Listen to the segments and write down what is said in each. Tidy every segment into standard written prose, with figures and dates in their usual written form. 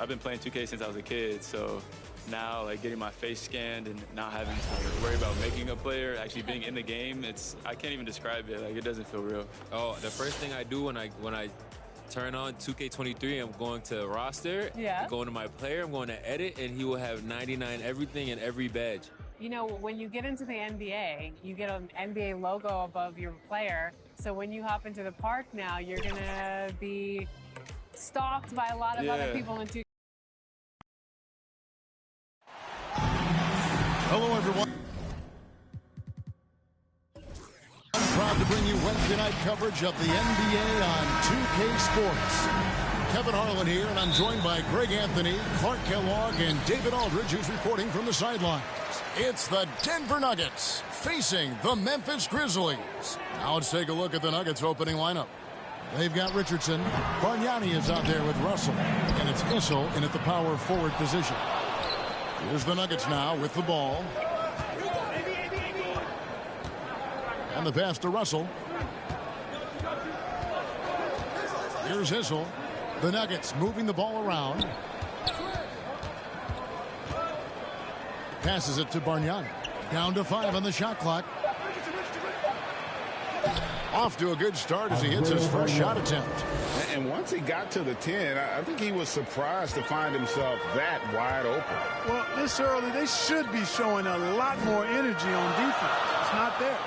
I've been playing 2K since I was a kid, so now like getting my face scanned and not having to worry about making a player, actually being in the game, I can't even describe it. Like, it doesn't feel real. Oh, the first thing I do when I turn on 2K23, I'm going to roster, yeah. I'm going to my player, I'm going to edit, and he will have 99 everything and every badge. You know, when you get into the NBA, you get an NBA logo above your player. So when you hop into the park now, you're going to be stalked by a lot of other people in 2K. Hello, everyone. I'm proud to bring you Wednesday night coverage of the NBA on 2K Sports. Kevin Harlan here, and I'm joined by Greg Anthony, Clark Kellogg, and David Aldridge, who's reporting from the sidelines. It's the Denver Nuggets facing the Memphis Grizzlies. Now let's take a look at the Nuggets opening lineup. They've got Richardson. Bargnani is out there with Russell, and it's Issel in at the power forward position. Here's the Nuggets now with the ball. And the pass to Russell. Here's Issel. The Nuggets moving the ball around. Passes it to Bargnani. Down to 5 on the shot clock. Off to a good start as he hits his first shot attempt. And once he got to the 10, I think he was surprised to find himself that wide open. Well, this early, they should be showing a lot more energy on defense. It's not there.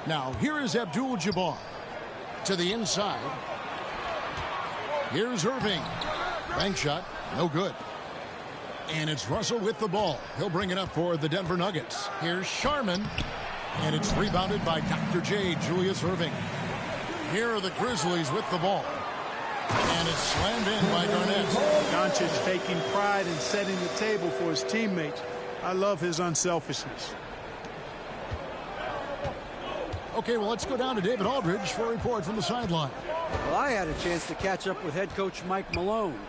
Now, here is Abdul-Jabbar to the inside. Here's Irving. Bank shot, no good. And it's Russell with the ball. He'll bring it up for the Denver Nuggets. Here's Sharman. And it's rebounded by Dr. J, Julius Irving. Here are the Grizzlies with the ball. And it's slammed in by Garnett. Doncic taking pride in setting the table for his teammates. I love his unselfishness. Okay, well, let's go down to David Aldridge for a report from the sideline. Well, I had a chance to catch up with head coach Mike Malone.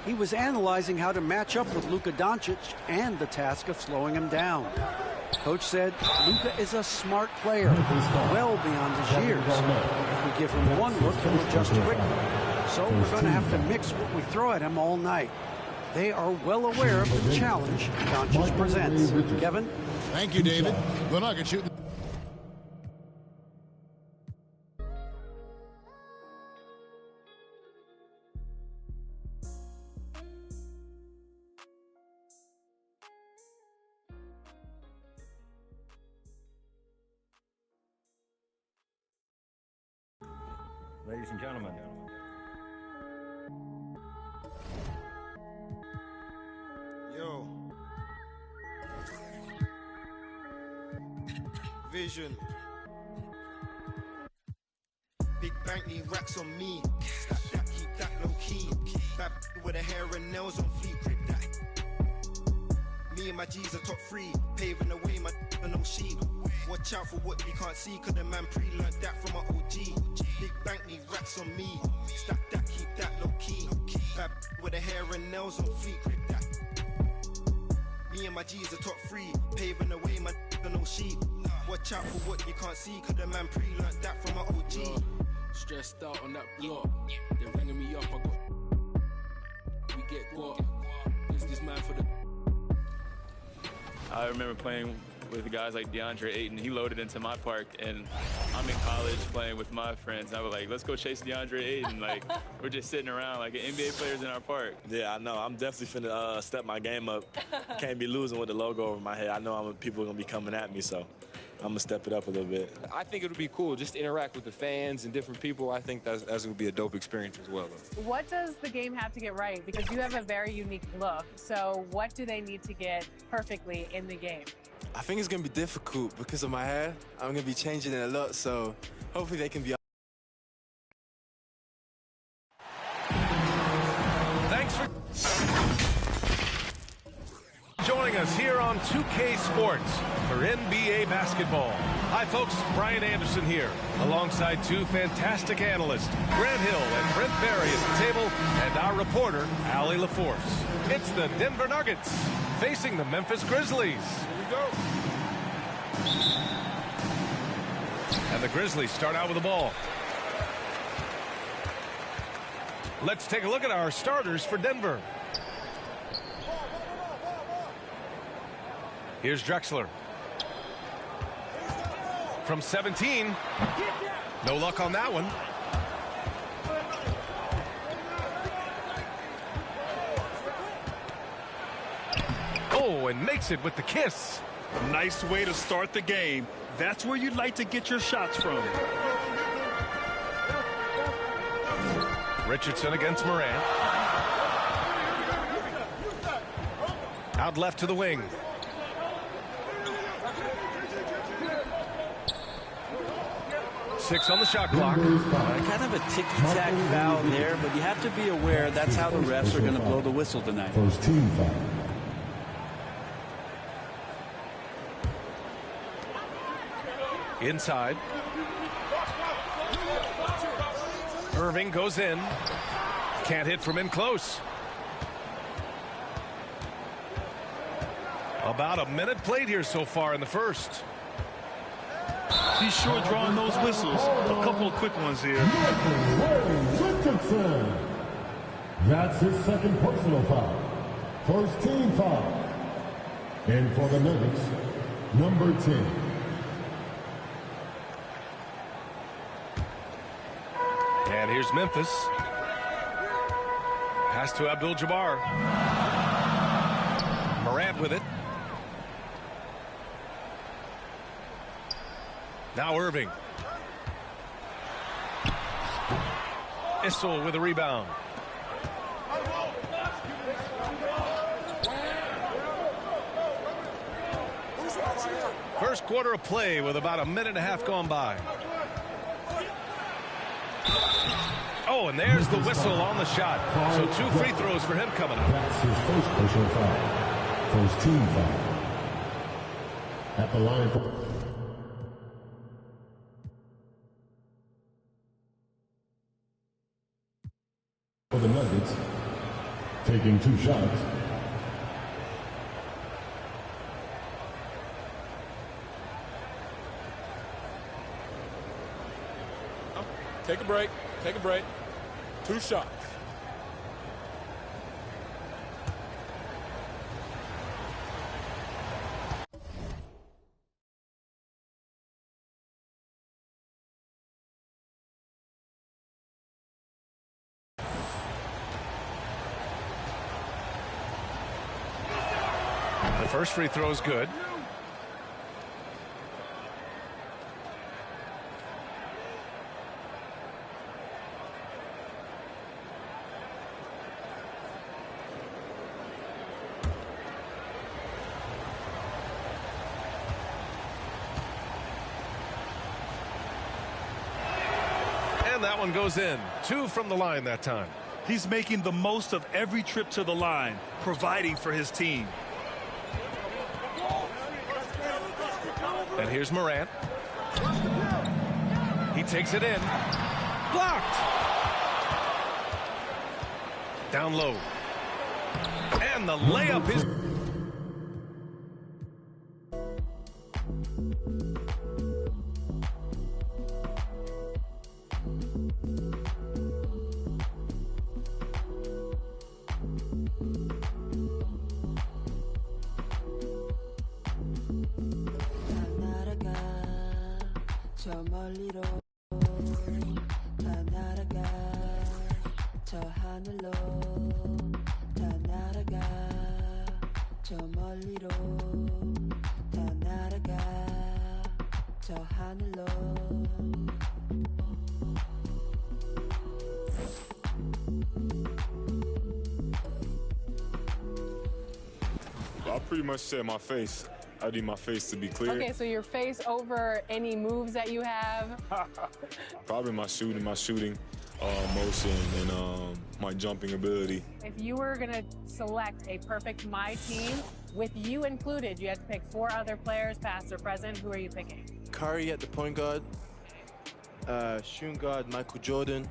He was analyzing how to match up with Luka Doncic and the task of slowing him down. Coach said Luka is a smart player, well beyond his years. If we give him one look, he'll adjust quickly. So we're going to have to mix what we throw at him all night. They are well aware of the challenge Doncic presents. Kevin? Thank you, David. The Nuggets shoot. Ladies and gentlemen. Yo. Vision. Big bank need racks on me. Stack that, keep that low key. Bad with the hair and nails on fleek. Me and my G's are top 3. Paving the way, my no sheep. Watch out for what you can't see, cause the man pre-learned that from my OG. Big bank need racks on me. Stack that, keep that low key. Bad with the hair and nails on fleek. Me and my G's are top 3. Paving the way, my no sheep. Watch out for what you can't see, cause the man pre-learned that from my OG. Stressed out on that block. They're ringing me up, we get what? It's this man for the... I remember playing with guys like DeAndre Ayton. He loaded into my park, and I'm in college playing with my friends. I was like, let's go chase DeAndre Ayton. Like, we're just sitting around like NBA players in our park. Yeah, I know. I'm definitely finna step my game up. Can't be losing with the logo over my head. I know people are going to be coming at me, so I'm going to step it up a little bit. I think it would be cool just to interact with the fans and different people. I think that's going to be a dope experience as well. What does the game have to get right? Because you have a very unique look. So what do they need to get perfectly in the game? I think it's going to be difficult because of my hair. I'm going to be changing it a lot, so hopefully they can be... Thanks for joining us here on 2K Sports for NBA basketball. Hi, folks. Brian Anderson here, alongside two fantastic analysts, Grant Hill and Brent Barry at the table, and our reporter, Allie LaForce. It's the Denver Nuggets facing the Memphis Grizzlies. Here we go. And the Grizzlies start out with the ball. Let's take a look at our starters for Denver. Here's Drexler. From 17. No luck on that one. Oh, and makes it with the kiss. Nice way to start the game. That's where you'd like to get your shots from. Richardson against Morant. Out left to the wing. Six on the shot clock. Kind of a ticky-tack foul there, but you have to be aware that's how the refs are going to blow the whistle tonight. First team foul. Inside. Irving goes in. Can't hit from in close. About a minute played here so far in the first. He's sure drawing those whistles. A couple of quick ones here. Richardson. That's his second personal foul. First team foul. And for the Nuggets, number 10. And here's Memphis. Pass to Abdul-Jabbar. Morant with it. Now Irving. Issel with a rebound. First quarter of play with about a minute and a half gone by. Oh, and there's the whistle on the shot. So 2 free throws for him coming up. That's his first personal foul. First team foul. At the line for the Nuggets, taking 2 shots. Take a break. Take a break. 2 shots. The first free throw is good. That one goes in. 2 from the line that time. He's making the most of every trip to the line, providing for his team. And here's Morant. He takes it in. Blocked. Down low. And the layup is... 저 멀리로 다 날아가 저 하늘로 다 날아가 저 멀리로 다 날아가 저 하늘로 I pretty much said my face. I need my face to be clear. Okay, so your face over any moves that you have? Probably my shooting motion, and my jumping ability. If you were going to select a perfect My Team, with you included, you had to pick 4 other players, past or present. Who are you picking? Curry at the point guard, shooting guard Michael Jordan,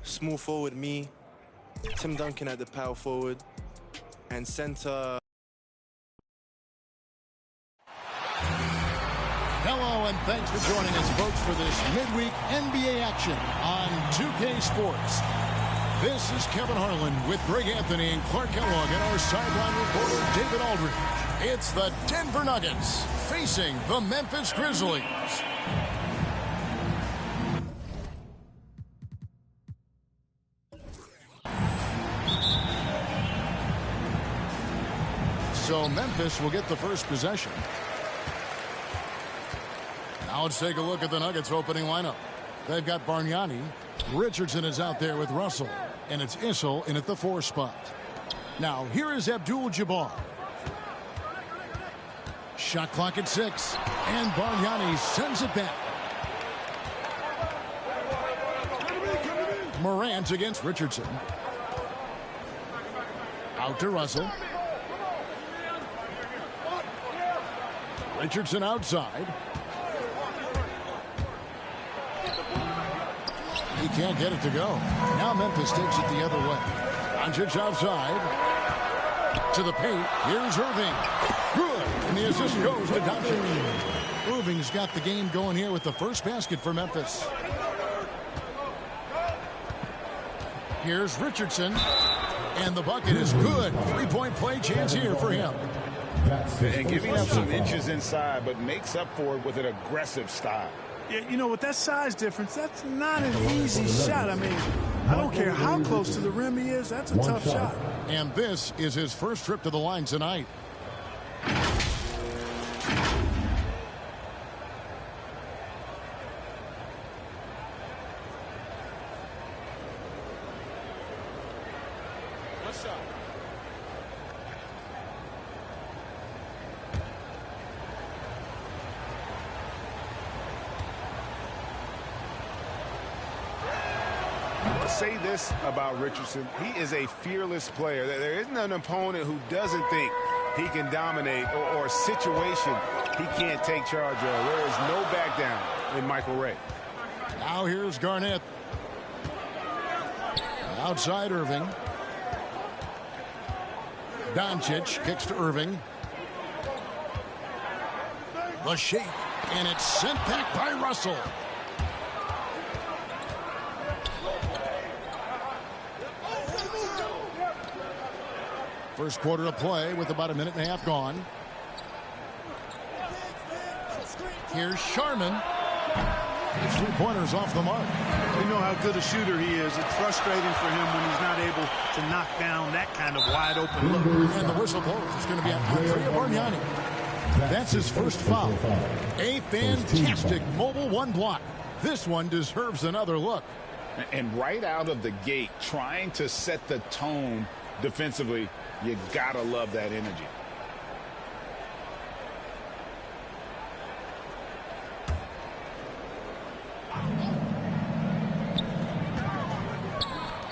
small forward me, Tim Duncan at the power forward, and center. Hello, and thanks for joining us, folks, for this midweek NBA action on 2K Sports. This is Kevin Harlan with Greg Anthony and Clark Kellogg and our sideline reporter David Aldridge. It's the Denver Nuggets facing the Memphis Grizzlies. So Memphis will get the first possession. Now let's take a look at the Nuggets opening lineup. They've got Bargnani. Richardson is out there with Russell. And it's Issel in at the 4 spot. Now here is Abdul-Jabbar. Shot clock at 6. And Bargnani sends it back. Morant against Richardson. Out to Russell. Richardson outside. He can't get it to go. Now Memphis takes it the other way. Doncic outside. To the paint. Here's Irving. Good. And the assist goes to Doncic. Irving's got the game going here with the first basket for Memphis. Here's Richardson. And the bucket is good. 3-point play chance here for him. And giving up some inches inside, but makes up for it with an aggressive style. Yeah, you know, with that size difference, that's not an easy shot. I mean, I don't care how close to the rim he is. That's a tough shot. And this is his first trip to the line tonight. Say this about Richardson. He is a fearless player. There isn't an opponent who doesn't think he can dominate or a situation he can't take charge of. There is no back down in Michael Ray. Now here's Garnett. Outside Irving. Doncic kicks to Irving. The shake. And it's sent back by Russell. First quarter of play with about a minute and a half gone. Here's Sharman. His 3-pointers off the mark. We know how good a shooter he is. It's frustrating for him when he's not able to knock down that kind of wide open look. And the whistle blows. It's going to be on Andrea Bargnani. That's his first foul. A fantastic mobile 1 block. This one deserves another look. And right out of the gate, trying to set the tone defensively. You gotta love that energy.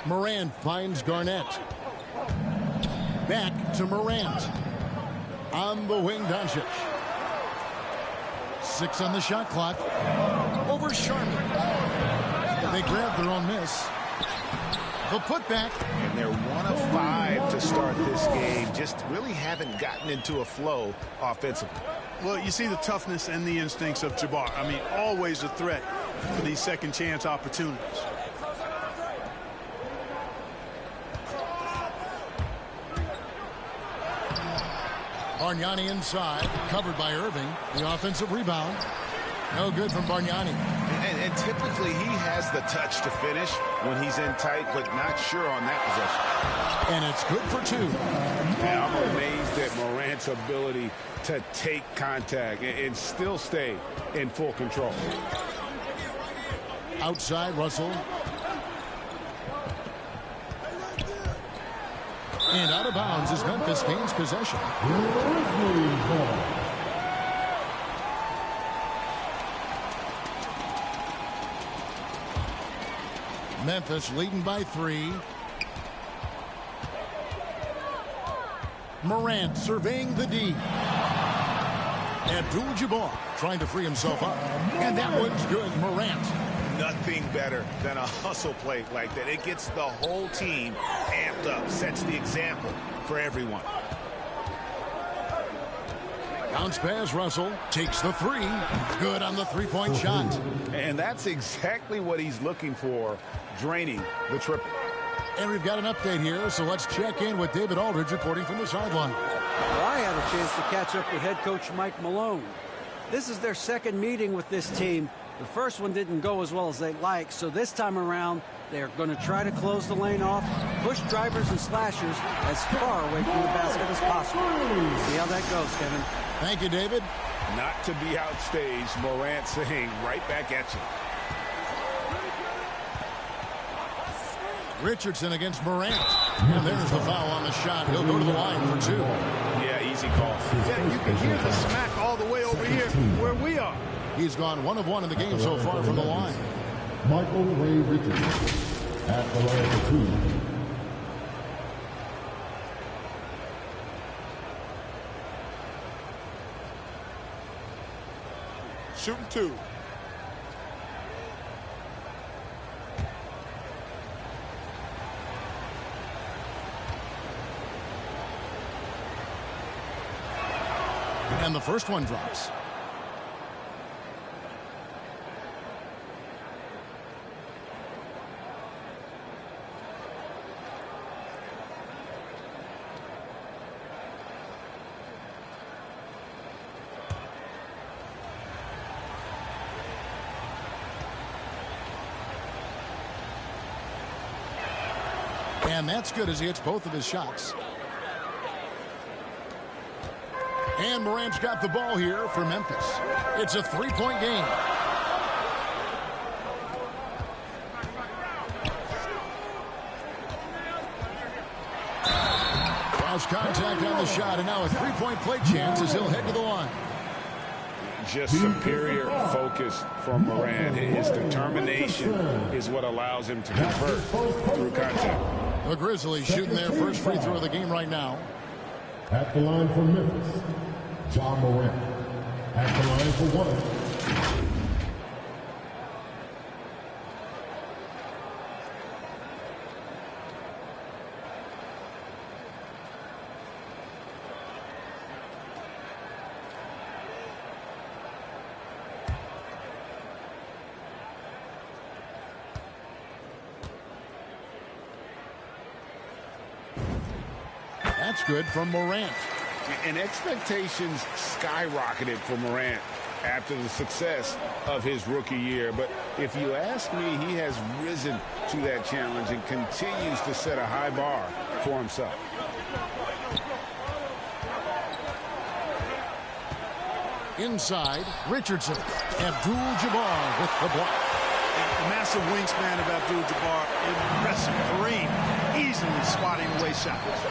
Morant finds Garnett. Back to Morant. On the wing, Doncic. 6 on the shot clock. Over Sharman. They grab their own miss. The putback. And they're 1 of 5 to start this game. Just really haven't gotten into a flow offensively. Well, you see the toughness and the instincts of Jabbar. I mean, always a threat for these second chance opportunities. Bargnani inside, covered by Irving. The offensive rebound. No good from Bargnani. And typically he has the touch to finish when he's in tight, but not sure on that possession. And it's good for 2. And I'm amazed at Morant's ability to take contact and still stay in full control. Outside Russell. And out of bounds as Memphis gains possession. Memphis leading by 3. Morant surveying the D. Abdul-Jabbar trying to free himself up. And that one's good. Morant. Nothing better than a hustle play like that. It gets the whole team amped up, sets the example for everyone. Bounce pass, Russell takes the 3. Good on the 3-point shot. And that's exactly what he's looking for, draining the triple. And we've got an update here, so let's check in with David Aldridge reporting from the sideline. Well, I had a chance to catch up with head coach Mike Malone. This is their second meeting with this team. The first one didn't go as well as they'd like, so this time around, they're going to try to close the lane off, push drivers and slashers as far away from the basket as possible. See how that goes, Kevin. Thank you, David. Not to be outstaged, Morant saying right back at you. Richardson against Morant. And there's the foul on the shot. He'll go to the line for 2. Yeah, easy call. Yeah, you can hear the smack all the way over here where we are. He's gone 1 of 1 in the game so far from the line. Michael Ray Richardson at the line for 2. Shooting 2. And the first one drops. And that's good as he hits both of his shots. And Morant's got the ball here for Memphis. It's a 3-point game. Cross contact on the shot, and now a 3-point play chance as he'll head to the line. Just superior focus from Morant. His determination is what allows him to convert through contact. The Grizzlies shooting their first free throw of the game right now. At the line for Memphis, John Morant. At the line for 1. That's good from Morant. And expectations skyrocketed for Morant after the success of his rookie year. But if you ask me, he has risen to that challenge and continues to set a high bar for himself. Inside, Richardson. Abdul-Jabbar with the block. The massive wingspan of Abdul-Jabbar. Impressive. Kareem easily swatting away shots.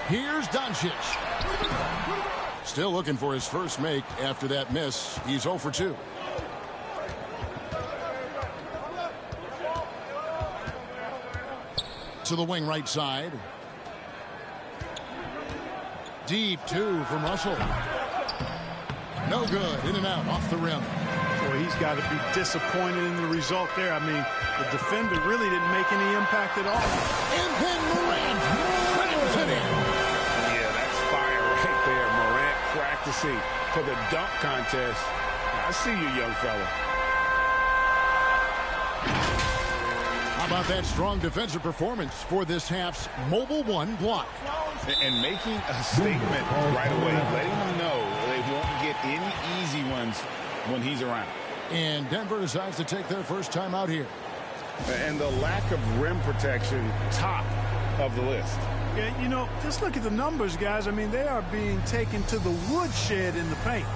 Here's Doncic. Still looking for his first make after that miss. He's 0 for 2. To the wing right side. Deep 2 from Russell. No good. In and out off the rim. Boy, he's got to be disappointed in the result there. I mean, the defender really didn't make any impact at all. And then Morant slams it in. Practicing for the dunk contest. I see you, young fella. How about that strong defensive performance for this half's Mobile One block? And making a statement right away, letting them know they won't get any easy ones when he's around. And Denver decides to take their first time out here. And the lack of rim protection, top of the list. Yeah, you know, just look at the numbers, guys. I mean, they are being taken to the woodshed in the paint.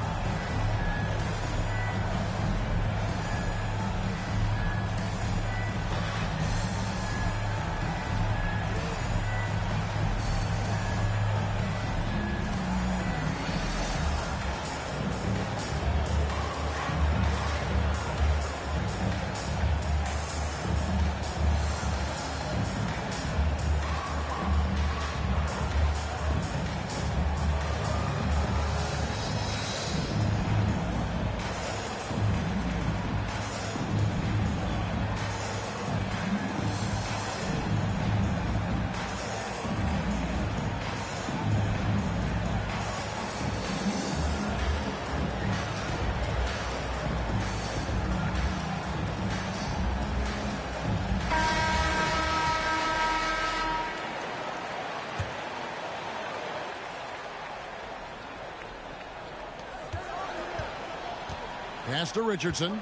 Pass to Richardson.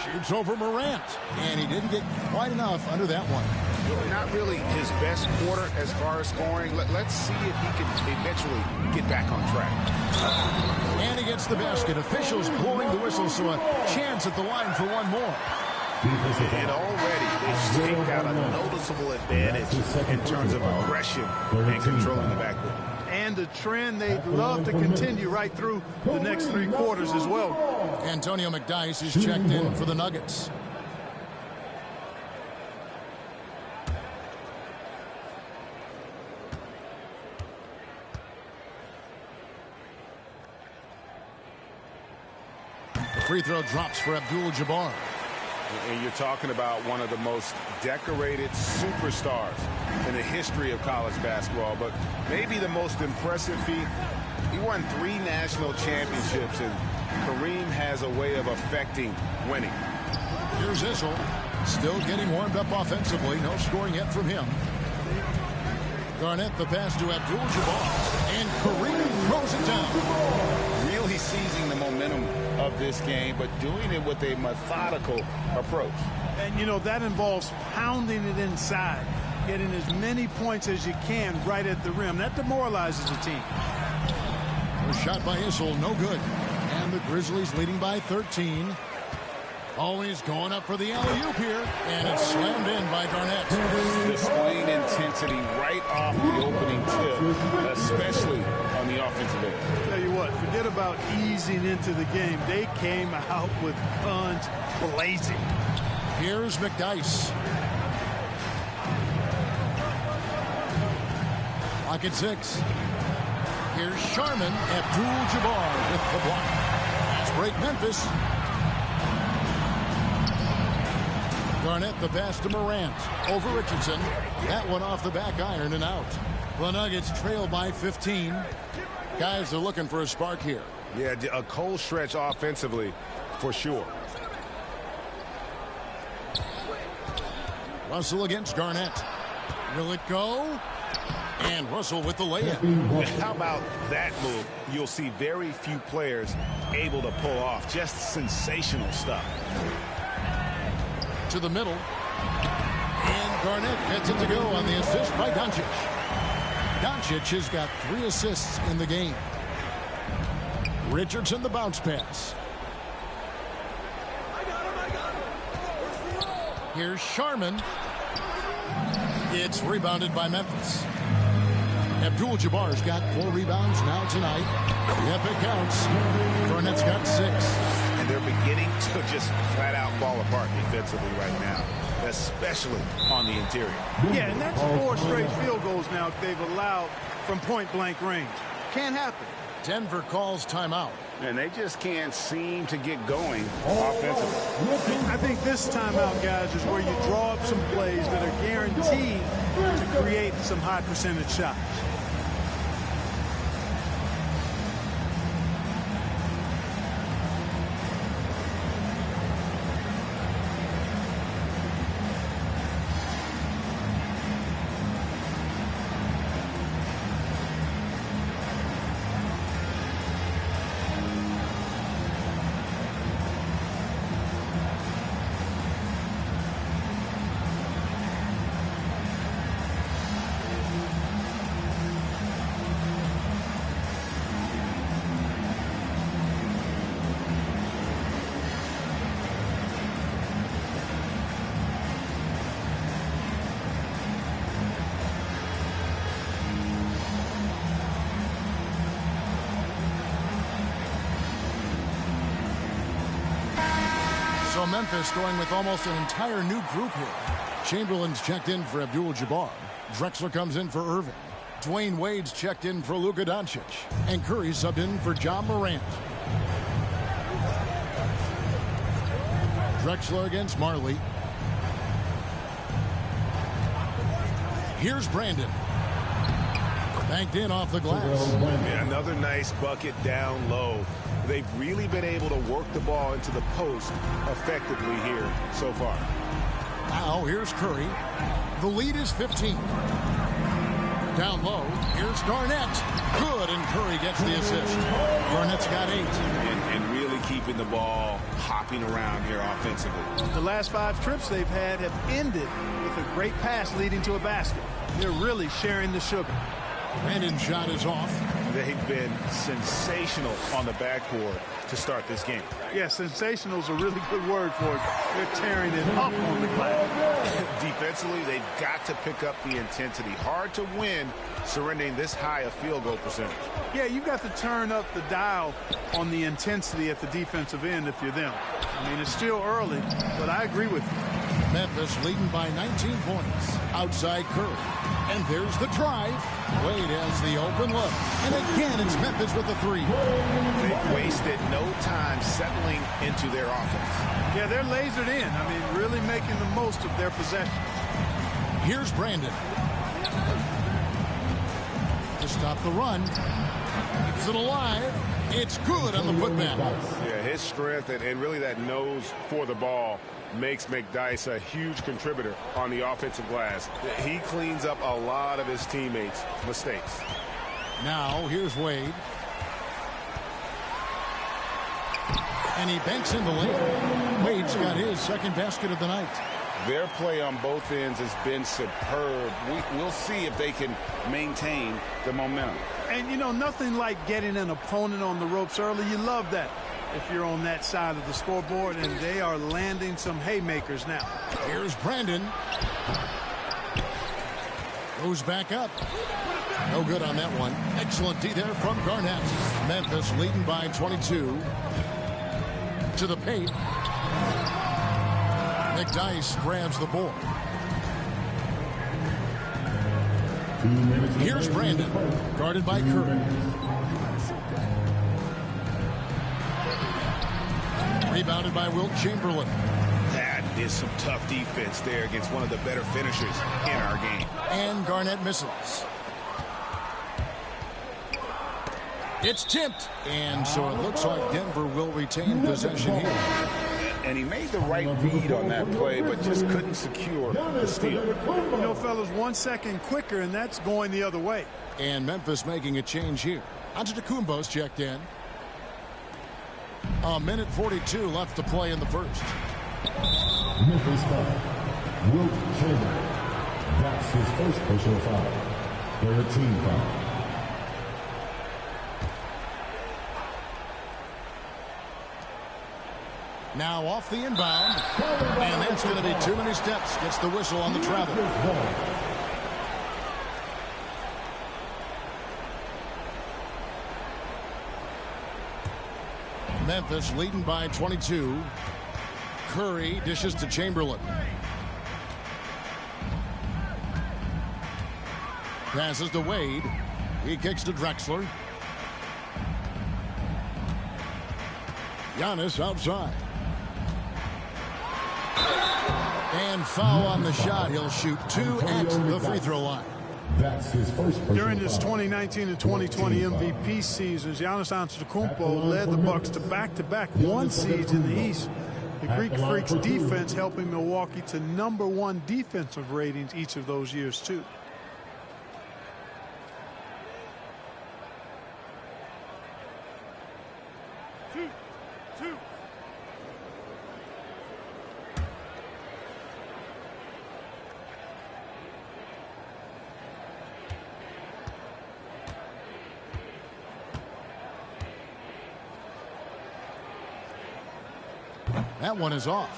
Shoots over Morant. And he didn't get quite enough under that one. Not really his best quarter as far as scoring. Let's see if he can eventually get back on track. And he gets the basket. Officials blowing the whistle, so a chance at the line for one more. And already they've staked out a noticeable advantage in terms of aggression and controlling the backcourt. And a trend they'd love to continue right through the next 3 quarters as well. Antonio McDyess is checked in for the Nuggets. The free throw drops for Abdul-Jabbar. And you're talking about one of the most decorated superstars in the history of college basketball, but maybe the most impressive feat. He won 3 national championships, and Kareem has a way of affecting winning. Here's Issel, still getting warmed up offensively. No scoring yet from him. Garnett the pass to Abdul-Jabbar, and Kareem throws it down. Really seizing the momentum of this game, but doing it with a methodical approach. And, you know, that involves pounding it inside, getting as many points as you can right at the rim. That demoralizes the team. A shot by Issel, no good. And the Grizzlies leading by 13. Always going up for the alley-oop here, and it's slammed in by Garnett. Displaying intensity right off the opening tip, especially on the offensive end. Tell you what, forget about easing into the game. They came out with guns blazing. Here's McDyess. Lock at 6. Here's Sharman. Abdul-Jabbar with the block. Let's break Memphis. Garnett the pass to Morant. Over Richardson. That one off the back iron and out. The Nuggets trail by 15. Guys are looking for a spark here. Yeah, a cold stretch offensively for sure. Russell against Garnett. Will it go? And Russell with the layup. How about that move? You'll see very few players able to pull off. Just sensational stuff. To the middle. And Garnett gets it to go on the assist by Doncic. Doncic has got 3 assists in the game. Richardson the bounce pass. Here's Sharman. It's rebounded by Memphis. Abdul-Jabbar's got 4 rebounds now tonight. Yep, it counts. Garnett's got 6. And they're beginning to just flat out fall apart defensively right now, especially on the interior. Yeah, and that's 4 straight field goals now they've allowed from point-blank range. Can't happen. Denver calls timeout. And they just can't seem to get going offensively. I think this timeout, guys, is where you draw up some plays that are guaranteed to create some high percentage shots. So Memphis going with almost an entire new group here. Chamberlain's checked in for Abdul-Jabbar. Drexler comes in for Irving. Dwayne Wade's checked in for Luka Doncic. And Curry subbed in for John Morant. Drexler against Marley. Here's Brandon. Banked in off the glass. Yeah, another nice bucket down low. They've really been able to work the ball into the post effectively here so far. Now here's Curry. The lead is 15. Down low, here's Garnett. Good, and Curry gets the assist. Garnett's got 8. And really keeping the ball hopping around here offensively. The last 5 trips they've had have ended with a great pass leading to a basket. They're really sharing the sugar. Brandon's shot is off. They've been sensational on the backboard to start this game. Yeah, sensational is a really good word for it. They're tearing it up on the glass. Defensively, they've got to pick up the intensity. Hard to win surrendering this high a field goal percentage. Yeah, you've got to turn up the dial on the intensity at the defensive end if you're them. I mean, it's still early, but I agree with you. Memphis leading by 19 points. Outside Curry. And there's the drive. Wade has the open look. And again, it's Memphis with the 3. They've wasted no time settling into their offense. Yeah, they're lasered in. I mean, really making the most of their possession. Here's Brandon. To stop the run. Keeps it alive. It's good on the putback. Yeah, his strength and really that nose for the ball makes McDyess a huge contributor on the offensive glass. He cleans up a lot of his teammates' mistakes. Now, here's Wade. And he banks in the lane. Wade's got his second basket of the night. Their play on both ends has been superb. We'll see if they can maintain the momentum. And, you know, nothing like getting an opponent on the ropes early. You love that if you're on that side of the scoreboard, and they are landing some haymakers now. Here's Brandon. Goes back up. No good on that one. Excellent D there from Garnett. Memphis leading by 22. To the paint. McDyess grabs the board. Here's Brandon. Guarded by Curry. Rebounded by Wilt Chamberlain. That is some tough defense there against one of the better finishers in our game. And Garnett misses. It's tipped. And so it looks like Denver will retain possession here. And he made the right read on that play, but just couldn't secure the steal. You know, fellas, 1 second quicker, and that's going the other way. And Memphis making a change here. Antetokounmpo's checked in. A minute 42 left to play in the first. Memphis foul. Wilt Chamberlain. That's his first personal foul. They're a team foul. Now off the inbound. And that's going to be too many steps. Gets the whistle on the travel. Memphis leading by 22. Curry dishes to Chamberlain. Passes to Wade. He kicks to Drexler. Giannis outside. And foul on the shot. He'll shoot 2 at the free throw line. That's his first During this 2019 and 2020 MVP seasons, Giannis Antetokounmpo led the Bucks to back-to-back 1 seeds in the East. The Greek Freaks defense helping Milwaukee to #1 defensive ratings each of those years, too. Two. That one is off.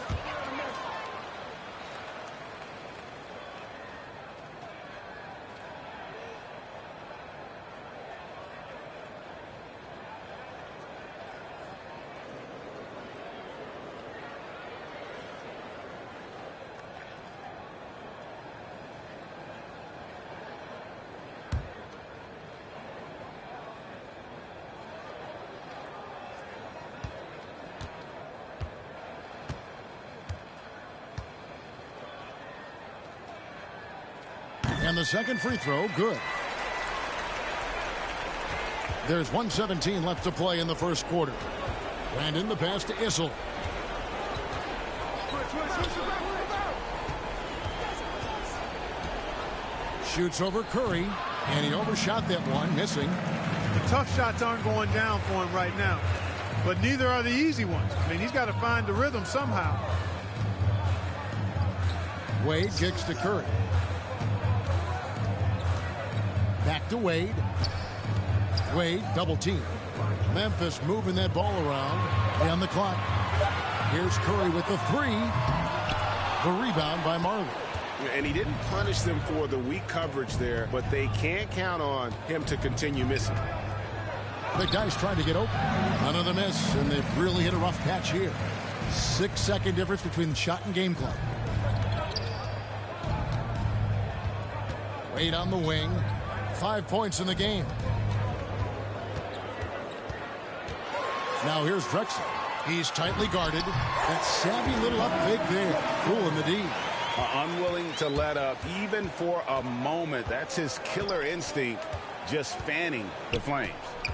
And the second free throw, good. There's 1:17 left to play in the first quarter. Brandon, the pass to Issel. Shoots over Curry. And he overshot that one, missing. The tough shots aren't going down for him right now, but neither are the easy ones. I mean, he's got to find the rhythm somehow. Wade kicks to Curry. Back to Wade. Wade double team. Memphis moving that ball around on the clock. Here's Curry with the three. The rebound by Marley. And he didn't punish them for the weak coverage there, but they can't count on him to continue missing. The guy's trying to get open. Another miss, and they've really hit a rough patch here. 6-second difference between the shot and game clock. Wade on the wing. 5 points in the game. Now here's Drexler. He's tightly guarded. That savvy little up fake there. Fooling the D. Unwilling to let up even for a moment. That's his killer instinct, just fanning the flames.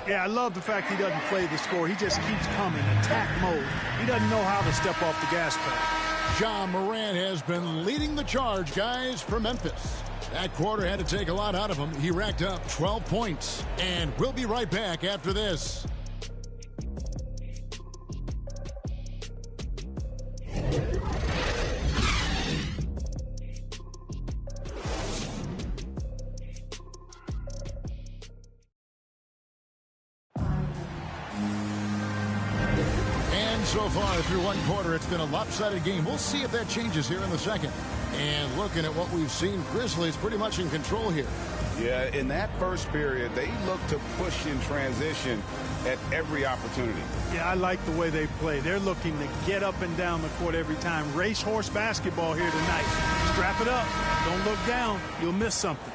Yeah, I love the fact he doesn't play the score. He just keeps coming, attack mode. He doesn't know how to step off the gas pedal. Ja Morant has been leading the charge, guys, for Memphis. That quarter had to take a lot out of him. He racked up 12 points. And we'll be right back after this. So far through one quarter, it's been a lopsided game. We'll see if that changes here in the second. And looking at what we've seen, Grizzlies pretty much in control here. Yeah, in that first period, they look to push in transition at every opportunity. Yeah, I like the way they play. They're looking to get up and down the court every time. Racehorse basketball here tonight. Strap it up. Don't look down. You'll miss something.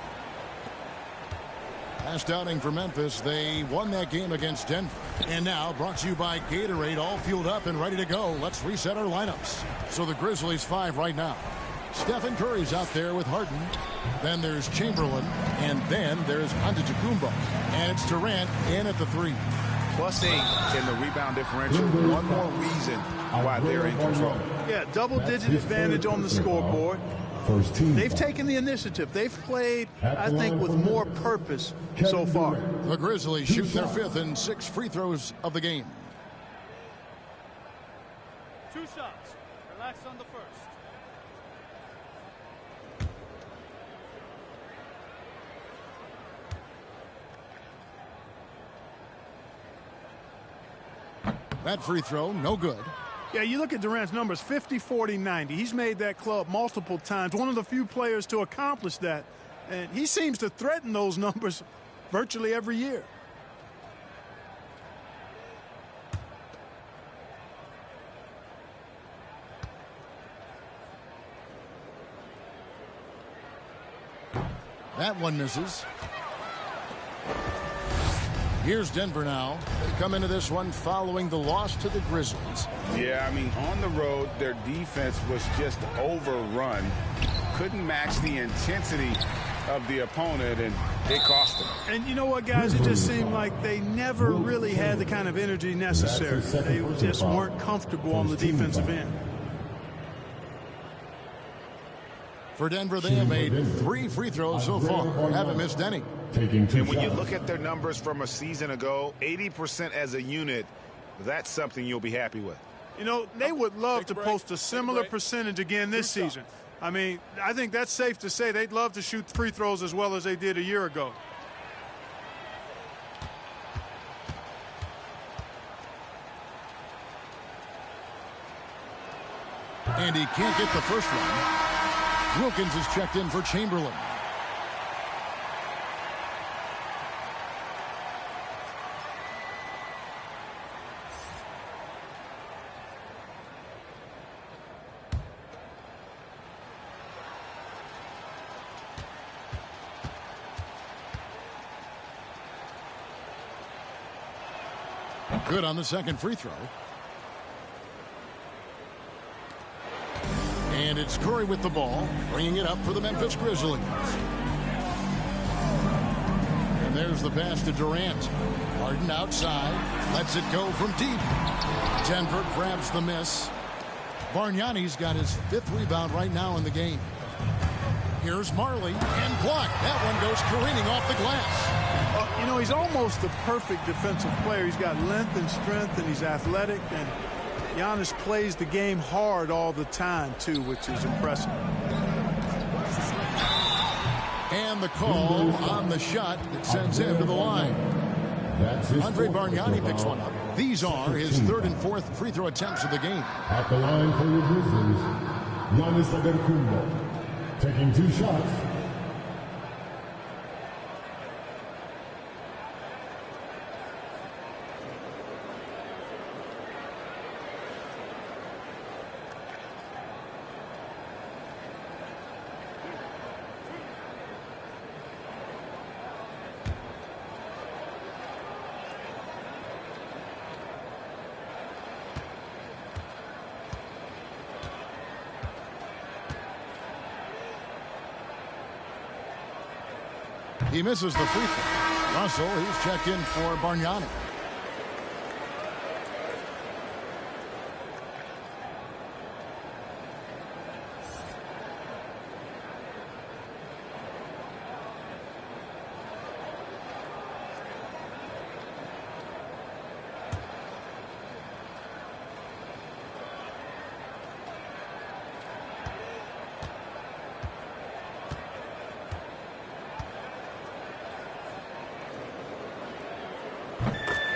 Last outing for Memphis, they won that game against Denver. And now, brought to you by Gatorade, all fueled up and ready to go. Let's reset our lineups. So the Grizzlies 5 right now. Stephen Curry's out there with Harden. Then there's Chamberlain. And then there's Antetokounmpo. And it's Durant in at the 3. +8 in the rebound differential. One more reason why they're in control. Yeah, double-digit advantage on the scoreboard. First team. They've taken the initiative. They've played, I think, with more purpose so far. The Grizzlies shoot their 5th and 6 free throws of the game. 2 shots. Relax on the first. That free throw, no good. Yeah, you look at Durant's numbers, 50, 40, 90. He's made that club multiple times. One of the few players to accomplish that. And he seems to threaten those numbers virtually every year. That one misses. Here's Denver now. They come into this one following the loss to the Grizzlies. Yeah, I mean, on the road, their defense was just overrun. Couldn't match the intensity of the opponent, and it cost them. And you know what, guys? It just seemed like they never really had the kind of energy necessary. They just weren't comfortable on the defensive end. For Denver, they have made 3 free throws so far. Haven't missed any. And when you look at their numbers from a season ago, 80% as a unit, that's something you'll be happy with. You know, they would love to post a similar percentage again this season. I mean, I think that's safe to say they'd love to shoot free throws as well as they did a year ago. And he can't get the first one. Wilkins is checked in for Chamberlain. Good on the second free throw. And it's Curry with the ball, bringing it up for the Memphis Grizzlies. And there's the pass to Durant. Harden outside, lets it go from deep. Denver grabs the miss. Bargnani's got his 5th rebound right now in the game. Here's Marley and blocked. That one goes careening off the glass. You know, he's almost the perfect defensive player. He's got length and strength, and he's athletic. And Giannis plays the game hard all the time, too, which is impressive. And the call on the shot that sends him to the line. Andre Bargnani picks one up. These are his third and fourth free throw attempts of the game. At the line for your Grizzlies, Giannis Antetokounmpo, taking 2 shots. He misses the free throw. Russell, he's checked in for Bargnani.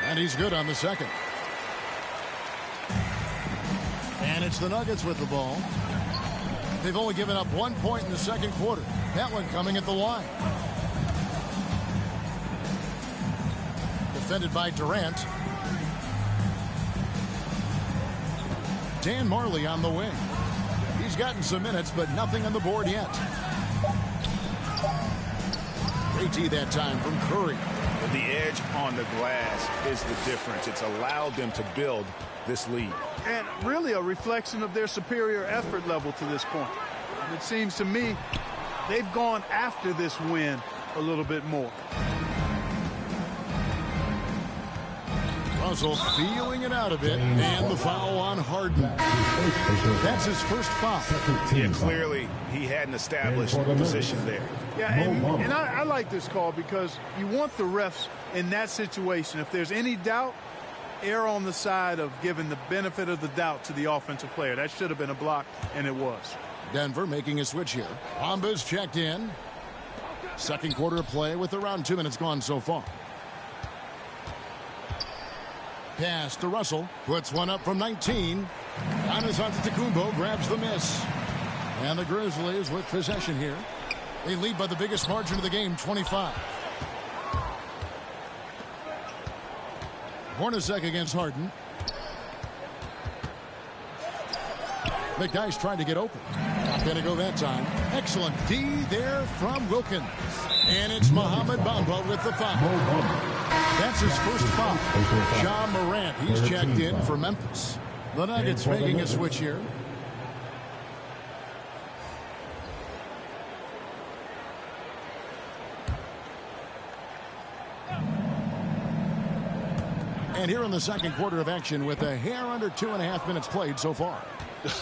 And he's good on the second. And it's the Nuggets with the ball. They've only given up 1 point in the second quarter. That one coming at the line. Defended by Durant. Dan Marley on the wing. He's gotten some minutes, but nothing on the board yet. KT that time from Curry. The edge on the glass is the difference. It's allowed them to build this lead. And really a reflection of their superior effort level to this point. And it seems to me they've gone after this win a little bit more. Russell feeling it out a bit, and the foul on Harden. That's his first foul. Yeah, clearly he hadn't established the position there. Yeah, and I like this call because you want the refs in that situation. If there's any doubt, err on the side of giving the benefit of the doubt to the offensive player. That should have been a block, and it was. Denver making a switch here. Bamba's checked in. Second quarter of play with around 2 minutes gone so far. Pass to Russell. Puts one up from 19. Giannis Antetokounmpo grabs the miss. And the Grizzlies with possession here. They lead by the biggest margin of the game, 25. Hornacek against Harden. McDyess trying to get open. Not going to go that time. Excellent D there from Wilkins. And it's Mohamed Bamba with the foul. That's his first foul. Ja Morant, he's checked in for Memphis. The Nuggets making a switch here. And here in the second quarter of action with a hair under 2.5 minutes played so far.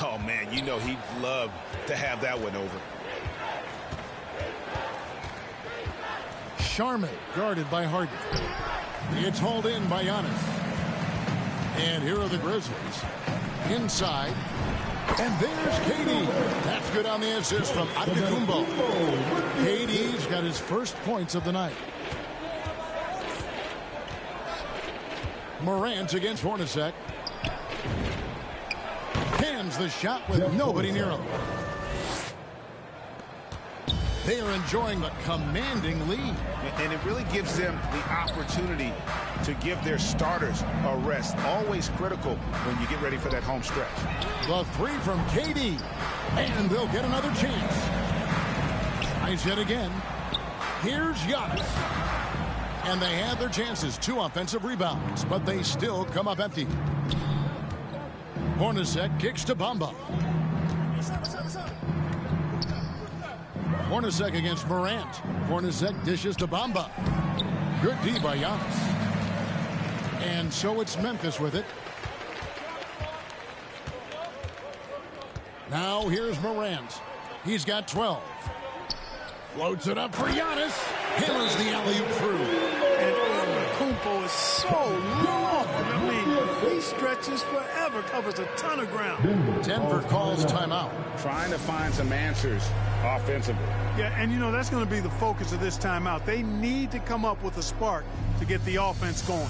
Oh, man, you know he'd love to have that one over. Sharman guarded by Harden. It's hauled in by Giannis. And here are the Grizzlies. Inside. And there's KD. That's good on the assist from Antetokounmpo. KD's got his first points of the night. Morant against Hornacek. Hands the shot with nobody near him. They are enjoying a commanding lead. And it really gives them the opportunity to give their starters a rest. Always critical when you get ready for that home stretch. The three from KD. And they'll get another chance. Tries yet again. Here's Giannis. And they have their chances. 2 offensive rebounds. But they still come up empty. Hornacek kicks to Bamba. Hornacek against Morant. Hornacek dishes to Bamba. Good D by Giannis. And so it's Memphis with it. Now here's Morant. He's got 12. Floats it up for Giannis. Hammers the alley-oop through. And Antetokounmpo is so long. I mean, he stretches forever, covers a ton of ground. Denver calls timeout. Trying to find some answers offensively. Yeah, and you know, that's going to be the focus of this timeout. They need to come up with a spark to get the offense going.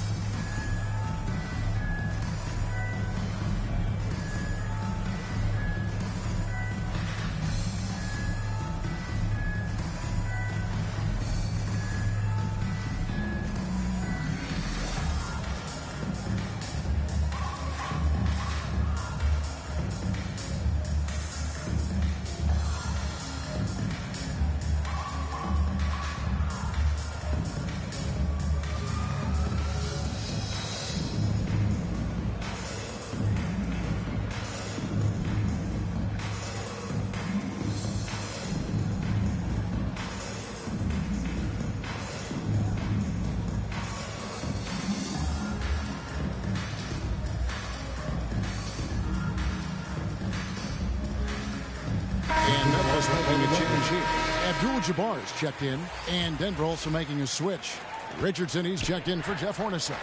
Abdul-Jabbar's checked in, and Denver also making a switch. Richardson, he's checked in for Jeff Hornacek.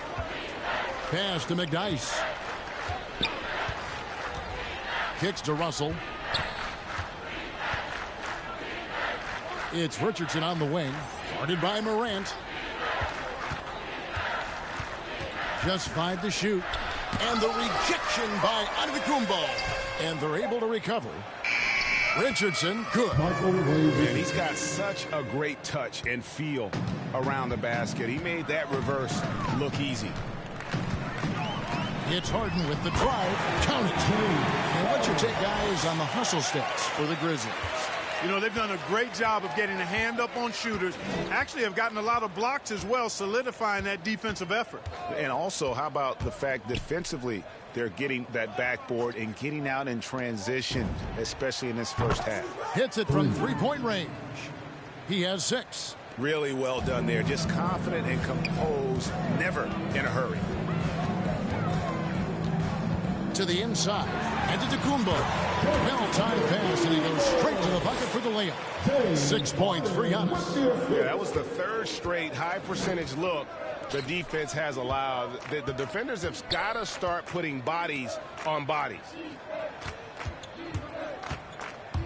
Pass to McDyess. Kicks to Russell. It's Richardson on the wing, guarded by Morant. Just 5 to shoot. And the rejection by Antetokounmpo. And they're able to recover. Richardson, good. And he's got such a great touch and feel around the basket. He made that reverse look easy. It's Harden with the drive. Count it. And what's your take, guys, on the hustle stats for the Grizzlies? You know, they've done a great job of getting a hand up on shooters. Actually have gotten a lot of blocks as well, solidifying that defensive effort. And also, how about the fact defensively, they're getting that backboard and getting out in transition, especially in this first half. Hits it from three-point range. He has 6. Really well done there. Just confident and composed, never in a hurry. To the inside. Antetokounmpo. Well-timed pass, and he goes straight to the bucket for the layup. 6 points for Giannis. Yeah, that was the third straight high-percentage look the defense has allowed. The defenders have got to start putting bodies on bodies.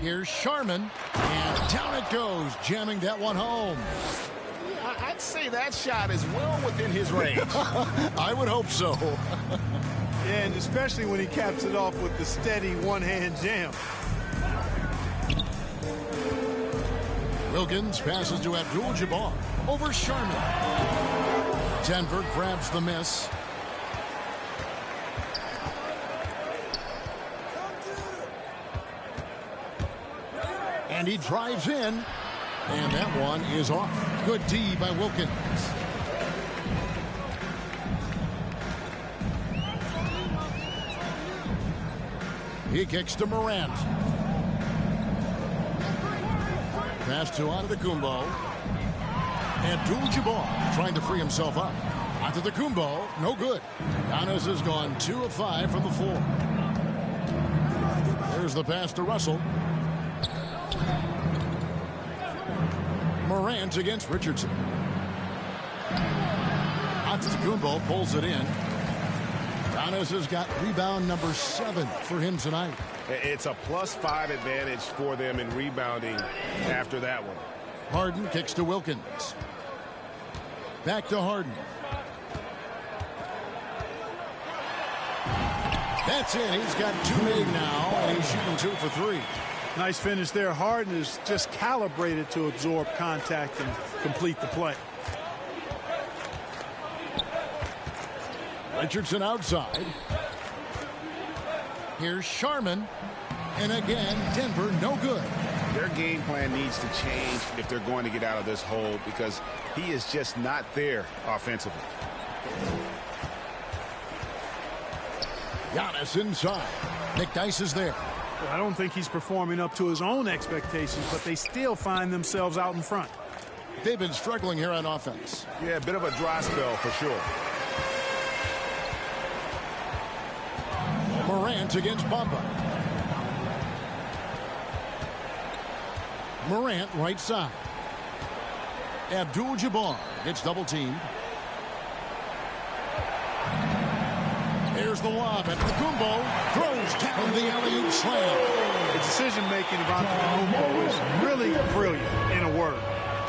Here's Sharman, and down it goes, jamming that one home. I'd say that shot is well within his range. I would hope so. And especially when he caps it off with the steady one-hand jam. Wilkins passes to Abdul-Jabbar over Sharman. Denver grabs the miss. And he drives in. And that one is off. Good D by Wilkins. He kicks to Morant. Pass to Antetokounmpo. Abdul-Jabbar trying to free himself up. Antetokounmpo, no good. Giannis has gone 2 of 5 from the floor. There's the pass to Russell. Morant against Richardson. Antetokounmpo pulls it in. Giannis has got rebound number 7 for him tonight. It's a +5 advantage for them in rebounding after that one. Harden kicks to Wilkins. Back to Harden. That's it. He's got 2 made now, and he's shooting 2 for 3. Nice finish there. Harden is just calibrated to absorb contact and complete the play. Richardson outside. Here's Sharman. And again, Denver no good. Their game plan needs to change if they're going to get out of this hole, because he is just not there offensively. Giannis inside. McDyess is there. Well, I don't think he's performing up to his own expectations, but they still find themselves out in front. They've been struggling here on offense. Yeah, a bit of a dry spell for sure. Morant against Bamba. Morant right side. Abdul-Jabbar gets double-teamed. Here's the lob, and Kumbo throws down the alley-oop slam. The decision-making of Antetokounmpo is really brilliant, in a word.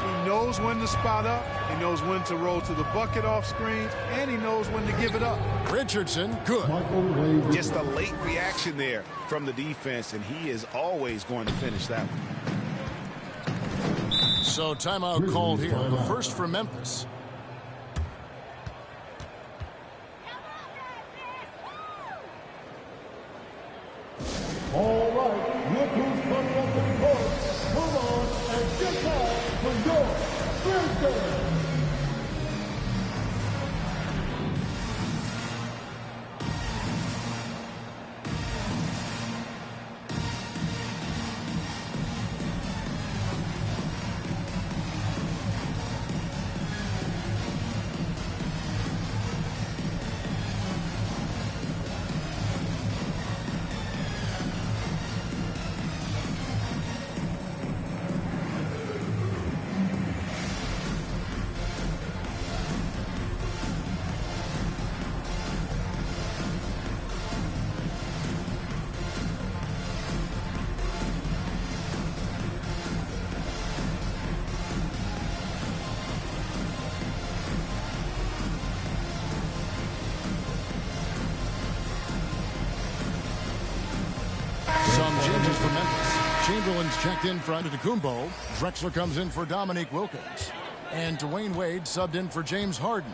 He knows when to spot up, he knows when to roll to the bucket off screens, and he knows when to give it up. Richardson, good. Just a late reaction there from the defense, and he is always going to finish that one. So timeout called here, the first for Memphis. All right, look who's coming up to the court. Come on and get down for your Thursday. Changes for Memphis. Chamberlain's checked in for Antetokounmpo. Drexler comes in for Dominique Wilkins. And Dwayne Wade subbed in for James Harden.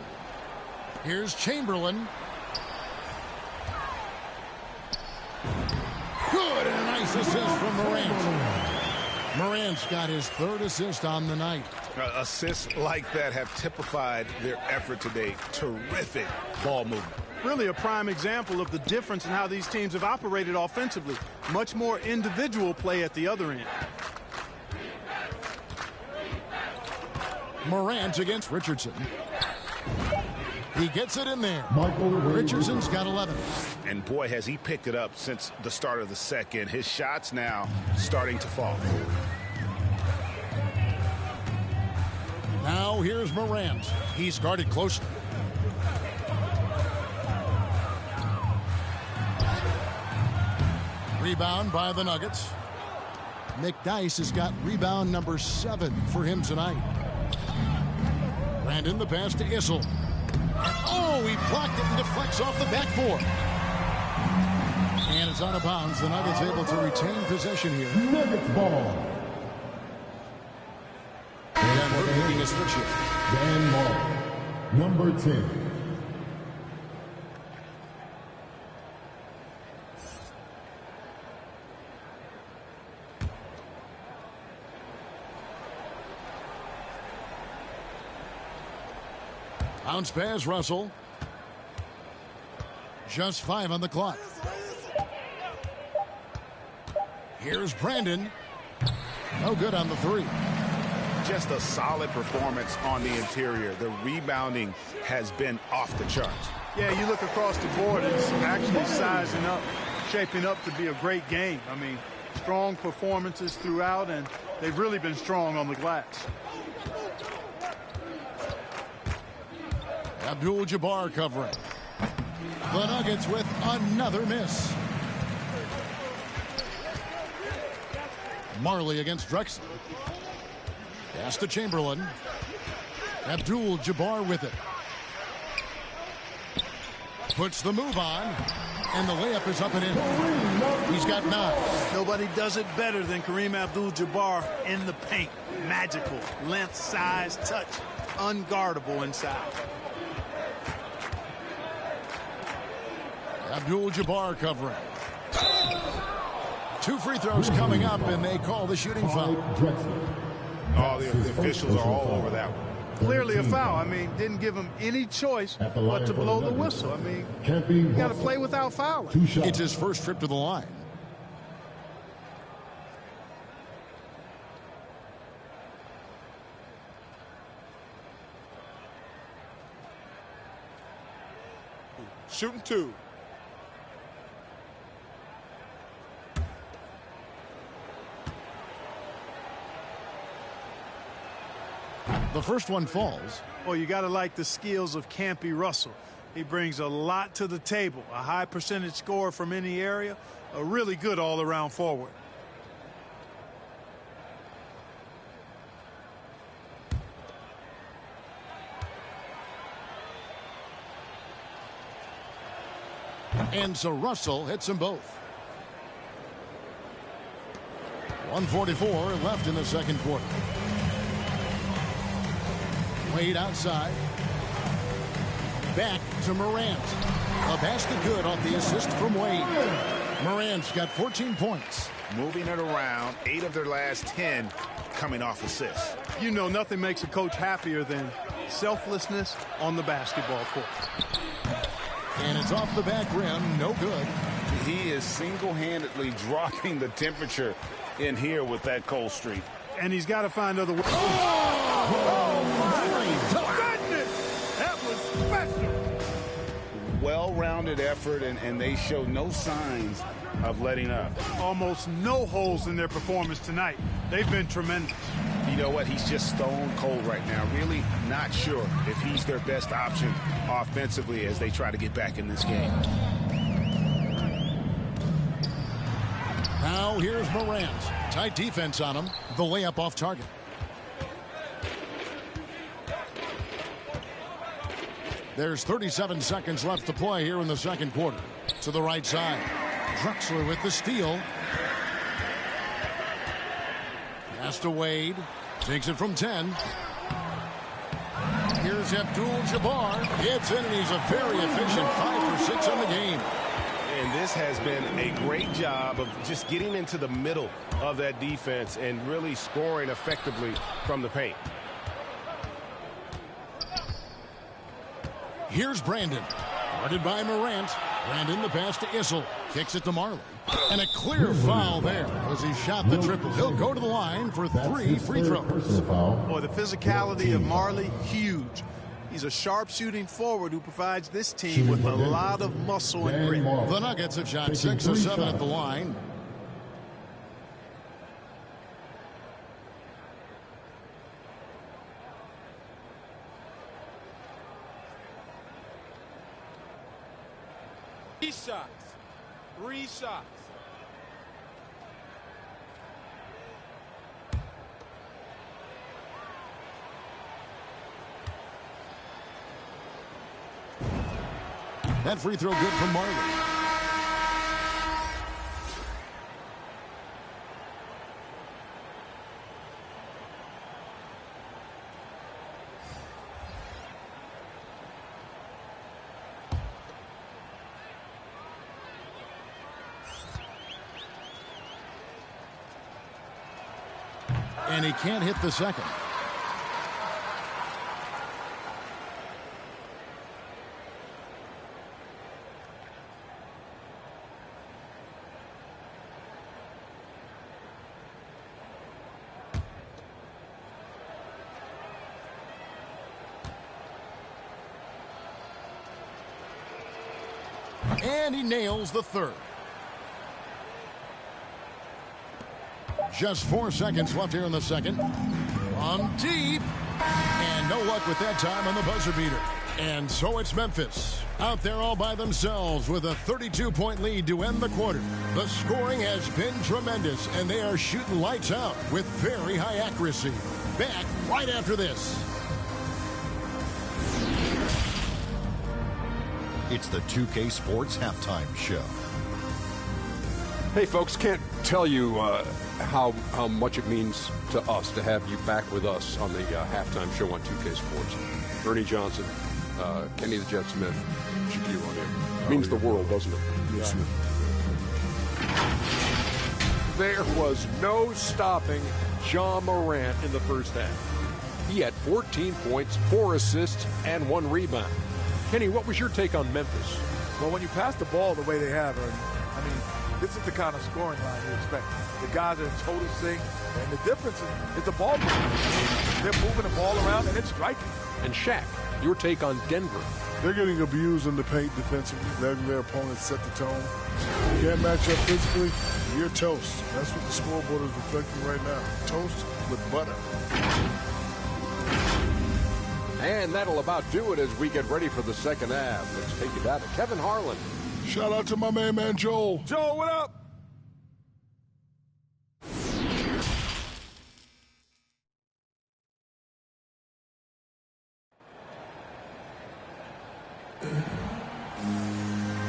Here's Chamberlain. Good, and a nice assist from Morant. Morant's got his third assist on the night. Assists like that have typified their effort today. Terrific ball movement. Really a prime example of the difference in how these teams have operated offensively. Much more individual play at the other end. Morant against Richardson. He gets it in there. Richardson's got 11. And boy, has he picked it up since the start of the second. His shots now starting to fall. Now here's Morant. He's guarded closely. Rebound by the Nuggets. McDyess has got rebound number 7 for him tonight. Brandon the pass to Issel. Oh, he blocked it and deflects off the backboard. And it's out of bounds. The Nuggets able to retain possession here. Nuggets ball. Denver making a switch here. Dan Ball, number 10. Bounce pass, Russell. Just 5 on the clock. Here's Brandon. No good on the 3. Just a solid performance on the interior. The rebounding has been off the charts. Yeah, you look across the board, it's actually sizing up, shaping up to be a great game. I mean, strong performances throughout, and they've really been strong on the glass. Abdul-Jabbar covering. The Nuggets with another miss. Marley against Drexler. Pass to Chamberlain. Abdul-Jabbar with it. Puts the move on. And the layup is up and in. He's got 9. Nobody does it better than Kareem Abdul-Jabbar in the paint. Magical. Length, size, touch. Unguardable inside. Abdul-Jabbar covering. 2 free throws coming up, and they call the shooting foul. Oh, the officials are all over that one. Clearly a foul. I mean, didn't give him any choice but to blow the whistle. I mean, you got to play without fouling. It's his first trip to the line. Shooting 2. The first one falls. Well, you got to like the skills of Campy Russell. He brings a lot to the table. A high percentage score from any area. A really good all-around forward. And so Russell hits them both. 1:44 left in the second quarter. Wade outside. Back to Morant. A basket good off the assist from Wade. Morant's got 14 points. Moving it around, 8 of their last 10 coming off assists. You know, nothing makes a coach happier than selflessness on the basketball court. And it's off the back rim, no good. He is single-handedly dropping the temperature in here with that cold streak. And he's got to find other ways. My goodness! That was special. Well-rounded effort, and they show no signs of letting up. Almost no holes in their performance tonight. They've been tremendous. You know what? He's just stone cold right now. Really not sure if he's their best option offensively as they try to get back in this game. Now here's Morant. Tight defense on him. The layup off target. There's 37 seconds left to play here in the second quarter. To the right side. Drexler with the steal. Pass to Wade. Takes it from 10. Here's Abdul-Jabbar. It's in, and he's a very efficient 5 for 6 in the game. And this has been a great job of just getting into the middle of that defense and really scoring effectively from the paint. Here's Brandon. Guarded by Morant. Brandon the pass to Issel. Kicks it to Marley. And a clear foul there as he shot the triple. He'll go to the line for 3 free throws. Boy, the physicality of Marley, huge. He's a sharp-shooting forward who provides this team with a lot of muscle and grit. The Nuggets have shot 6 of 7 at the line. Three shots. That free throw good from Marley. And he can't hit the second. And he nails the third. Just 4 seconds left here in the second. From deep. And no luck with that time on the buzzer beater. And so it's Memphis out there all by themselves with a 32-point lead to end the quarter. The scoring has been tremendous, and they are shooting lights out with very high accuracy. Back right after this. It's the 2K Sports Halftime Show. Hey, folks, can't tell you how much it means to us to have you back with us on the halftime show on 2K Sports. Ernie Johnson, Kenny the Jet Smith, Shaquille O'Neal. Means the world, doesn't it? Yes, There was no stopping Ja Morant in the first half. He had 14 points, 4 assists, and 1 rebound. Kenny, what was your take on Memphis? Well, when you pass the ball the way they have, I mean, this is the kind of scoring line you expect. The guys are in total sync, and the difference is the ball movement. They're moving the ball around, and it's striking. And Shaq, your take on Denver? They're getting abused in the paint defensively, letting their opponents set the tone. You can't match up physically, you're toast. That's what the scoreboard is reflecting right now. Toast with butter. And that'll about do it as we get ready for the second half. Let's take it out to Kevin Harlan. Shout out to my main man, Joel. Joel, what up?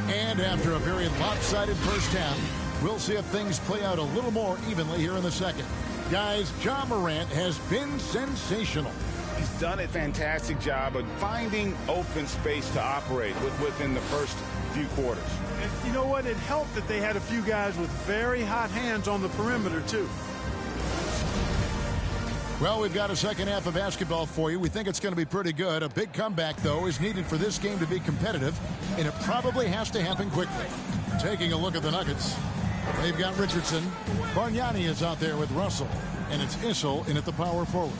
And after a very lopsided first half, we'll see if things play out a little more evenly here in the second. Guys, Ja Morant has been sensational. He's done a fantastic job of finding open space to operate within the first few quarters. And you know what? It helped that they had a few guys with very hot hands on the perimeter, too. Well, we've got a second half of basketball for you. We think it's going to be pretty good. A big comeback, though, is needed for this game to be competitive, and it probably has to happen quickly. Taking a look at the Nuggets, they've got Richardson. Bargnani is out there with Russell, and it's Issel in at the power forward.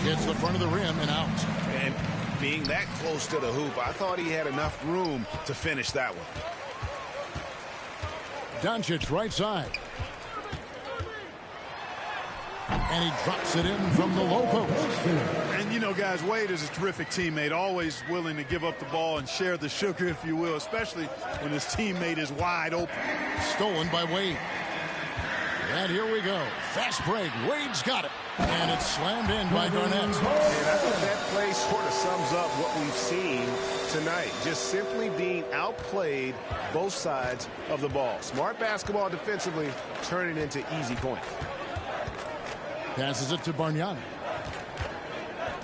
Hits the front of the rim and out. And being that close to the hoop, I thought he had enough room to finish that one. Doncic right side. And he drops it in from the low post. And, you know, guys, Wade is a terrific teammate, always willing to give up the ball and share the sugar, if you will, especially when his teammate is wide open. Stolen by Wade. And here we go. Fast break. Wade's got it. And it's slammed in by Garnett. And I think that play sort of sums up what we've seen tonight. Just simply being outplayed both sides of the ball. Smart basketball defensively, turning it into easy points. Passes it to Bargnani.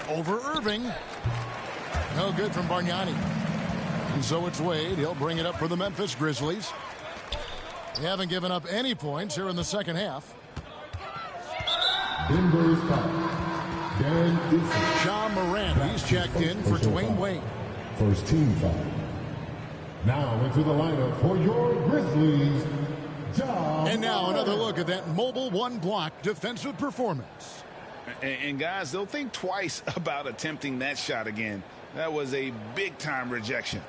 Over Irving. No good from Bargnani. And so it's Wade. He'll bring it up for the Memphis Grizzlies. They haven't given up any points here in the second half. Denver's foul. Dan Gibson. Ja Morant, he's checked in for Dwayne Wade. First team foul. Now into the lineup for your Grizzlies. And now another look at that mobile one-block defensive performance. And guys, they'll think twice about attempting that shot again. That was a big-time rejection.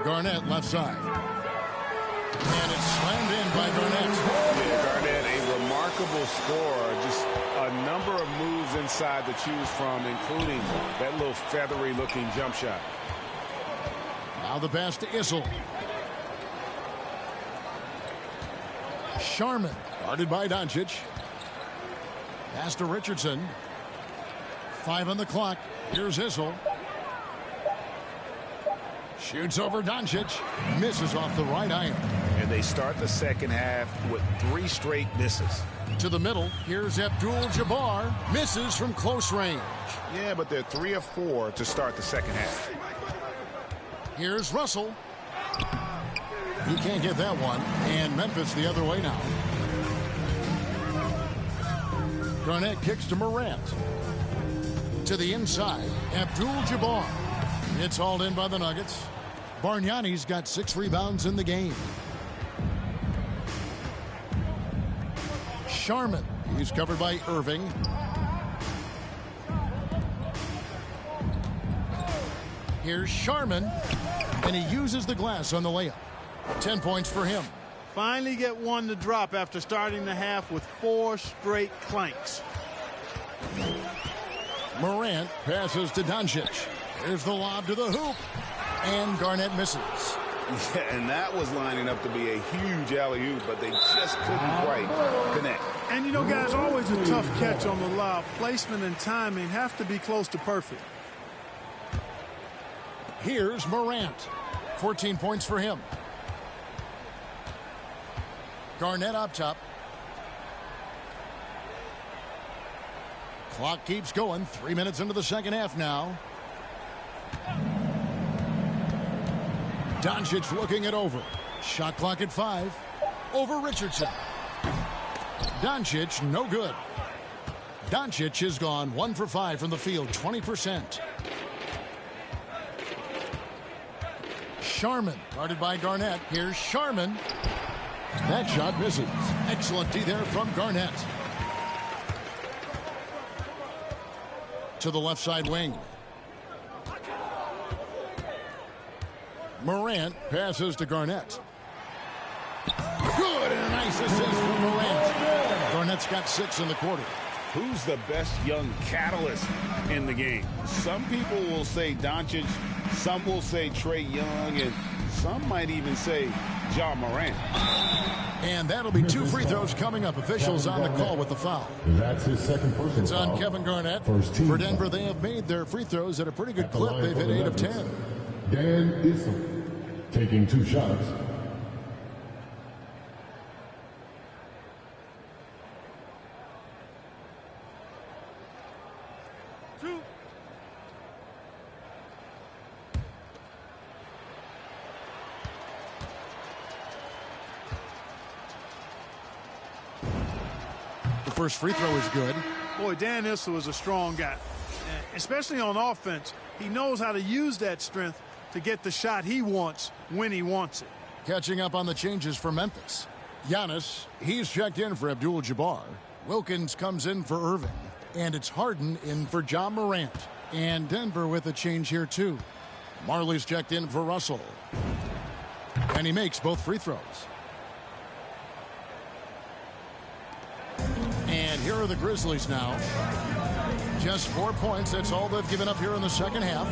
Garnett left side. And it's slammed in by Garnett. Yeah, Garnett, a remarkable scorer. Just a number of moves inside to choose from, including that little feathery-looking jump shot. Now the pass to Issel. Sharman, guarded by Doncic. Pass to Richardson. 5 on the clock. Here's Issel. Shoots over Doncic. Misses off the right iron. And they start the second half with 3 straight misses. To the middle. Here's Abdul-Jabbar. Misses from close range. Yeah, but they're 3 of 4 to start the second half. Here's Russell. He can't get that one. And Memphis the other way now. Garnett kicks to Morant. To the inside. Abdul-Jabbar. It's hauled in by the Nuggets. Bargnani's got 6 rebounds in the game. Sharman. He's covered by Irving. Here's Sharman. And he uses the glass on the layup. 10 points for him. Finally get one to drop after starting the half with 4 straight clanks. Morant passes to Doncic. Here's the lob to the hoop. And Garnett misses. Yeah, and that was lining up to be a huge alley-oop, but they just couldn't quite connect. And, you know, guys, always a tough catch on the lob. Placement and timing have to be close to perfect. Here's Morant. 14 points for him. Garnett up top. Clock keeps going. 3 minutes into the second half now. Doncic looking it over. Shot clock at 5. Over Richardson. Doncic, no good. Doncic has gone 1 for 5 from the field, 20%. Sharman, guarded by Garnett. Here's Sharman. That shot misses. Excellent D there from Garnett. To the left side wing. Morant passes to Garnett. Good, and a nice assist from Morant. Garnett's got 6 in the quarter. Who's the best young catalyst in the game? Some people will say Doncic, some will say Trae Young, and some might even say Ja Morant. And that'll be 2 free throws coming up. Officials on the call with the foul. That's his second personal It's on foul. Kevin Garnett. First team For Denver, foul. they have made their free throws at a pretty good clip. They've hit 8 of 10. Dan Issel taking 2 shots. The first free throw is good. Boy, Dan Issel is a strong guy, especially on offense. He knows how to use that strength to get the shot he wants when he wants it. Catching up on the changes for Memphis. Giannis, he's checked in for Abdul-Jabbar. Wilkins comes in for Irving. And it's Harden in for Ja Morant. And Denver with a change here, too. Marley's checked in for Russell. And he makes both free throws. And here are the Grizzlies now. Just 4 points. That's all they've given up here in the second half.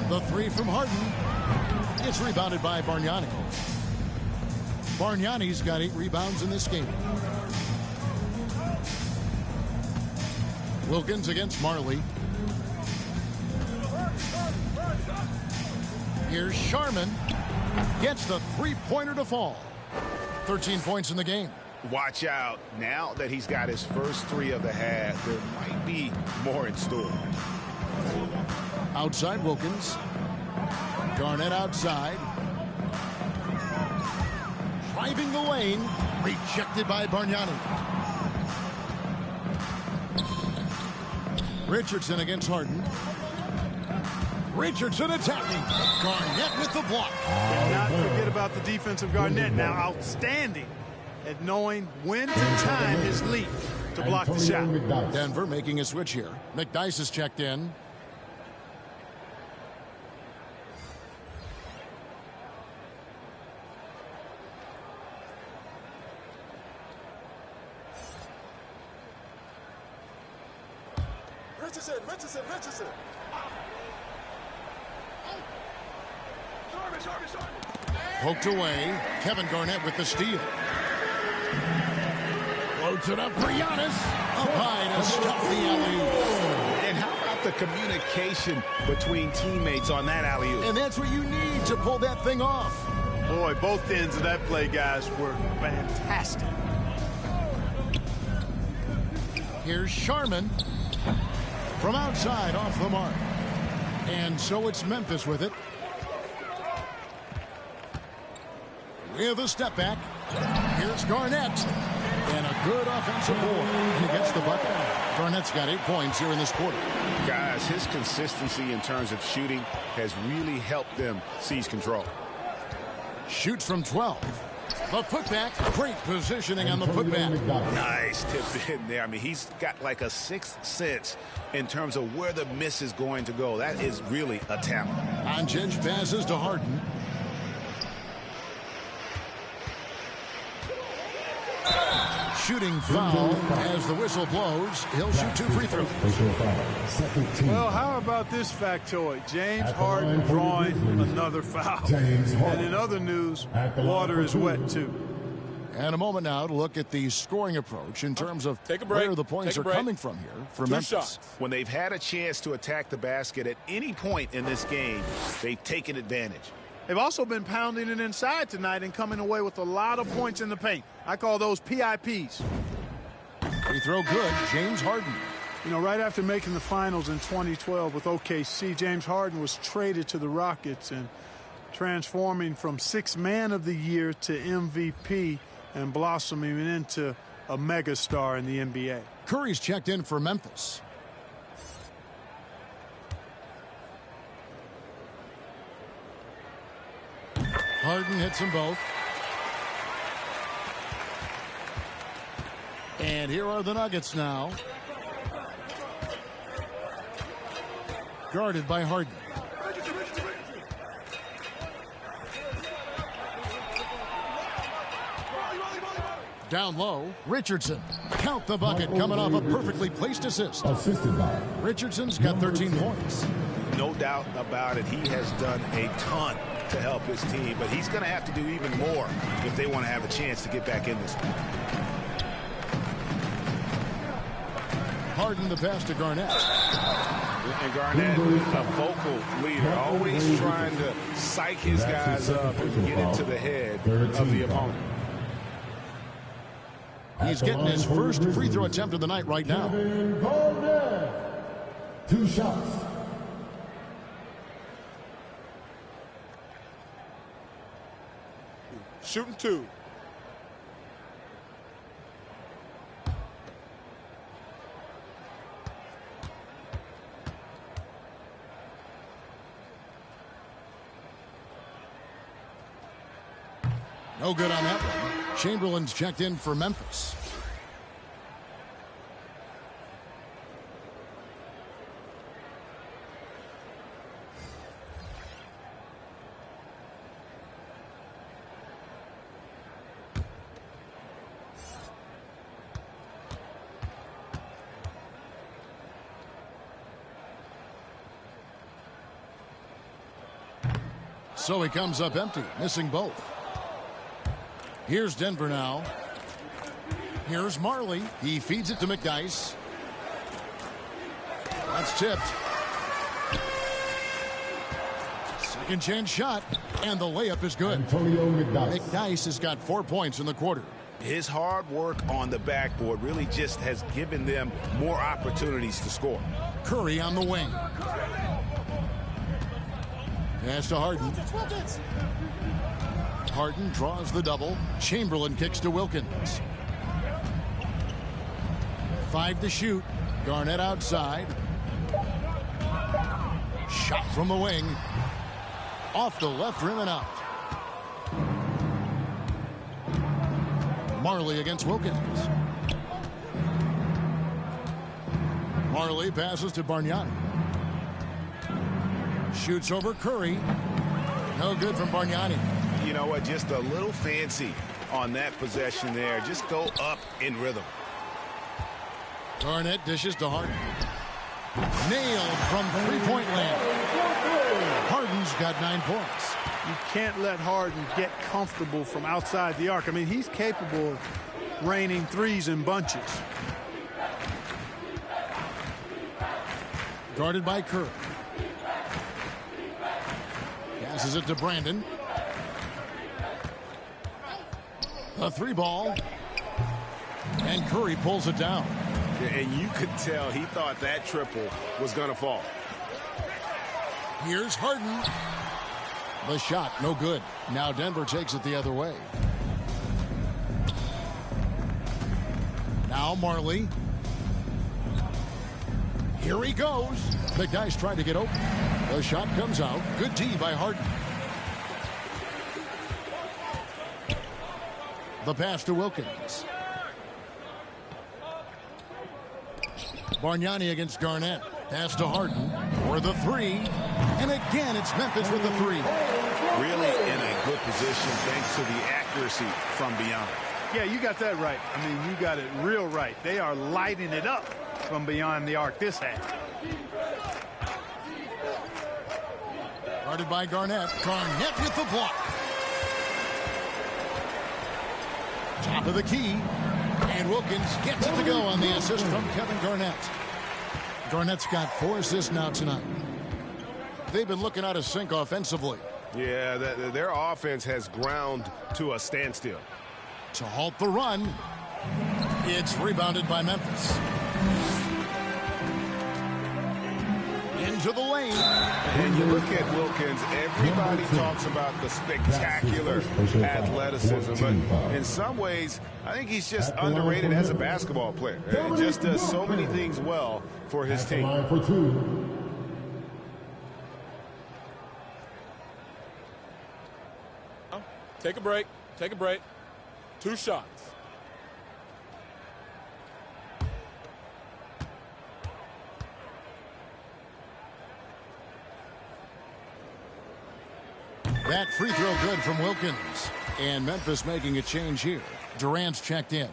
The 3 from Harden. It's rebounded by Bargnani. Bargnani's got 8 rebounds in this game. Wilkins against Marley. Here's Sharman. Gets the 3-pointer to fall. 13 points in the game. Watch out. Now that he's got his first 3 of the half, there might be more in store. Outside Wilkins. Garnett outside. Driving the lane. Rejected by Bargnani. Richardson against Harden. Richardson attacking. Garnett with the block. And not forget about the defensive Garnett. Now outstanding at knowing when to time his lead to block the shot. Denver making a switch here. McDyess is checked in. Richardson. Poked away. Kevin Garnett with the steal. Floats it up for Giannis. Up high to stop the alley-oop. And how about the communication between teammates on that alley-oop? And that's what you need to pull that thing off. Boy, both ends of that play, guys, were fantastic. Here's Sharman. From outside, off the mark. And so it's Memphis with it. With a step back. Here's Garnett. And a good offensive board. And he gets the bucket. Garnett's got 8 points here in this quarter. Guys, his consistency in terms of shooting has really helped them seize control. Shoots from 12. The putback. Great positioning on the putback. Nice tip in there. I mean, he's got like a 6th sense in terms of where the miss is going to go. That is really a talent. Doncic passes to Harden. Shooting foul as the whistle blows. He'll shoot 2 free throws. Well, how about this factoid? James Harden drawing another foul. And in other news, water is wet too. And a moment now to look at the scoring approach in terms of where the points are coming from here for Memphis. When they've had a chance to attack the basket at any point in this game, they've taken advantage. They've also been pounding it inside tonight and coming away with a lot of points in the paint. I call those PIPs. Free throw good, James Harden. You know, right after making the finals in 2012 with OKC, James Harden was traded to the Rockets and transforming from 6th man of the year to MVP and blossoming into a megastar in the NBA. Curry's checked in for Memphis. Harden hits them both. And here are the Nuggets now. Guarded by Harden. Down low, Richardson. Count the bucket, coming off a perfectly placed assist. Assisted by Richardson's got 13 points. No doubt about it. He has done a ton to help his team, but he's going to have to do even more if they want to have a chance to get back in this one. Harden the pass to Garnett. And Garnett, a vocal leader, always trying to psych his guys up and get into the head of the opponent. He's getting his first free throw attempt of the night right now. Garnett. 2 shots. Shooting 2. No good on that one. Chamberlain's checked in for Memphis. So he comes up empty, missing both. Here's Denver now. Here's Marley. He feeds it to McDyess. That's tipped. Second chance shot, and the layup is good. Antonio McDyess. McDyess has got 4 points in the quarter. His hard work on the backboard really just has given them more opportunities to score. Curry on the wing. Pass to Harden. Harden draws the double. Chamberlain kicks to Wilkins. 5 to shoot. Garnett outside. Shot from the wing. Off the left rim and out. Marley against Wilkins. Marley passes to Bargnani. Shoots over Curry. No good from Bargnani. You know what? Just a little fancy on that possession there. Just go up in rhythm. Garnett dishes to Harden. Nailed from three-point land. Harden's got 9 points. You can't let Harden get comfortable from outside the arc. I mean, he's capable of raining threes in bunches. Guarded by Curry. Passes it to Brandon. A 3-ball. And Curry pulls it down. And you could tell he thought that triple was going to fall. Here's Harden. The shot, no good. Now Denver takes it the other way. Now Marley. Here he goes. The guy's trying to get open. The shot comes out. Good D by Harden. The pass to Wilkins. Bargnani against Garnett. Pass to Harden for the 3. And again, it's Memphis with the 3. Really in a good position thanks to the accuracy from beyond. Yeah, you got that right. I mean, you got it real right. They are lighting it up from beyond the arc this half. Guarded by Garnett. Garnett with the block. Top of the key. And Wilkins gets it to go on the assist from Kevin Garnett. Garnett's got 4 assists now tonight. They've been looking out of sync offensively. Yeah, their offense has ground to a standstill. To halt the run, it's rebounded by Memphis. Into the lane. And you look at Wilkins, everybody talks about the spectacular athleticism, but in some ways, I think he's just underrated as a basketball player. He just does so many things well for his team. Take a break. Take a break. 2 shots. That free throw good from Wilkins. And Memphis making a change here. Durant's checked in.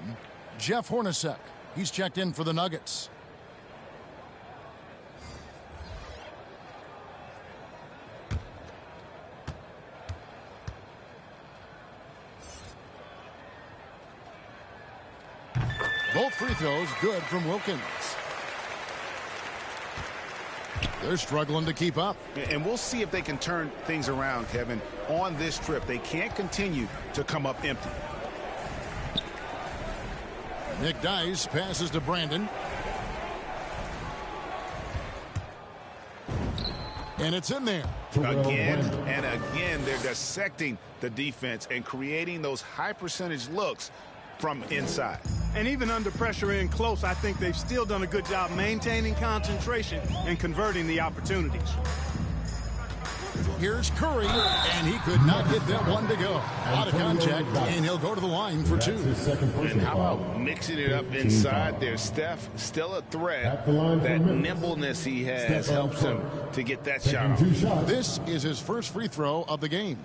Jeff Hornacek, he's checked in for the Nuggets. Both free throws good from Wilkins. They're struggling to keep up. And we'll see if they can turn things around, Kevin, on this trip. They can't continue to come up empty. Nick Dice passes to Brandon. And it's in there. Again and again, they're dissecting the defense and creating those high percentage looks from inside. And even under pressure in close, I think they've still done a good job maintaining concentration and converting the opportunities. Here's Curry, and he could not get that one to go. Out of contact, and he'll go to the line for two. And how about mixing it up inside there? Steph, still a threat. That nimbleness he has helps him to get that shot off. This is his first free throw of the game.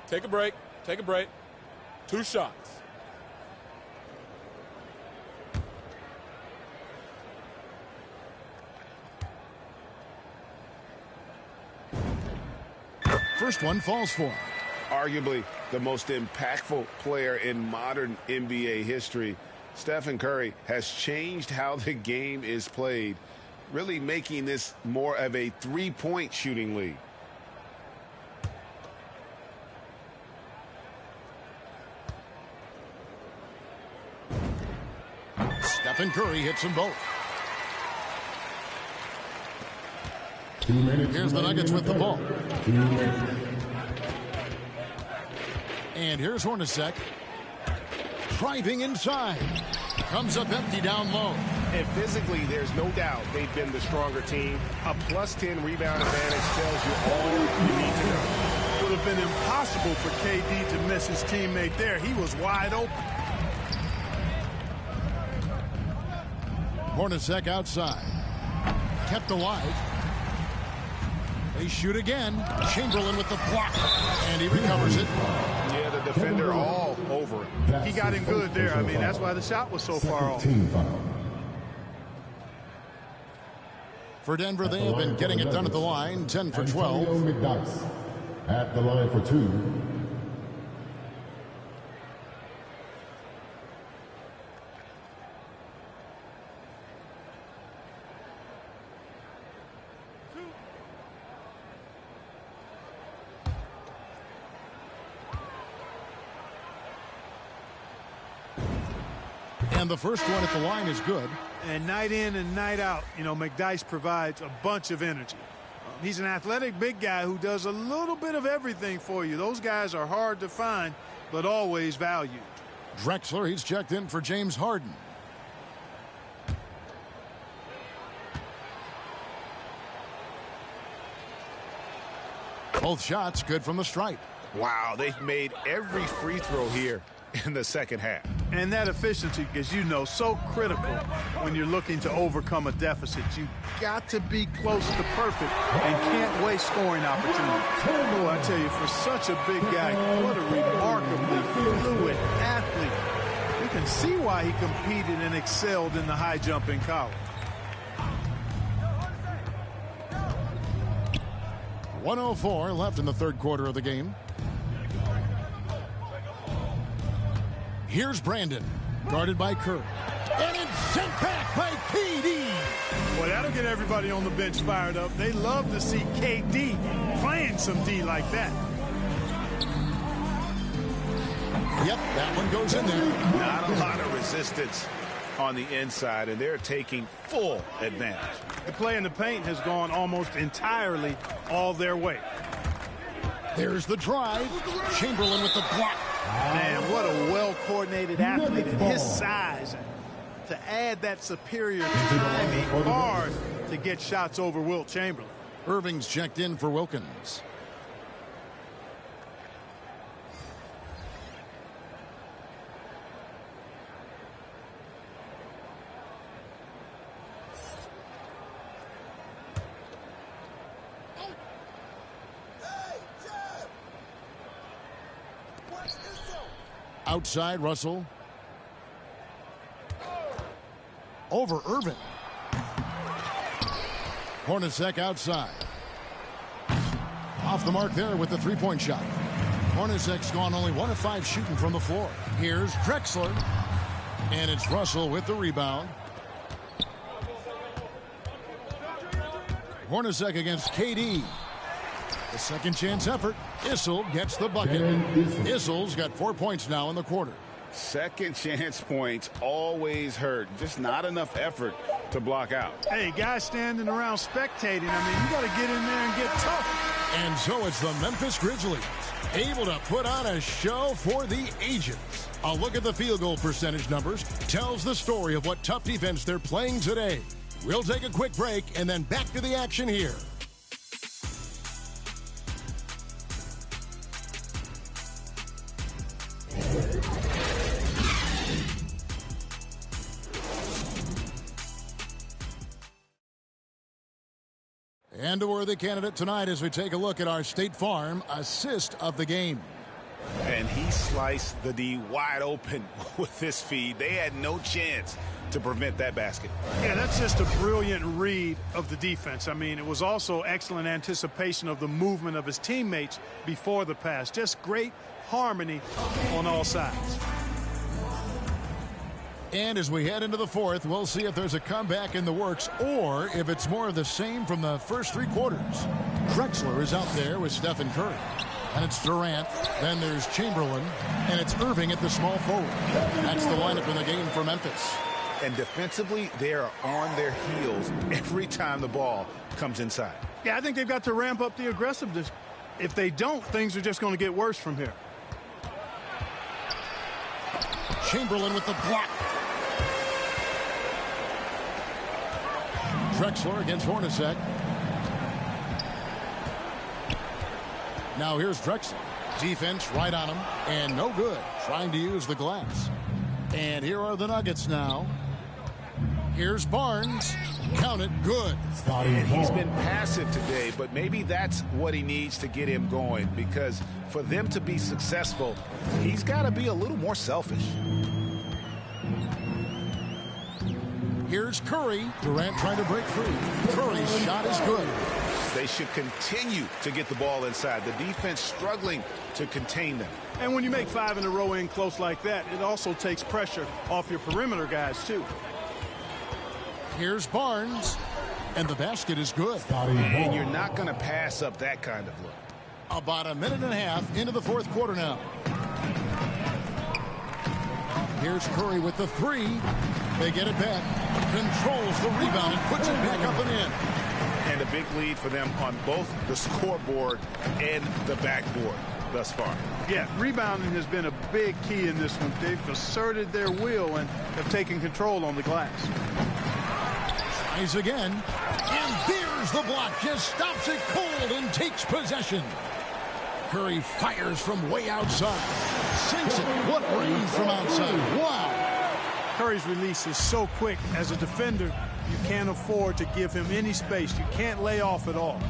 Take a break. Take a break. 2 shots. First one falls for him. Arguably the most impactful player in modern NBA history, Stephen Curry has changed how the game is played, really making this more of a three-point shooting league. Stephen Curry hits them both. 2 minutes. Here's the Nuggets with the ball. 2 minutes. And here's Hornacek. Driving inside. Comes up empty down low. And physically, there's no doubt they've been the stronger team. A +10 rebound advantage tells you all you need to know. It would have been impossible for KD to miss his teammate there. He was wide open. Hornacek outside. Kept alive. They shoot again. Chamberlain with the block. And he recovers it. Yeah, the defender all over it. He got him good there. I mean, that's why the shot was so far off. For Denver, they have been getting it done at the line. 10 for 12. McDyess at the line for 2. And the first one at the line is good. And night in and night out, you know, McDyess provides a bunch of energy. He's an athletic big guy who does a little bit of everything for you. Those guys are hard to find, but always valued. Drexler, he's checked in for James Harden. Both shots good from the stripe. Wow, they've made every free throw here in the second half. And that efficiency, as you know, so critical when you're looking to overcome a deficit. You got to be close to perfect and can't waste scoring opportunities. Oh, I tell you, for such a big guy, what a remarkably fluid athlete. You can see why he competed and excelled in the high jump in college. 1:04 left in the third quarter of the game. Here's Brandon, guarded by Curry. And it's sent back by KD. Well, that'll get everybody on the bench fired up. They love to see KD playing some D like that. Yep, that one goes in there. Not a lot of resistance on the inside, and they're taking full advantage. The play in the paint has gone almost entirely all their way. There's the drive. Chamberlain with the block. Man, what a well-coordinated athlete at his size. To add that superior timing, hard to get shots over Wilt Chamberlain. Irving's checked in for Wilkins. Outside, Russell. Over Irving. Hornacek outside. Off the mark there with the three-point shot. Hornacek's gone only 1 of 5 shooting from the floor. Here's Drexler. And it's Russell with the rebound. Hornacek against KD. The second chance effort. Issel gets the bucket. Issel's got 4 points now in the quarter. Second chance points always hurt. Just not enough effort to block out. Hey, guys standing around spectating. I mean, you got to get in there and get tough. And so it's the Memphis Grizzlies, able to put on a show for the ages. A look at the field goal percentage numbers tells the story of what tough defense they're playing today. We'll take a quick break and then back to the action here. And a worthy candidate tonight as we take a look at our State Farm assist of the game. And he sliced the D wide open with this feed. They had no chance to prevent that basket. Yeah, that's just a brilliant read of the defense. I mean, it was also excellent anticipation of the movement of his teammates before the pass. Just great harmony on all sides. And as we head into the fourth, we'll see if there's a comeback in the works or if it's more of the same from the first 3 quarters. Drexler is out there with Stephen Curry. And it's Durant. Then there's Chamberlain. And it's Irving at the small forward. That's the lineup in the game for Memphis. And defensively, they are on their heels every time the ball comes inside. Yeah, I think they've got to ramp up the aggressiveness. If they don't, things are just going to get worse from here. Chamberlain with the block. Drexler against Hornacek. Now here's Drexler. Defense right on him. And no good. Trying to use the glass. And here are the Nuggets now. Here's Barnes. Count it. Good. And he's been passive today, but maybe that's what he needs to get him going, because for them to be successful, he's got to be a little more selfish. Here's Curry. Durant trying to break free. Curry's shot is good. They should continue to get the ball inside. The defense struggling to contain them. And when you make 5 in a row in close like that, it also takes pressure off your perimeter guys, too. Here's Barnes. And the basket is good. And you're not going to pass up that kind of look. About a minute and a half into the fourth quarter now. Here's Curry with the 3. They get it back. Controls the rebound and puts it back up and in. And a big lead for them on both the scoreboard and the backboard thus far. Yeah, rebounding has been a big key in this one. They've asserted their will and have taken control on the glass. Tries again. And there's the block. Just stops it cold and takes possession. Curry fires from way outside. Sinks it. What range from outside. Wow. Curry's release is so quick. As a defender, you can't afford to give him any space. You can't lay off at all.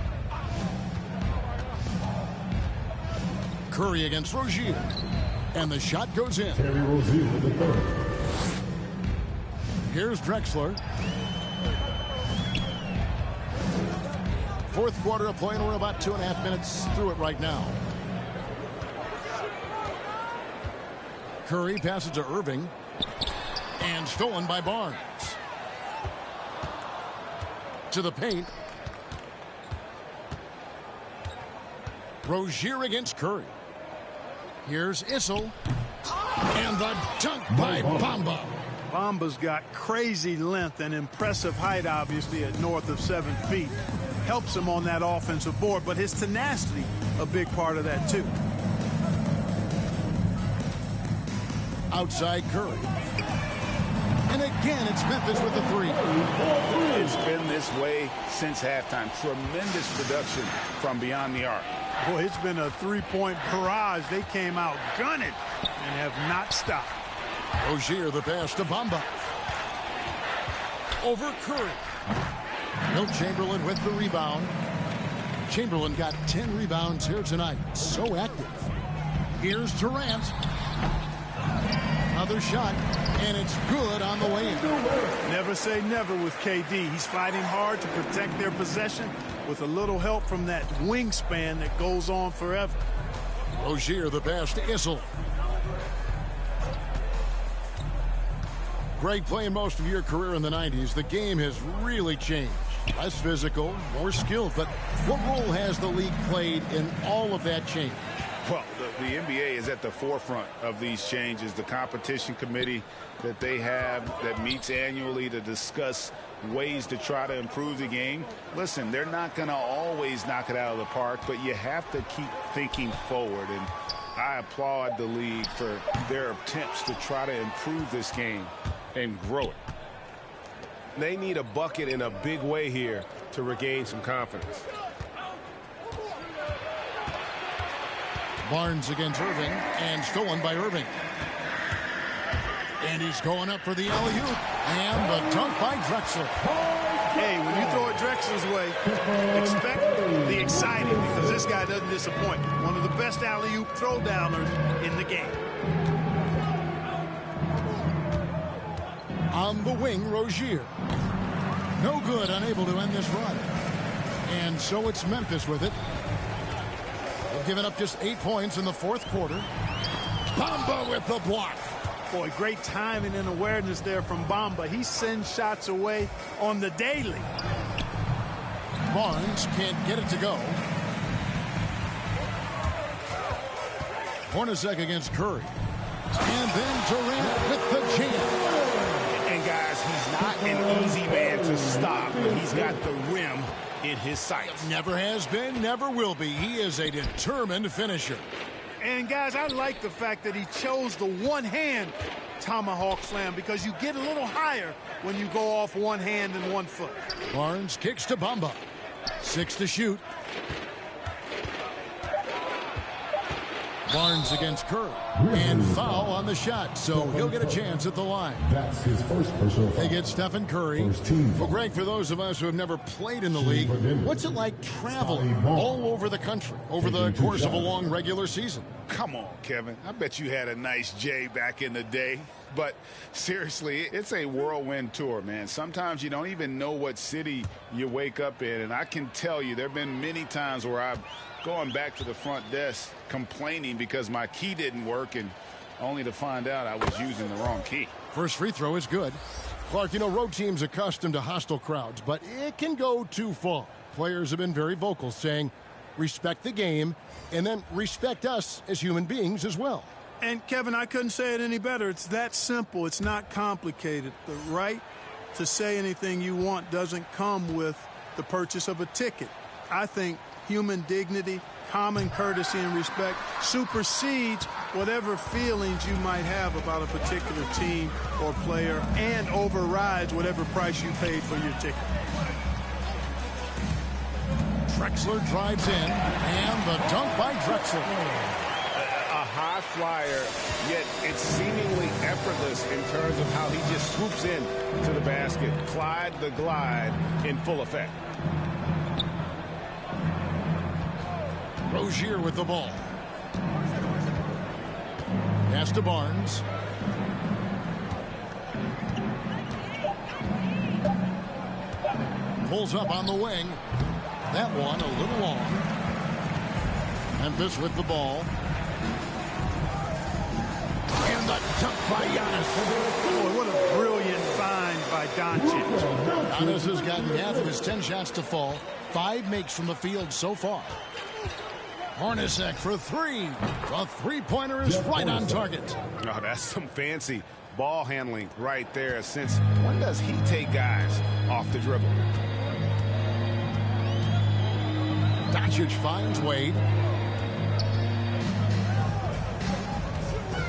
Curry against Rozier. And the shot goes in. Terry Rozier with the third. Here's Drexler. Fourth quarter of play, and we're about 2.5 minutes through it right now. Curry passes to Irving. And stolen by Barnes. To the paint. Rozier against Curry. Here's Issel. And the dunk by Bamba. Bamba's got crazy length and impressive height, obviously, at north of 7 feet. Helps him on that offensive board, but his tenacity, a big part of that, too. Outside Curry. And again, it's Memphis with the 3. It's been this way since halftime. Tremendous production from beyond the arc. Boy, it's been a 3-point barrage. They came out gunning and have not stopped. Rozier, the pass to Bamba. Over Curry. Wilt Chamberlain with the rebound. Chamberlain got 10 rebounds here tonight. So active. Here's Durant. Another shot, and it's good on the way in. Never say never with KD. He's fighting hard to protect their possession with a little help from that wingspan that goes on forever. Rozier, the pass to Issel. Greg, playing most of your career in the 90s, the game has really changed. Less physical, more skilled, but what role has the league played in all of that change? Well, the NBA is at the forefront of these changes. The competition committee that they have that meets annually to discuss ways to try to improve the game. Listen, they're not going to always knock it out of the park, but you have to keep thinking forward. And I applaud the league for their attempts to try to improve this game and grow it. They need a bucket in a big way here to regain some confidence. Barnes against Irving, and stolen by Irving. And he's going up for the alley-oop, and the dunk by Drexler. Hey, when you throw it Drexler's way, expect the exciting, because this guy doesn't disappoint. One of the best alley-oop throwdowners in the game. On the wing, Rozier. No good, unable to end this run. And so it's Memphis with it. They've given up just 8 points in the fourth quarter. Bamba with the block. Boy, great timing and awareness there from Bamba. He sends shots away on the daily. Barnes can't get it to go. Hornacek against Curry. And then Durant with the jam. And guys, he's not an easy man to stop, but he's got the rim in his sights. Never has been, never will be. He is a determined finisher. And guys, I like the fact that he chose the one-hand tomahawk slam, because you get a little higher when you go off one hand and 1 foot. Barnes kicks to Bamba. 6 to shoot. Barnes against Curry. And foul on the shot, so he'll get a chance at the line. That's his first personal foul. They get Stephen Curry. Well, Greg, for those of us who have never played in the league, what's it like traveling all over the country over the course of a long regular season? Come on, Kevin. I bet you had a nice J back in the day. But seriously, it's a whirlwind tour, man. Sometimes you don't even know what city you wake up in. And I can tell you there have been many times where I've gone back to the front desk complaining because my key didn't work, and only to find out I was using the wrong key. First free throw is good. Clark, you know, road teams accustomed to hostile crowds, but it can go too far. Players have been very vocal, saying respect the game and then respect us as human beings as well. And Kevin, I couldn't say it any better. It's that simple. It's not complicated. The right to say anything you want doesn't come with the purchase of a ticket. I think human dignity, common courtesy and respect supersedes whatever feelings you might have about a particular team or player, and overrides whatever price you paid for your ticket. Drexler drives in, and the dunk by Drexler. A high flyer, yet it's seemingly effortless in terms of how he just swoops in to the basket. Clyde the Glide in full effect. Rozier with the ball. Pass to Barnes. Pulls up on the wing. That one a little long. Memphis with the ball. And the dunk by Giannis. Boy, what a brilliant find by Doncic. Giannis has gotten half of his 10 shots to fall. 5 makes from the field so far. Hornacek for 3. The three-pointer is right on target. Oh, that's some fancy ball handling right there. Since when does he take guys off the dribble? Doncic finds Wade.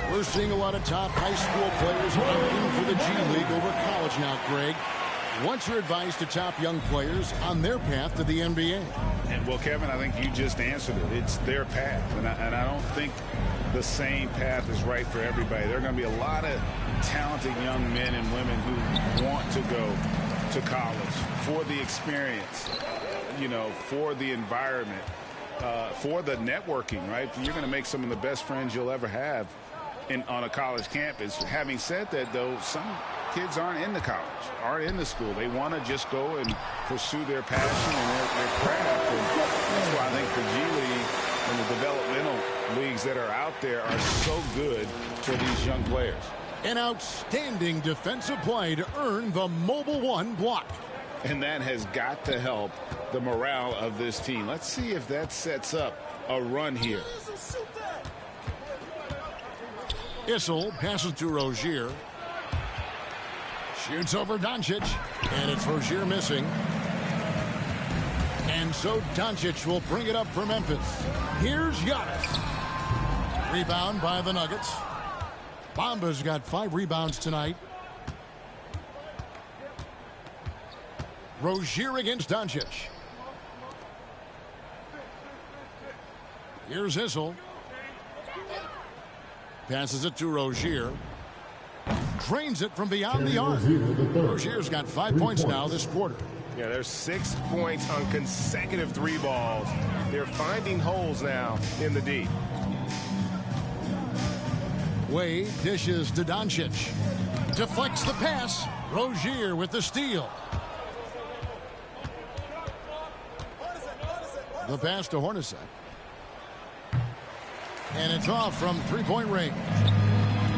We're seeing a lot of top high school players opting for the G League over college now, Greg. What's your advice to top young players on their path to the NBA? And well, Kevin, I think you just answered it. It's their path, and I don't think the same path is right for everybody. There are going to be a lot of talented young men and women who want to go to college for the experience, you know, for the environment, for the networking, right? You're going to make some of the best friends you'll ever have on a college campus. Having said that, though, some kids aren't into college, aren't into school. They want to just go and pursue their passion and their craft. And that's why I think the G League and the developmental leagues that are out there are so good for these young players. An outstanding defensive play to earn the Mobile One block. And that has got to help the morale of this team. Let's see if that sets up a run here. Issel passes to Rozier. Shoots over Doncic. And it's Rozier missing. And so Doncic will bring it up for Memphis. Here's Giannis. Rebound by the Nuggets. Bamba's got 5 rebounds tonight. Rozier against Doncic. Here's Issel. Passes it to Rozier. Drains it from beyond the arc. Rozier's got 5 points now this quarter. Yeah, there's 6 points on consecutive 3 balls. They're finding holes now in the D. Wade dishes to Doncic. Deflects the pass. Rozier with the steal. The pass to Hornacek. And it's off from 3-point range.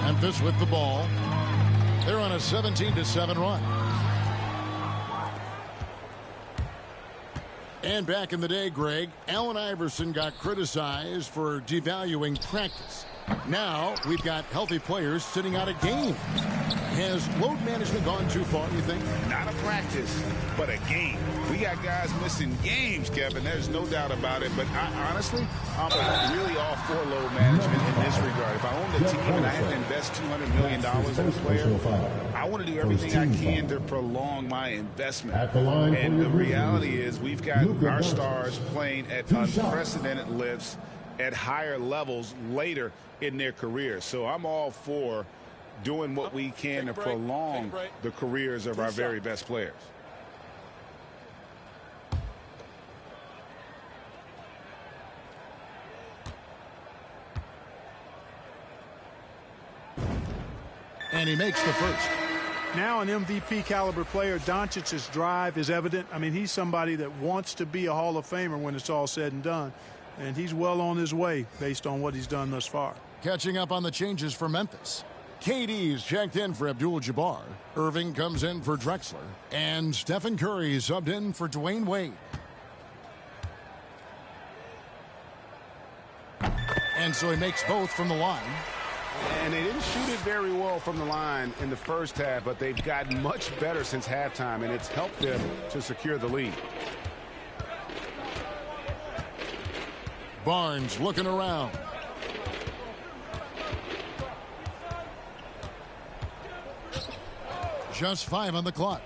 Memphis with the ball. They're on a 17-7 run. And back in the day, Greg, Allen Iverson got criticized for devaluing practice. Now we've got healthy players sitting out a game. Has load management gone too far, you think? Not a practice, but a game. We got guys missing games, Kevin. There's no doubt about it. But honestly, I'm really all for load management in this regard. If I owned a team and I had to invest $200 million in a player, I want to do everything I can to prolong my investment. And the reality is we've got our stars playing at unprecedented lifts at higher levels later in their careers. So I'm all for doing what we can to prolong the careers of our very best players. And he makes the first. Now an MVP caliber player, Doncic's drive is evident. I mean, he's somebody that wants to be a Hall of Famer when it's all said and done. And he's well on his way based on what he's done thus far. Catching up on the changes for Memphis. KD's checked in for Abdul-Jabbar. Irving comes in for Drexler. And Stephen Curry subbed in for Dwayne Wade. And so he makes both from the line. And they didn't shoot it very well from the line in the first half, but they've gotten much better since halftime, and it's helped them to secure the lead. Barnes looking around. Just 5 on the clock.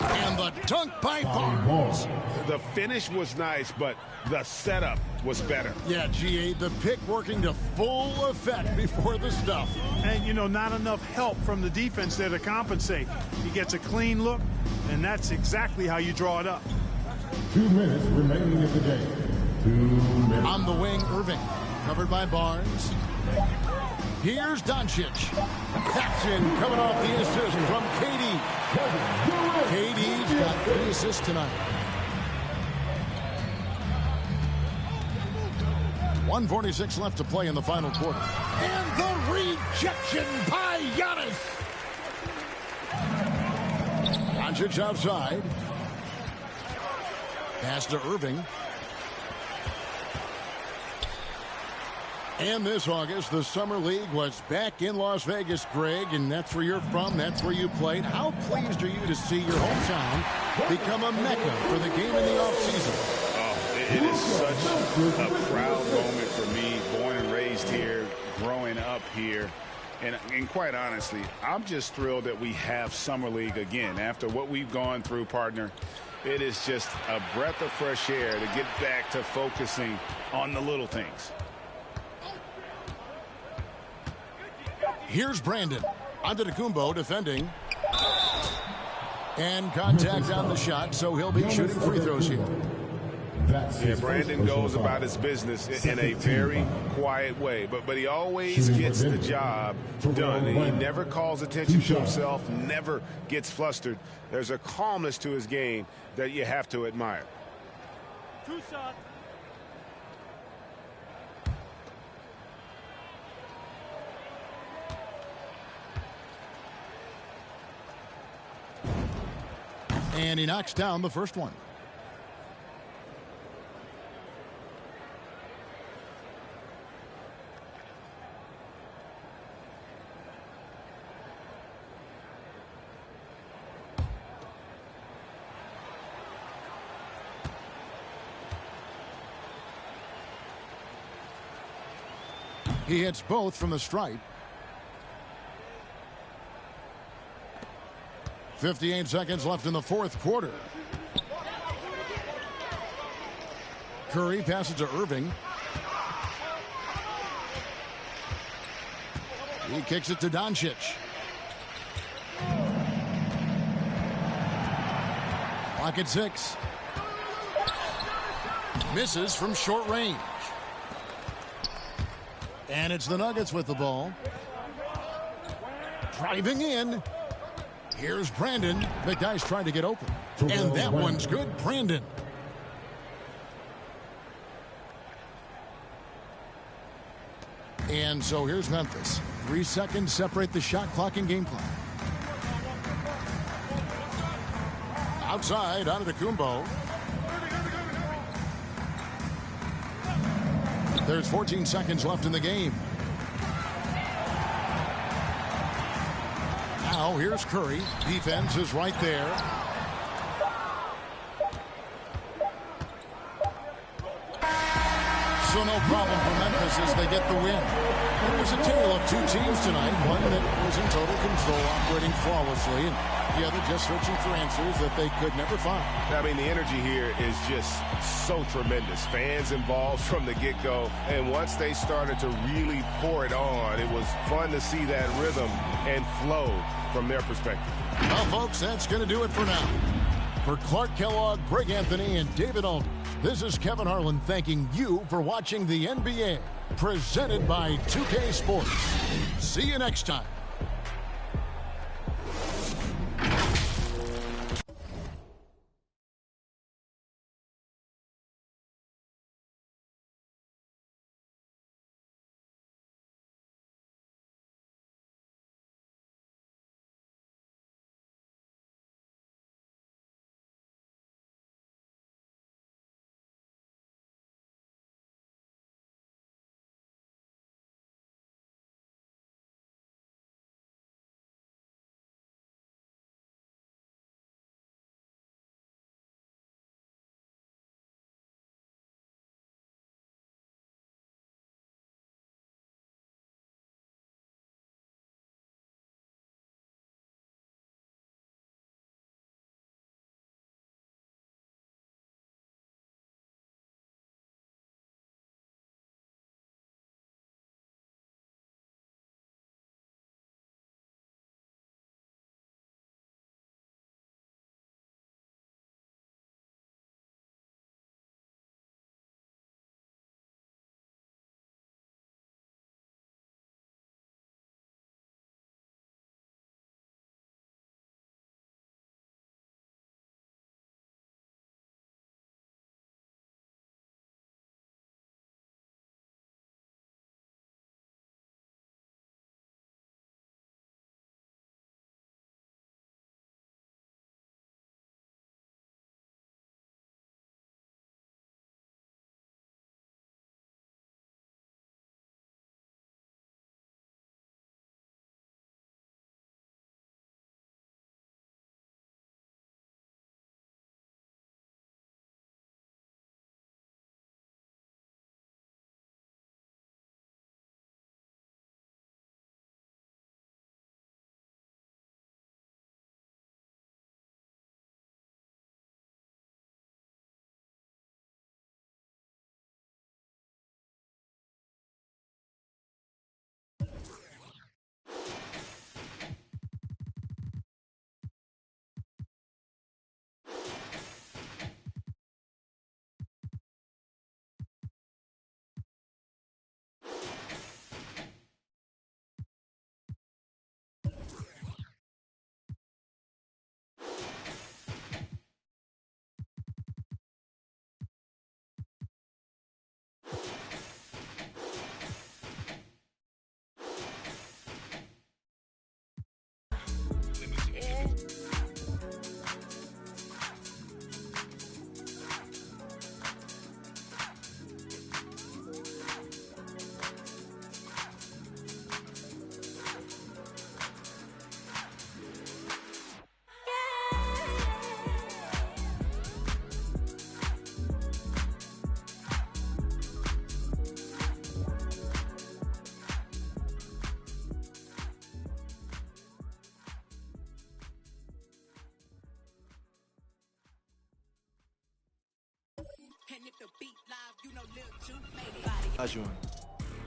And the dunk by Barnes. The finish was nice, but the setup was better. Yeah, GA, the pick working to full effect before the stuff. And, you know, not enough help from the defense there to compensate. He gets a clean look, and that's exactly how you draw it up. 2 minutes remaining in the game. 2 minutes. On the wing, Irving. Covered by Barnes. Here's Doncic. Paxson coming off the assist from KD. KD's got 3 assists tonight. 1:46 left to play in the final quarter. And the rejection by Giannis. Doncic outside. Pass to Irving. And this August, the Summer League was back in Las Vegas, Greg, and that's where you're from, that's where you played. How pleased are you to see your hometown become a mecca for the game in the offseason? It is such a proud moment for me, born and raised here, growing up here. And quite honestly, I'm just thrilled that we have Summer League again. After what we've gone through, partner, it is just a breath of fresh air to get back to focusing on the little things. Here's Brandon. Antetokounmpo defending. And contact on the shot, so he'll be shooting free throws here. That's Yeah, his Brandon first goes personal about foul. his business in a Second team very foul. quiet way, but he always Shooting gets for the Denver. job Terrell done. He Brandon. never calls attention to Two shots. himself, never gets flustered. There's a calmness to his game that you have to admire. 2 shots. And he knocks down the first one. He hits both from the stripe. 58 seconds left in the fourth quarter. Curry passes to Irving. He kicks it to Doncic. Clock at 6. Misses from short range. And it's the Nuggets with the ball. Driving in. Here's Brandon. The guy's trying to get open. And that one's good. Brandon. And so here's Memphis. 3 seconds separate the shot clock and game clock. Outside, Antetokounmpo. There's 14 seconds left in the game. Now here's Curry. Defense is right there. So no problem for Memphis as they get the win. It was a tale of two teams tonight. One that was in total control, operating flawlessly, and the other just searching for answers that they could never find. I mean, the energy here is just so tremendous. Fans involved from the get-go, and once they started to really pour it on, it was fun to see that rhythm and flow from their perspective. Well, folks, that's going to do it for now. For Clark Kellogg, Greg Anthony, and David Aldridge, this is Kevin Harlan thanking you for watching the NBA, presented by 2K Sports. See you next time.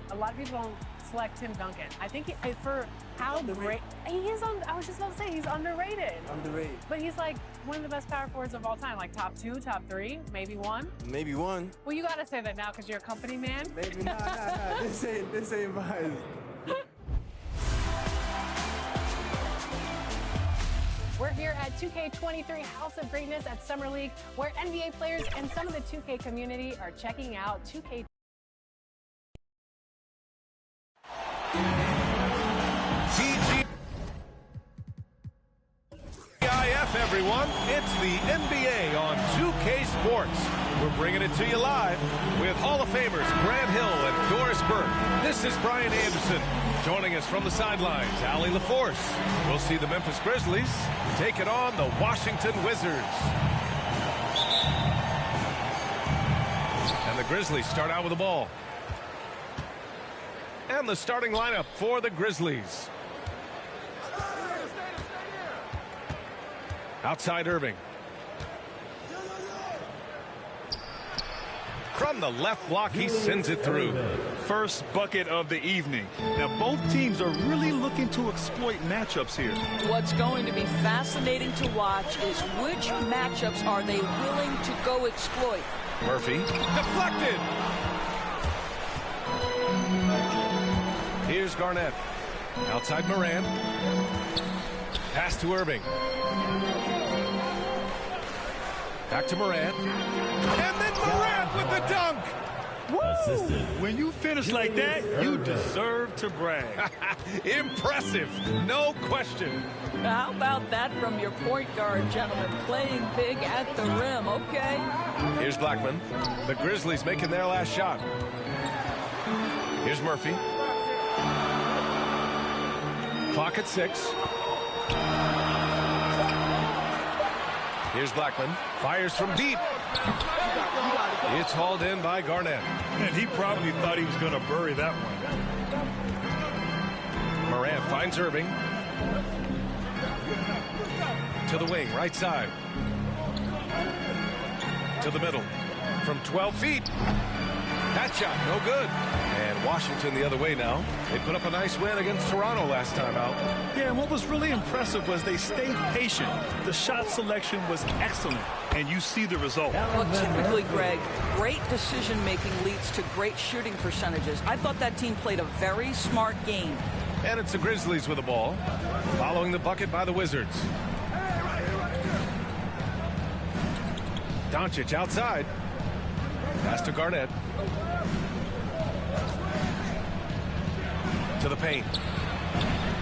A lot of people don't select Tim Duncan. I think for how great he is I was just about to say he's underrated. Underrated. But he's like one of the best power forwards of all time, like top 2, top 3, maybe 1. Maybe 1. Well, you gotta say that now because you're a company man. Maybe nah. This ain't mine. We're here at 2K23 House of Greatness at Summer League, where NBA players and some of the 2K community are checking out 2K. TGIF, everyone. It's the NBA on 2K Sports. We're bringing it to you live with Hall of Famers Grant Hill and Doris Burke. This is Brian Anderson. Joining us from the sidelines, Allie LaForce. We'll see the Memphis Grizzlies taking on the Washington Wizards. And the Grizzlies start out with the ball. And the starting lineup for the Grizzlies. Outside Irving. From the left block, he sends it through. First bucket of the evening. Now, both teams are really looking to exploit matchups here. What's going to be fascinating to watch is which matchups are they willing to go exploit. Murphy, deflected. Here's Garnett. Outside Morant. Pass to Irving. Back to Morant. And then Morant with the dunk. Assisted. When you finish like that, you deserve to brag. Impressive, no question. How about that from your point guard, gentlemen? Playing big at the rim, okay? Here's Blackman. The Grizzlies making their last shot. Here's Murphy. Clock at 6. Here's Blackman. Fires from deep. It's hauled in by Garnett. And he probably thought he was going to bury that one. Morant finds Irving. To the wing, right side. To the middle. From 12 feet. That shot, no good. And Washington the other way now. They put up a nice win against Toronto last time out. Yeah, and what was really impressive was they stayed patient. The shot selection was excellent, and you see the result. Well, typically, Greg, great decision-making leads to great shooting percentages. I thought that team played a very smart game. And it's the Grizzlies with the ball, following the bucket by the Wizards. Doncic outside. Pass to Garnett. To the paint.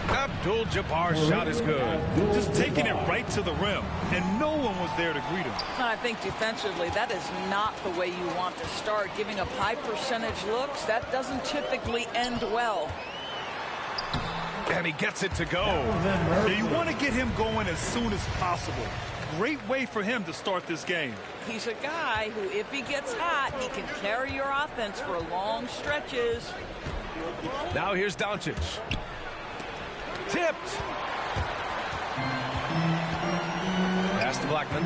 Abdul-Jabbar's shot is good. Just taking it right to the rim, and no one was there to greet him. I think defensively, that is not the way you want to start. Giving up high percentage looks, that doesn't typically end well. And he gets it to go. Now you want to get him going as soon as possible. Great way for him to start this game. He's a guy who, if he gets hot, he can carry your offense for long stretches. Now here's Doncic. Tipped. Pass to Blackman.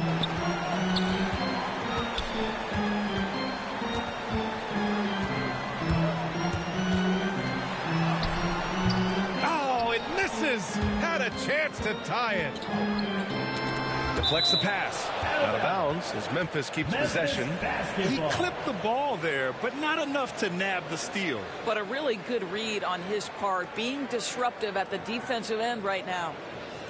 Oh, it misses. Had a chance to tie it. Deflects the pass. Out of bounds as Memphis keeps possession. He clipped the ball there, but not enough to nab the steal. But a really good read on his part, being disruptive at the defensive end right now.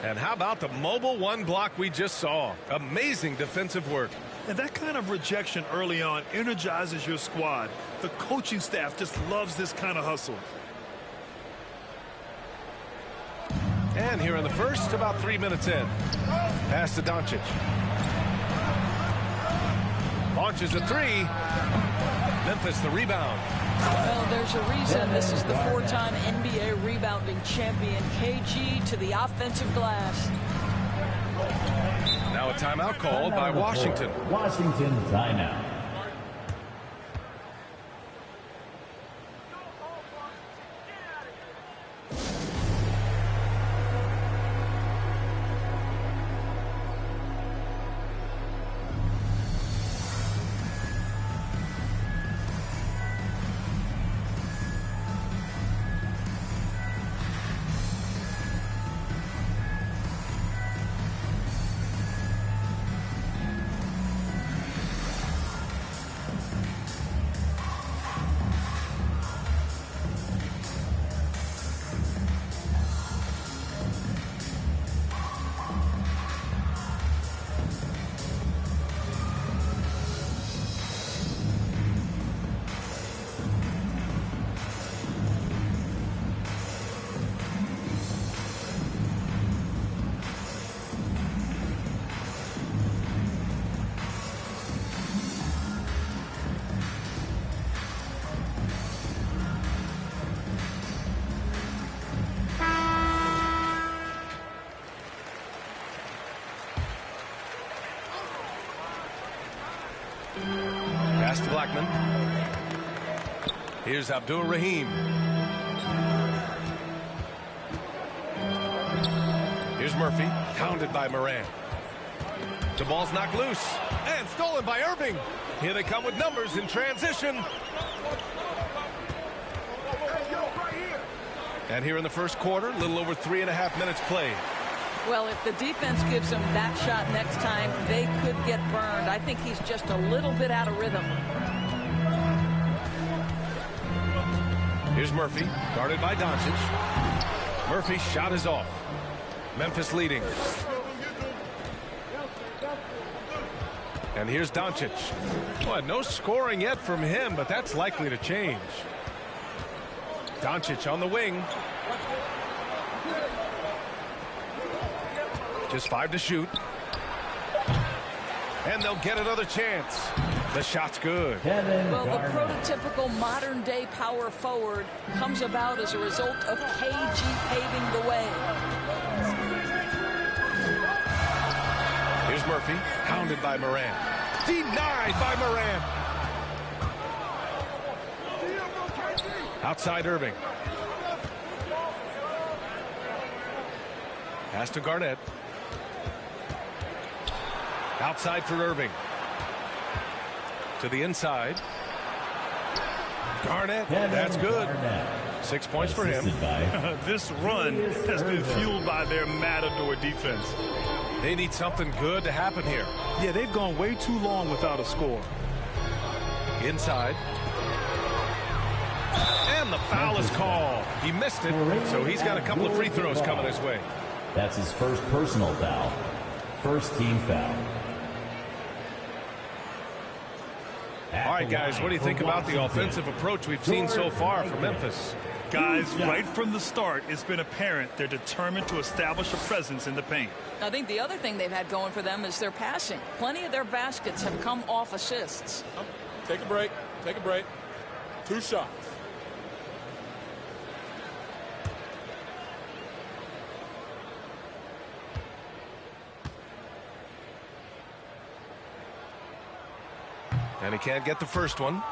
And how about the mobile one block we just saw? Amazing defensive work. And that kind of rejection early on energizes your squad. The coaching staff just loves this kind of hustle. And here in the first, about 3 minutes in. Pass to Doncic. Launches a 3. Memphis the rebound. Well, there's a reason this is the 4-time NBA rebounding champion. KG to the offensive glass. Now a timeout called by Washington. Washington timeout. Blackman. Here's Abdul Rahim. Here's Murphy, hounded by Moran. The ball's knocked loose and stolen by Irving. Here they come with numbers in transition. And here in the first quarter, a little over 3.5 minutes played. Well, if the defense gives him that shot next time, they could get burned. I think he's just a little bit out of rhythm. Here's Murphy, guarded by Doncic. Murphy's shot is off. Memphis leading. And here's Doncic. Well, no scoring yet from him, but that's likely to change. Doncic on the wing. Just 5 to shoot. And they'll get another chance. The shot's good. Well, the prototypical modern-day power forward comes about as a result of KG paving the way. Here's Murphy, hounded by Moran. Denied by Moran. Outside Irving. Pass to Garnett. Outside for Irving. To the inside. Garnett, that's good. 6 points for him. This run has been fueled by their Matador defense. They need something good to happen here. Yeah, they've gone way too long without a score. Inside. And the foul is called. He missed it, so he's got a couple of free throws coming his way. That's his first personal foul. First team foul. All right, guys, what do you think about the offensive approach we've seen so far from Memphis? Guys, right from the start, it's been apparent they're determined to establish a presence in the paint. I think the other thing they've had going for them is their passing. Plenty of their baskets have come off assists. Take a break. Take a break. 2 shots. And he can't get the first one.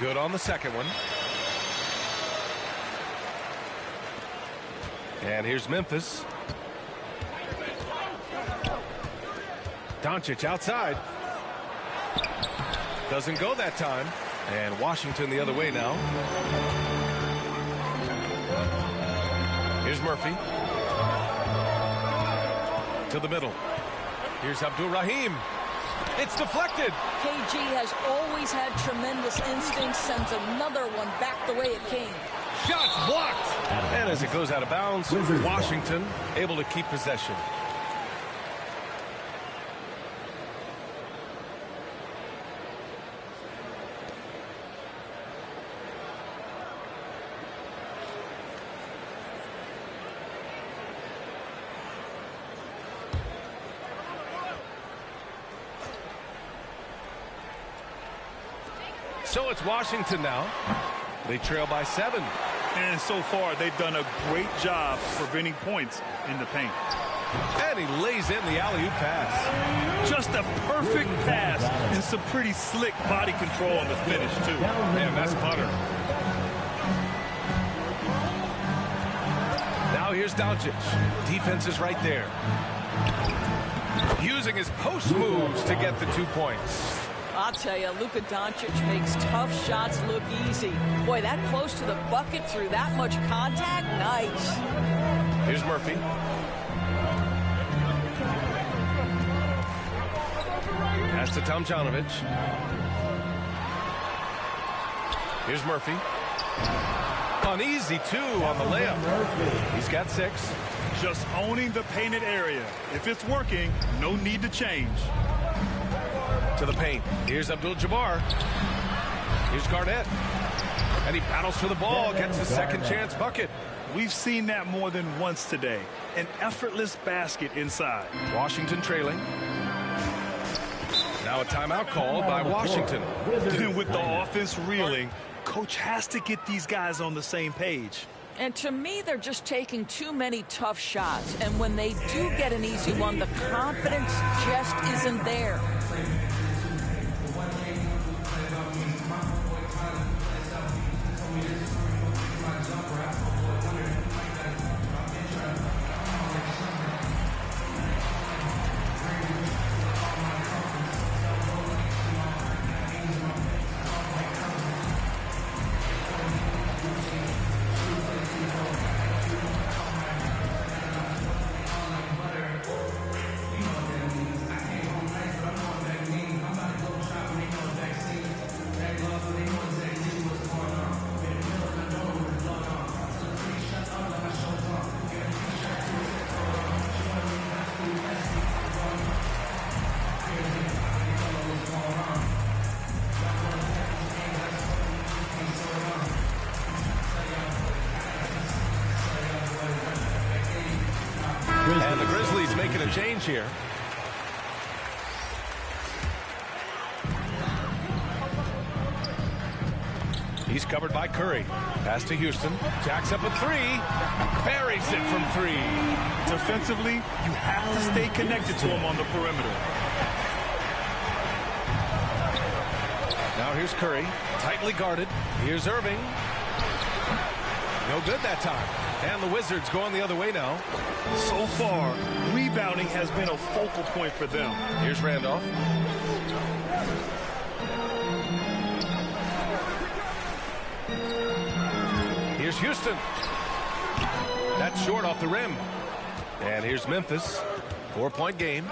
Good on the second one. And here's Memphis. Doncic outside. Doesn't go that time. And Washington the other way now. Here's Murphy. To the middle. Here's Abdul Rahim. It's deflected. KG has always had tremendous instincts, sends another one back the way it came. Shots blocked. And as it goes out of bounds, Washington able to keep possession. So it's Washington now. They trail by 7. And so far, they've done a great job preventing points in the paint. And he lays in the alley-oop pass. Just a perfect pass and some pretty slick body control on the finish, too. Man, that's butter. Now here's Doncic. Defense is right there. Using his post moves to get the 2 points. I'll tell you, Luka Doncic makes tough shots look easy. Boy, that close to the bucket through that much contact, nice. Here's Murphy. Pass to Tomjanovich. Here's Murphy. An easy 2 on the layup. He's got 6. Just owning the painted area. If it's working, no need to change. To the paint. Here's Abdul-Jabbar. Here's Garnett. And he battles for the ball, gets the second chance bucket. We've seen that more than once today. An effortless basket inside. Washington trailing. Now a timeout called by Washington. With the offense reeling, coach has to get these guys on the same page. And to me, they're just taking too many tough shots. And when they do get an easy one, the confidence just isn't there. And the Grizzlies making a change here. He's covered by Curry. Pass to Houston. Jacks up a three. Buries it from three. Defensively, you have to stay connected to him on the perimeter. Now here's Curry. Tightly guarded. Here's Irving. No good that time. And the Wizards going the other way now. So far, rebounding has been a focal point for them. Here's Randolph. Here's Houston. That's short off the rim. And here's Memphis. 4-point game.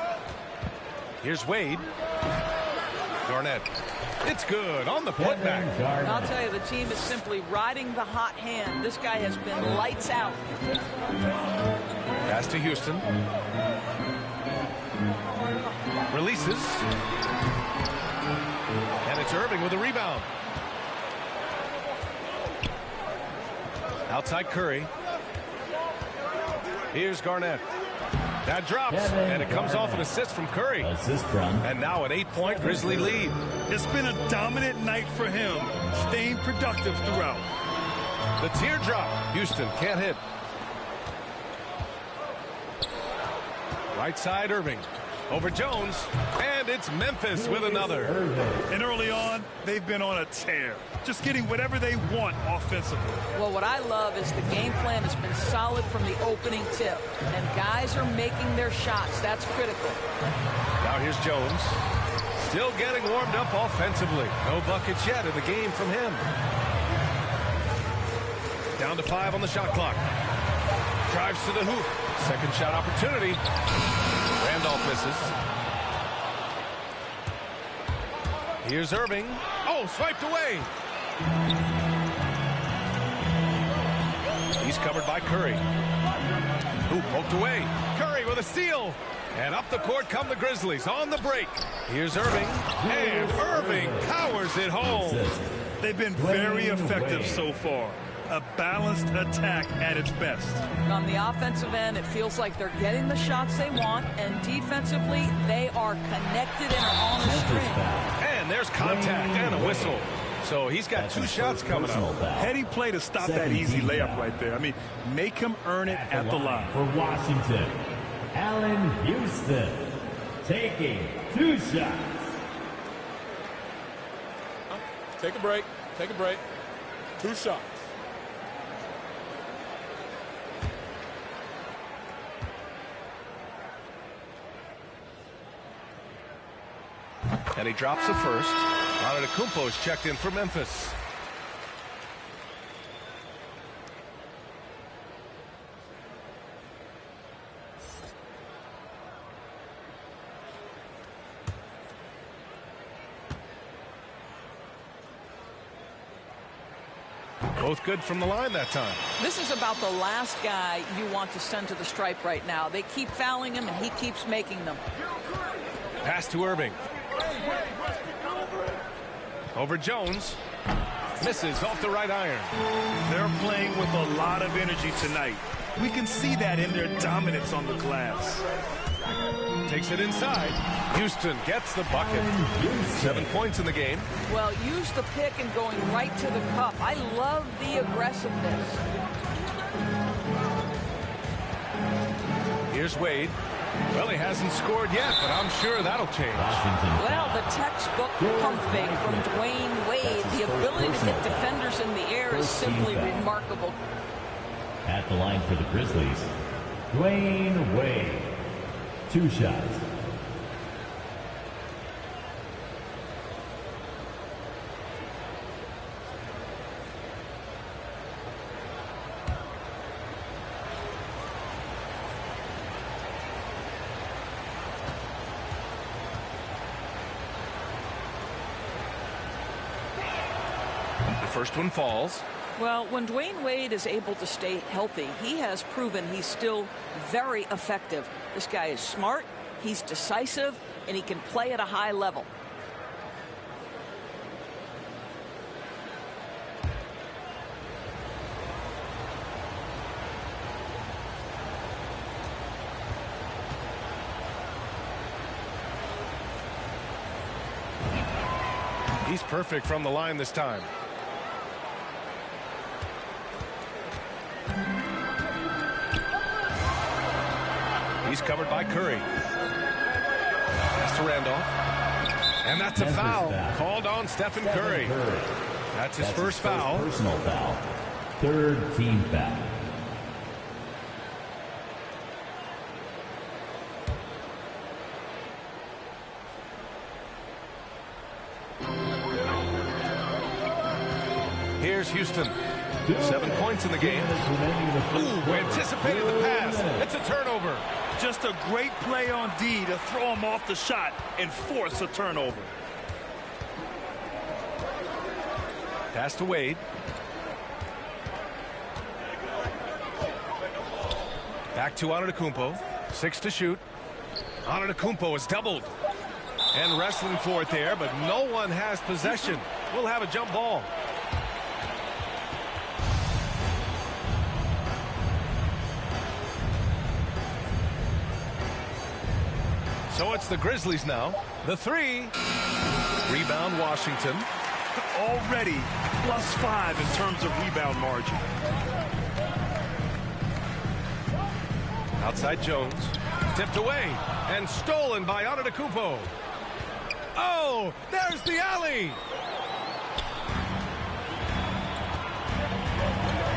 Here's Wade. Garnett. It's good on the putback. I'll tell you, the team is simply riding the hot hand. This guy has been lights out. Pass to Houston. Releases. And it's Irving with a rebound. Outside Curry. Here's Garnett. That drops, and it comes off an assist from Curry. And now an 8-point Grizzly lead. It's been a dominant night for him, staying productive throughout. The teardrop. Houston can't hit. Right side Irving. Over Jones, and it's Memphis with another. And early on, they've been on a tear, just getting whatever they want offensively. Well, what I love is the game plan has been solid from the opening tip, and guys are making their shots. That's critical. Now here's Jones. Still getting warmed up offensively. No buckets yet in the game from him. Down to 5 on the shot clock. Drives to the hoop. Second shot opportunity. Randolph misses. Here's Irving. Oh, swiped away. He's covered by Curry. Who poked away. Curry with a steal. And up the court come the Grizzlies on the break. Here's Irving. And Irving powers it home. They've been very effective so far. A balanced attack at its best. On the offensive end, it feels like they're getting the shots they want, and defensively, they are connected and are on the string. And there's contact and a whistle. So he's got 2 shots coming up. Heady play to stop that easy layup right there. I mean, make him earn it at the line. For Washington, Allen Houston taking 2 shots. Take a break. Take a break. 2 shots. And he drops the first. Antetokounmpo's checked in for Memphis. Both good from the line that time. This is about the last guy you want to send to the stripe right now. They keep fouling him, and he keeps making them. Pass to Irving. Over Jones. Misses off the right iron. They're playing with a lot of energy tonight. We can see that in their dominance on the glass. Takes it inside. Houston gets the bucket. 7 points in the game. Well, use the pick and going right to the cup. I love the aggressiveness. Here's Wade. Well, he hasn't scored yet, but I'm sure that'll change. Well, the textbook pump fake from Dwayne Wade. The ability to hit defenders in the air is simply remarkable. At the line for the Grizzlies, Dwayne Wade. 2 shots. The first one falls. Well, when Dwayne Wade is able to stay healthy, he has proven he's still very effective. This guy is smart, he's decisive, and he can play at a high level. He's perfect from the line this time. He's covered by Curry. Pass to Randolph. And that's a foul called on Stephen Curry. That's his first foul. Personal foul. 3rd team foul. Here's Houston. 7 points in the game. Ooh, anticipated the pass. It's a turnover. Just a great play on D to throw him off the shot and force a turnover. Pass to Wade. Back to Antetokounmpo. 6 to shoot. Antetokounmpo is doubled. And wrestling for it there, but no one has possession. We'll have a jump ball. So it's the Grizzlies now. The 3. Rebound Washington. Already +5 in terms of rebound margin. Outside Jones. Tipped away and stolen by Antetokounmpo. Oh, there's the alley.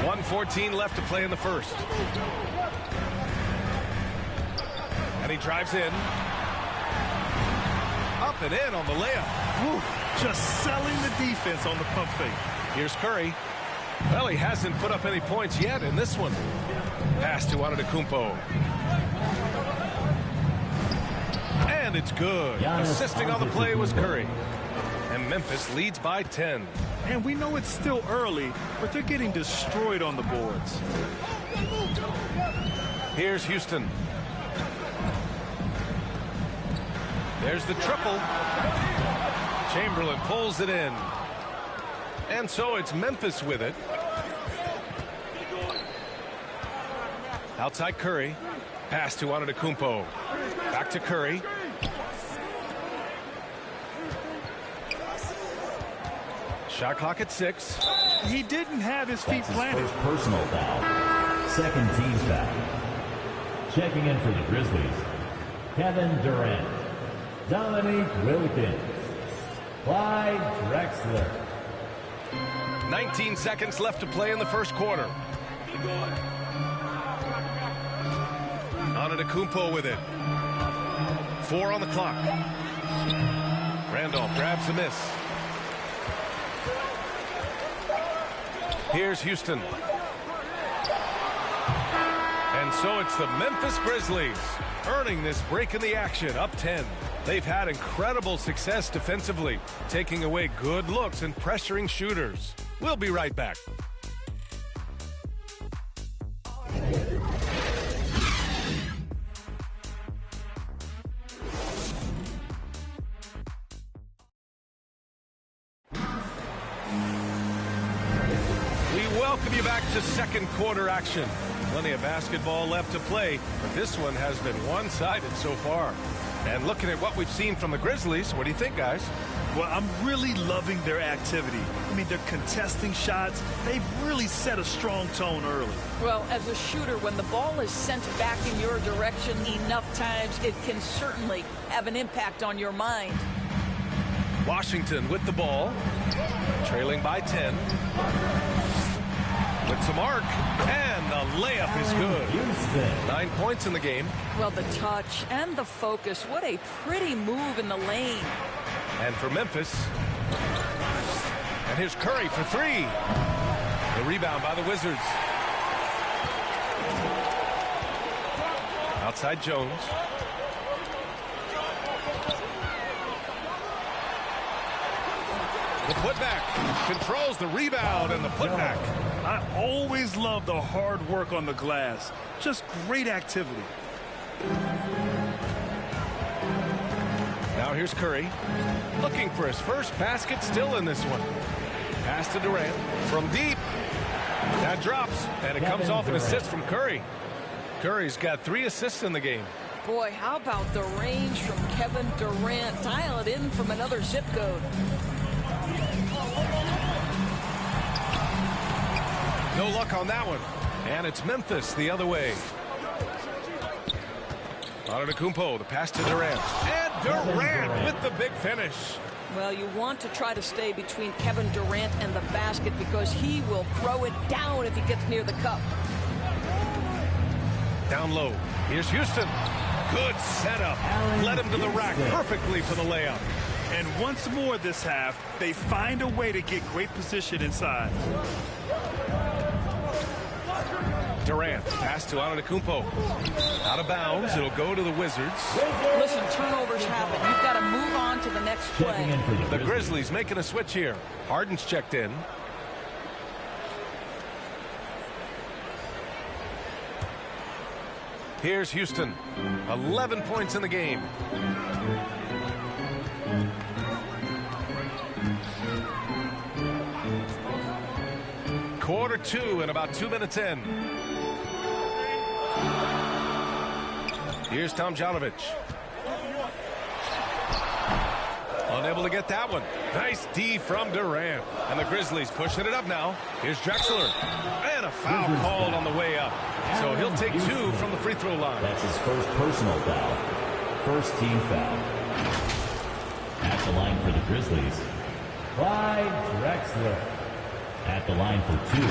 1:14 left to play in the first. And he drives in. Up and in on the layup. Woo, just selling the defense on the pump fake. Here's Curry. Well, he hasn't put up any points yet in this one. Pass to Antetokounmpo. And it's good. Assisting on the play was Curry. And Memphis leads by 10. And we know it's still early, but they're getting destroyed on the boards. Here's Houston. There's the triple. Chamberlain pulls it in. And so it's Memphis with it. Outside Curry. Pass to Antetokounmpo. Back to Curry. Shot clock at 6. He didn't have his feet planted. First personal foul. 2nd team foul. Checking in for the Grizzlies, Kevin Durant, Dominique Wilkins, Clyde Drexler. 19 seconds left to play in the first quarter. Antetokounmpo with it. 4 on the clock. Randolph grabs the miss. Here's Houston. And so it's the Memphis Grizzlies earning this break in the action, up 10. They've had incredible success defensively, taking away good looks and pressuring shooters. We'll be right back. Welcome you back to second quarter action. Plenty of basketball left to play, but this one has been one-sided so far. And looking at what we've seen from the Grizzlies, what do you think, guys? Well, I'm really loving their activity. I mean, they're contesting shots. They've really set a strong tone early. Well, as a shooter, when the ball is sent back in your direction enough times, it can certainly have an impact on your mind. Washington with the ball, trailing by 10. With some arc, and the layup is good. 9 points in the game. Well, the touch and the focus, what a pretty move in the lane. And for Memphis, and here's Curry for three. The rebound by the Wizards. Outside Jones. The putback controls the rebound and the putback. I always love the hard work on the glass. Just great activity. Now here's Curry, looking for his first basket, still in this one. Pass to Durant from deep. That drops, and it comes off an assist from Curry. Curry's got 3 assists in the game. Boy, how about the range from Kevin Durant? Dial it in from another zip code. No luck on that one. And it's Memphis the other way. Antetokounmpo, the pass to Durant. And Durant with the big finish. Well, you want to try to stay between Kevin Durant and the basket because he will throw it down if he gets near the cup. Down low. Here's Houston. Good setup. Led him to the rack perfectly for the layup. And once more this half, they find a way to get great position inside. Durant, pass to Antetokounmpo. Out of bounds, it'll go to the Wizards. Listen, turnovers happen. You've got to move on to the next play. The Grizzlies making a switch here. Harden's checked in. Here's Houston. 11 points in the game. Quarter 2 and about 2 minutes in. Here's Tomjanovich. Unable to get that one. Nice D from Durant. And the Grizzlies pushing it up now. Here's Drexler. And a foul called on the way up. So he'll take 2 from the free throw line. That's his first personal foul. First team foul. At the line for the Grizzlies, Clyde Drexler. At the line for 2.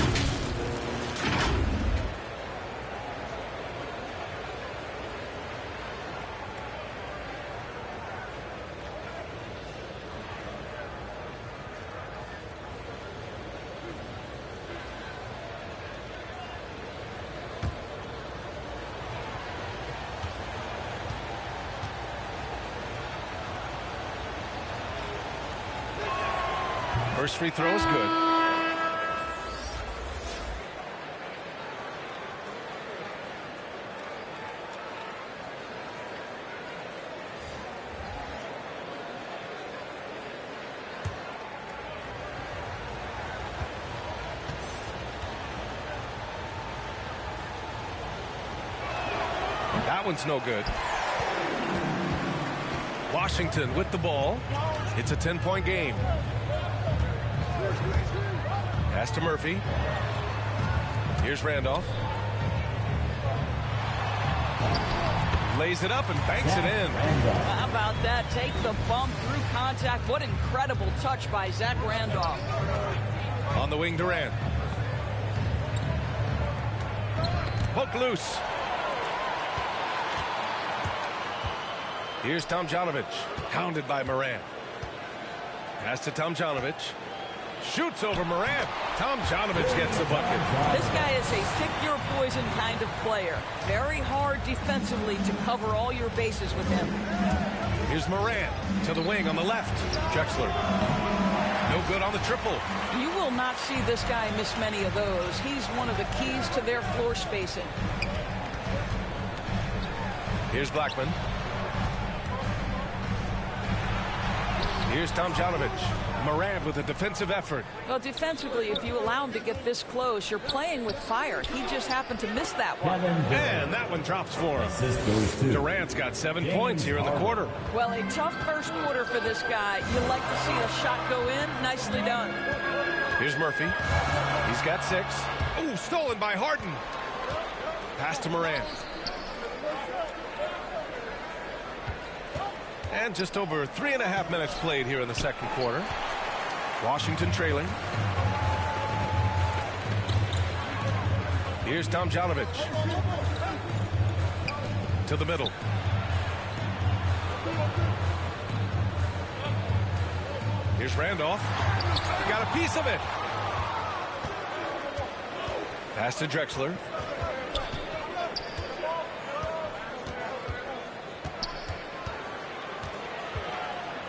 First free throw is good. That one's no good. Washington with the ball. It's a 10-point game. Pass to Murphy. Here's Randolph. Lays it up and banks it in. How about that? Take the bump through contact. What incredible touch by Zach Randolph. On the wing, Durant. Poke loose. Here's Tomjanovich. Hounded by Morant. Pass to Tomjanovich. Shoots over Morant. Tomjanovich gets the bucket. This guy is a pick-your-poison kind of player. Very hard defensively to cover all your bases with him. Here's Morant to the wing on the left. Drexler. No good on the triple. You will not see this guy miss many of those. He's one of the keys to their floor spacing. Here's Blackman. Here's Tomjanovich. Morant with a defensive effort. Well, defensively, if you allow him to get this close, you're playing with fire. He just happened to miss that one. And that one drops for him. Durant's got 7 points here in the quarter. Well, a tough first quarter for this guy. You like to see a shot go in. Nicely done. Here's Murphy. He's got 6. Oh, stolen by Harden. Pass to Morant. And just over 3.5 minutes played here in the second quarter. Washington trailing. Here's Tomjanovich. To the middle. Here's Randolph. Got a piece of it. Pass to Drexler.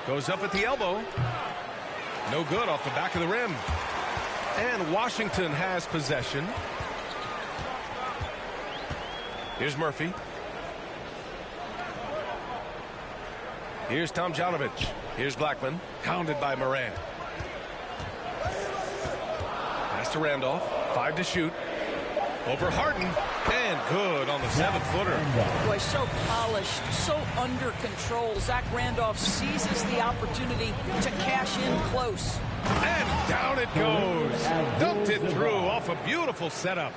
Goes up at the elbow. No good off the back of the rim. And Washington has possession. Here's Murphy. Here's Tomjanovich. Here's Blackman. Hounded by Morant. Pass to Randolph. 5 to shoot. Over Harden. And good on the 7-footer. Boy, so polished, so under control. Zach Randolph seizes the opportunity to cash in close. And down it goes. Dunked it through off a beautiful setup.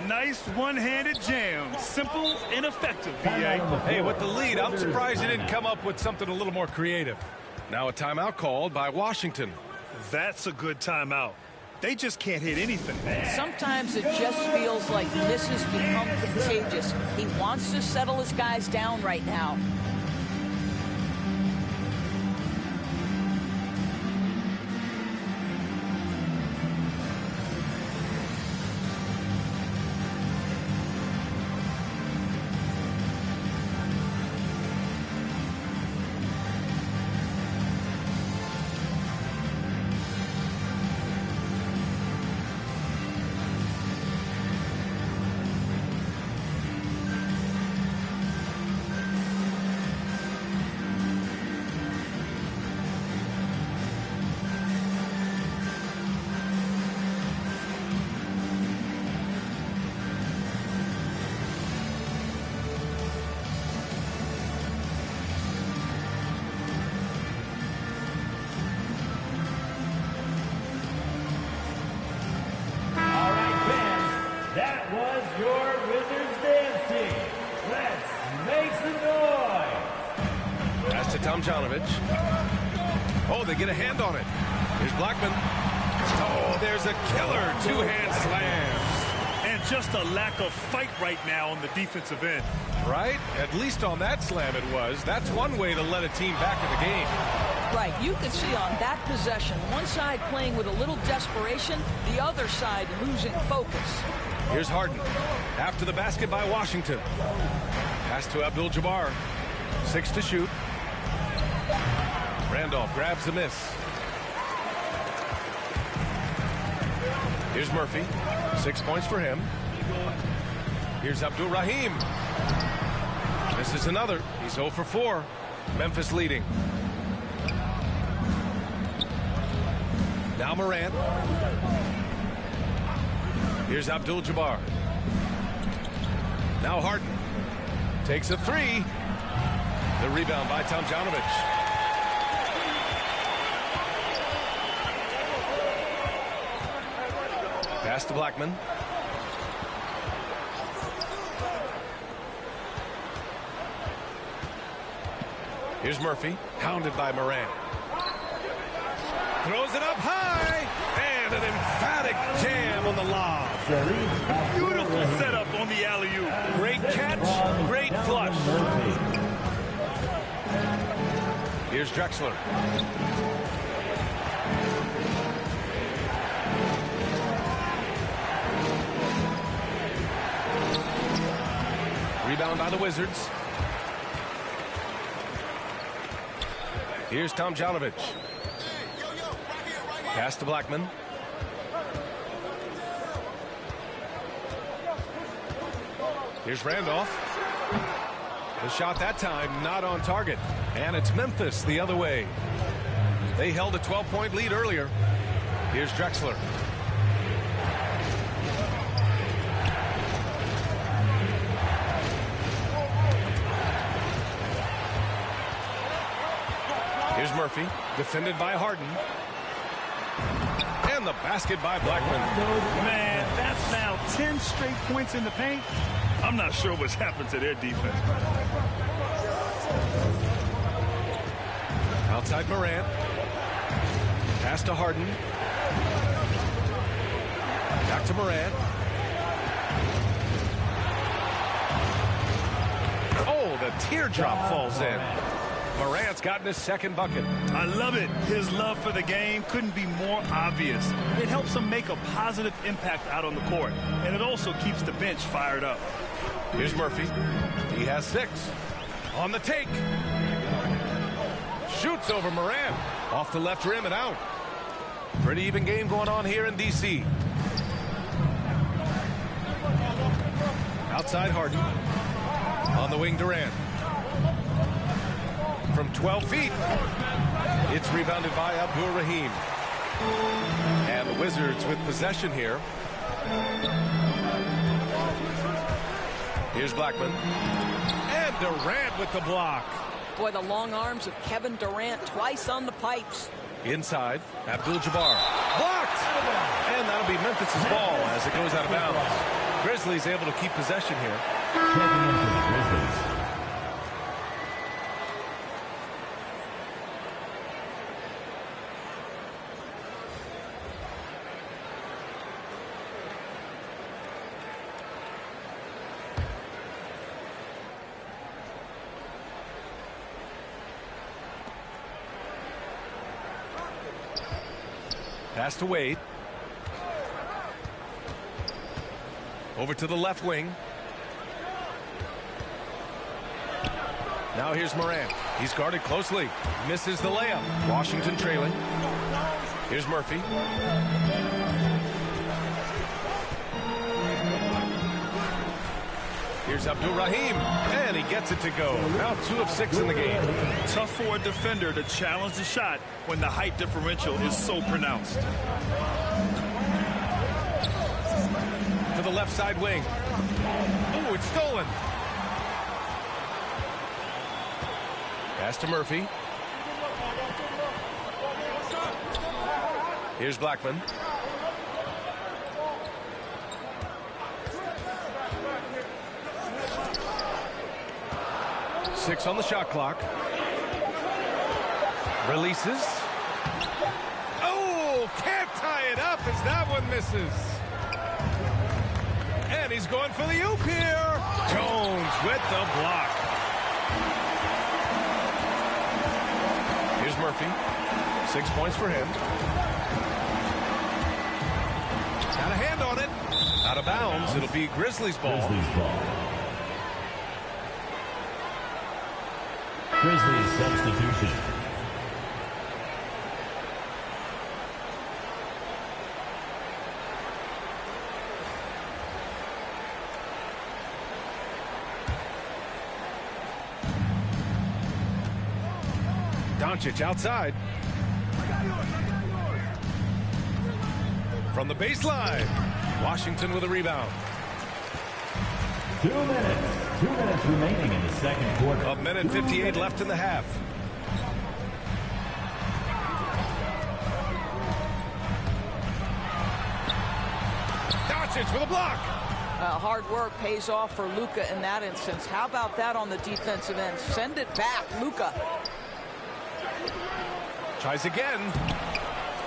Nice one-handed jam. Simple and effective, B.A. Hey, with the lead, I'm surprised he didn't come up with something a little more creative. Now a timeout called by Washington. That's a good timeout. They just can't hit anything. Sometimes it just feels like misses become contagious. He wants to settle his guys down right now. Tomjanovich. Oh, they get a hand on it. Here's Blackman. Oh, there's a killer two-hand slam. And just a lack of fight right now on the defensive end. Right? At least on that slam it was. That's one way to let a team back in the game. Right. You can see on that possession, one side playing with a little desperation, the other side losing focus. Here's Harden. After the basket by Washington. Pass to Abdul-Jabbar. 6 to shoot. Randolph grabs the miss. Here's Murphy. 6 points for him. Here's Abdul Rahim. This is another. He's 0 for 4. Memphis leading. Now Morant. Here's Abdul-Jabbar. Now Harden. Takes a 3. The rebound by Tomjanovich. Pass to Blackman. Here's Murphy, hounded by Morant. Throws it up high, and an emphatic jam on the lob. Beautiful setup on the alley-oop. Great catch, great flush. Here's Drexler. Rebound by the Wizards. Here's Tomjanovich. Pass to Blackman. Here's Randolph. The shot that time not on target. And it's Memphis the other way. They held a 12-point lead earlier. Here's Drexler. Here's Murphy, defended by Harden. And the basket by Blackman. Man, that's now 10 straight points in the paint. I'm not sure what's happened to their defense. Outside Morant. Pass to Harden. Back to Morant. Oh, the teardrop falls in. Morant's gotten his second bucket. I love it. His love for the game couldn't be more obvious. It helps him make a positive impact out on the court, and it also keeps the bench fired up. Here's Murphy. He has 6. On the take. Shoots over Morant. Off the left rim and out. Pretty even game going on here in D.C. Outside Harden. On the wing, Durant. From 12 feet. It's rebounded by Abdul Rahim. And the Wizards with possession here. Here's Blackman. And Durant with the block. Boy, the long arms of Kevin Durant twice on the pipes. Inside, Abdul-Jabbar. Blocked! And that'll be Memphis' ball as it goes out of bounds. Grizzlies able to keep possession here. Checking in for the Grizzlies. Pass to Wade. Over to the left wing. Now here's Morant. He's guarded closely. Misses the layup. Washington trailing. Here's Murphy. Here's Abdul Rahim. And he gets it to go. Now 2 of 6 in the game. Tough for a defender to challenge the shot when the height differential is so pronounced. To the left side wing. Oh, it's stolen. Pass to Murphy. Here's Blackman. Six on the shot clock. Releases. Oh, can't tie it up as that one misses. And he's going for the oop here. Jones with the block. Here's Murphy. 6 points for him. Got a hand on it. Out of bounds. It'll be Grizzlies ball. Grizzlies substitution. Doncic outside. From the baseline. Washington with a rebound. 2 minutes. 2 minutes remaining in the second quarter. A minute 58 left in the half. Doncic with a block. Hard work pays off for Luka in that instance. How about that on the defensive end? Send it back, Luka. Tries again.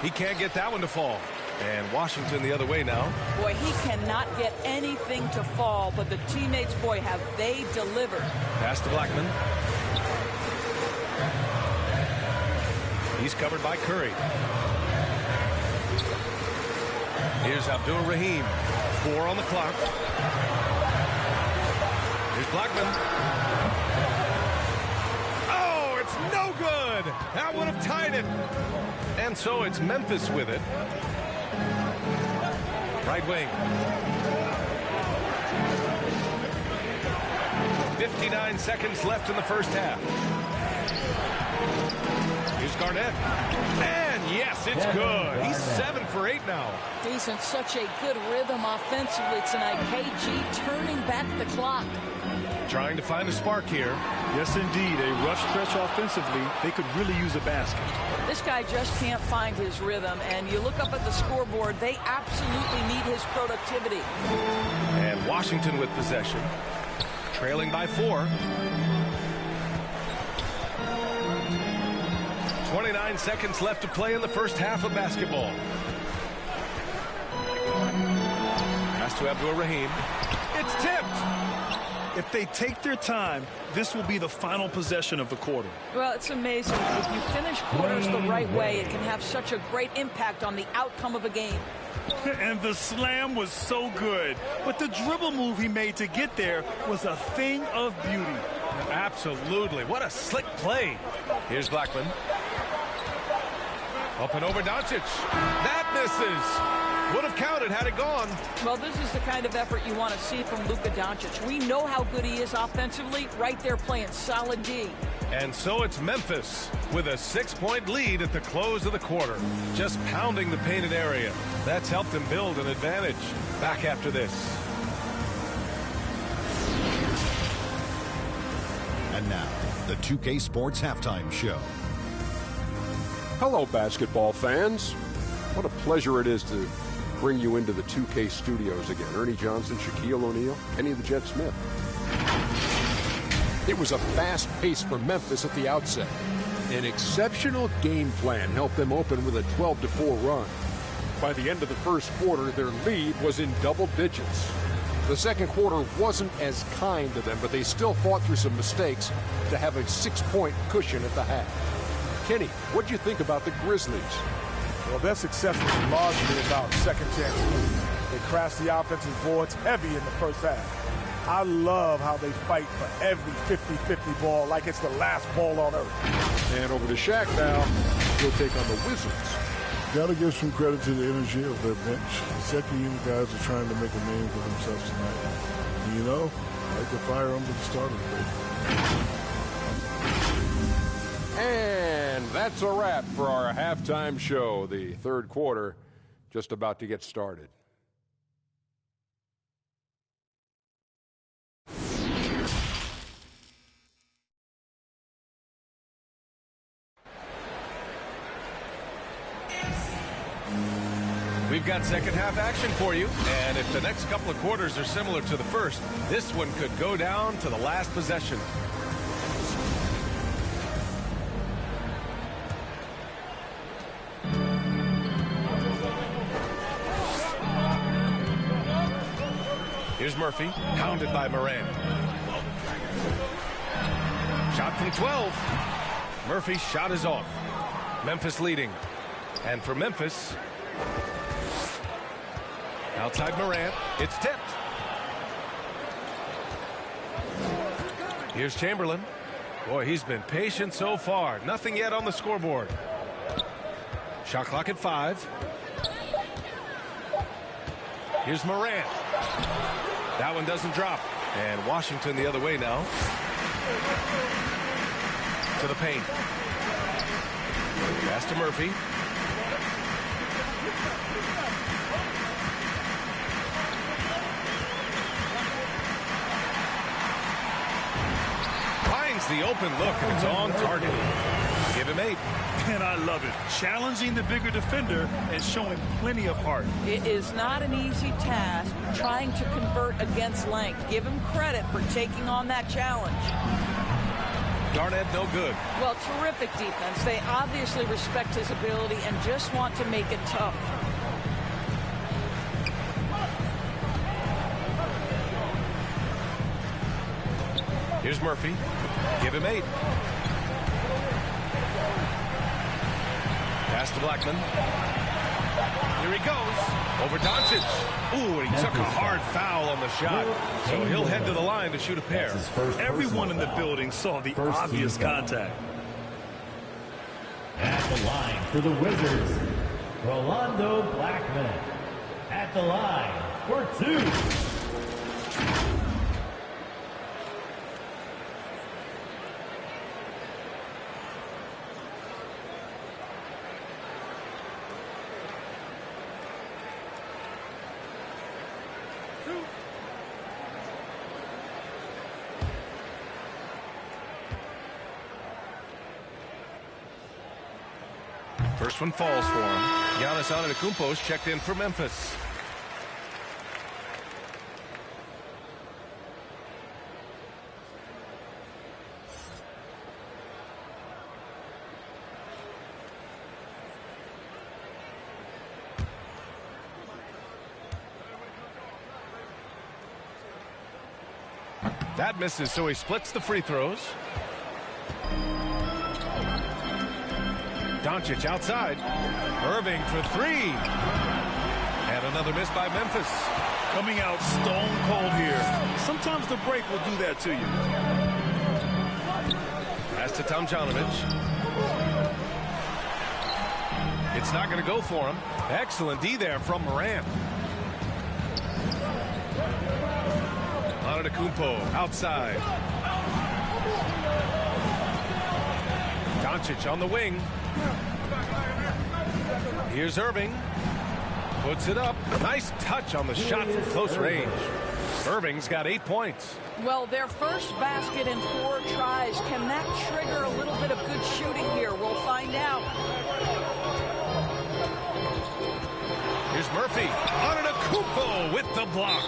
He can't get that one to fall. And Washington the other way now. Boy, he cannot get anything to fall, but the teammates, boy, have they delivered. Pass to Blackman. He's covered by Curry. Here's Abdul Rahim. 4 on the clock. Here's Blackman. Oh, it's no good. That would have tied it. And so it's Memphis with it. Right wing. 59 seconds left in the first half. Here's Garnett. And yes, it's good. He's 7 for 8 now. He's in such a good rhythm offensively tonight. KG turning back the clock. Trying to find a spark here. Yes, indeed. A rough stretch offensively. They could really use a basket. This guy just can't find his rhythm. And you look up at the scoreboard, they absolutely need his productivity. And Washington with possession. Trailing by 4. 29 seconds left to play in the first half of basketball. Pass to Abdur-Rahim. It's tipped. If they take their time, this will be the final possession of the quarter. Well, it's amazing. If you finish quarters the right way, it can have such a great impact on the outcome of a game. And the slam was so good. But the dribble move he made to get there was a thing of beauty. Absolutely. What a slick play. Here's Blackman. Up and over Doncic. That misses. Would have counted had it gone. Well, this is the kind of effort you want to see from Luka Doncic. We know how good he is offensively. Right there playing solid D. And so it's Memphis with a 6-point lead at the close of the quarter. Just pounding the painted area. That's helped them build an advantage. Back after this. And now, the 2K Sports Halftime Show. Hello, basketball fans. What a pleasure it is to bring you into the 2K studios again. Ernie Johnson, Shaquille O'Neal, Kenny the Jet Smith. It was a fast pace for Memphis at the outset. An exceptional game plan helped them open with a 12-4 run. By the end of the first quarter, their lead was in double digits. The second quarter wasn't as kind to them, but they still fought through some mistakes to have a 6-point cushion at the half. Kenny, what do you think about the Grizzlies? Well, their success was largely about second chance moves. They crashed the offensive boards heavy in the first half. I love how they fight for every 50-50 ball like it's the last ball on earth. And over to Shaq now. He'll take on the Wizards. Got to give some credit to the energy of their bench. The second unit guys are trying to make a name for themselves tonight. And, you know, like the fire under the starter. And that's a wrap for our halftime show. The third quarter just about to get started. We've got second half action for you, and if the next couple of quarters are similar to the first, this one could go down to the last possession. Here's Murphy, hounded by Morant. Shot from 12. Murphy's shot is off. Memphis leading. And for Memphis, outside Morant, it's tipped. Here's Chamberlain. Boy, he's been patient so far. Nothing yet on the scoreboard. Shot clock at 5. Here's Morant. That one doesn't drop. And Washington the other way now. To the paint. Pass to Murphy. Finds the open look, and it's on target. Give him 8. And I love it. Challenging the bigger defender and showing plenty of heart. It is not an easy task trying to convert against length. Give him credit for taking on that challenge. Garnett no good. Well, terrific defense. They obviously respect his ability and just want to make it tough. Here's Murphy. Give him 8. Pass to Blackman. Here he goes. Over Doncic. Ooh, and he took a hard foul on the shot. So he'll head to the line to shoot a pair. Everyone in the building saw the obvious contact. At the line for the Wizards, Rolando Blackman. At the line for 2. First one falls for him. Giannis Antetokounmpo's checked in for Memphis. That misses, so he splits the free throws. Doncic outside. Irving for three. And another miss by Memphis. Coming out stone cold here. Sometimes the break will do that to you. Pass to Tomjanovich. It's not going to go for him. Excellent D there from Morant. Antetokounmpo outside. Doncic on the wing. Here's Irving. Puts it up. Nice touch on the shot from close range. Irving's got 8 points. Well, their first basket in 4 tries. Can that trigger a little bit of good shooting here? We'll find out. Here's Murphy. Antetokounmpo with the block.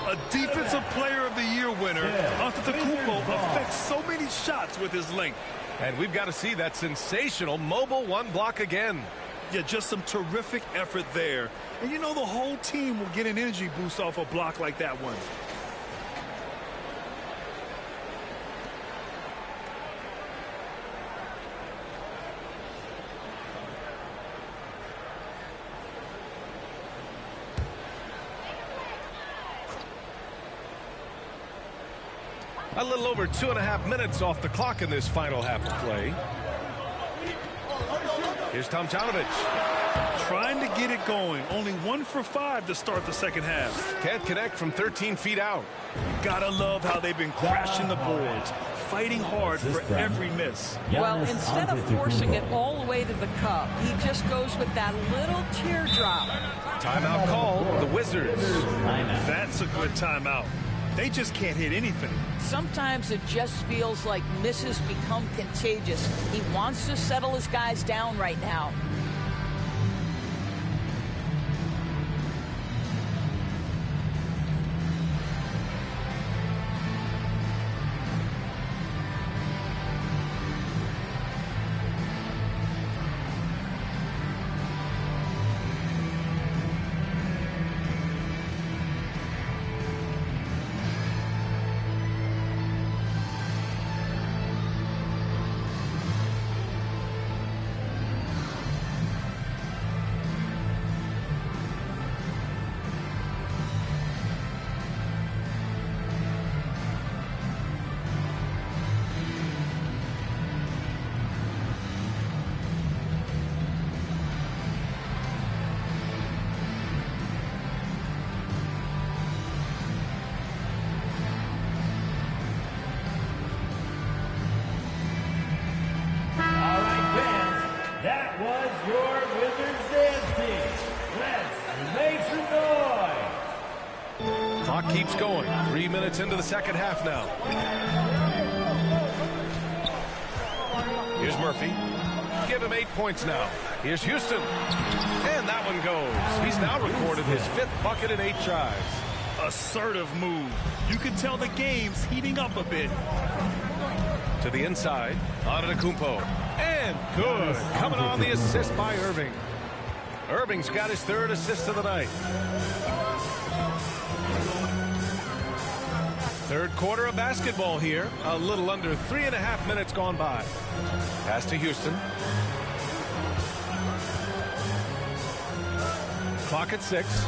A Defensive Player of the Year winner. Antetokounmpo affects so many shots with his length. And we've got to see that sensational mobile one block again. Yeah, just some terrific effort there. And you know the whole team will get an energy boost off a block like that one. A little over 2.5 minutes off the clock in this final half of play. Here's Tomjanovich. Trying to get it going. Only 1 for 5 to start the second half. Can't connect from 13 feet out. Gotta love how they've been crashing the boards. Fighting hard for every miss. Well, instead of forcing it all the way to the cup, he just goes with that little teardrop. Timeout call, the Wizards. That's a good timeout. They just can't hit anything. Sometimes it just feels like misses become contagious. He wants to settle his guys down right now. Keeps going. 3 minutes into the second half now. Here's Murphy. Give him 8 points now. Here's Houston. And that one goes. He's now recorded his 5th bucket in 8 tries. Assertive move. You can tell the game's heating up a bit. To the inside. Antetokounmpo. And good. Coming on the assist by Irving. Irving's got his 3rd assist of the night. Third quarter of basketball here. A little under 3.5 minutes gone by. Pass to Houston. Clock at 6.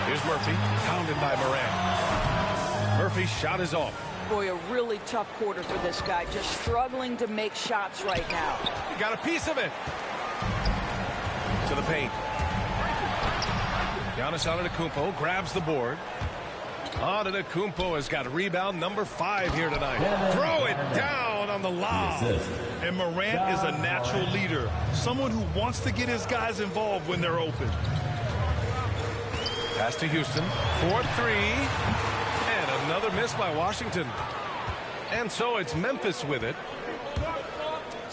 Here's Murphy. Pounded by Morant. Murphy's shot is off. Boy, a really tough quarter for this guy. Just struggling to make shots right now. He got a piece of it. To the paint. Giannis Antetokounmpo grabs the board. Antetokounmpo has got rebound number 5 here tonight. Throw it down on the lob. And Morant is a natural leader. Someone who wants to get his guys involved when they're open. Pass to Houston. 4-3. And another miss by Washington. And so it's Memphis with it.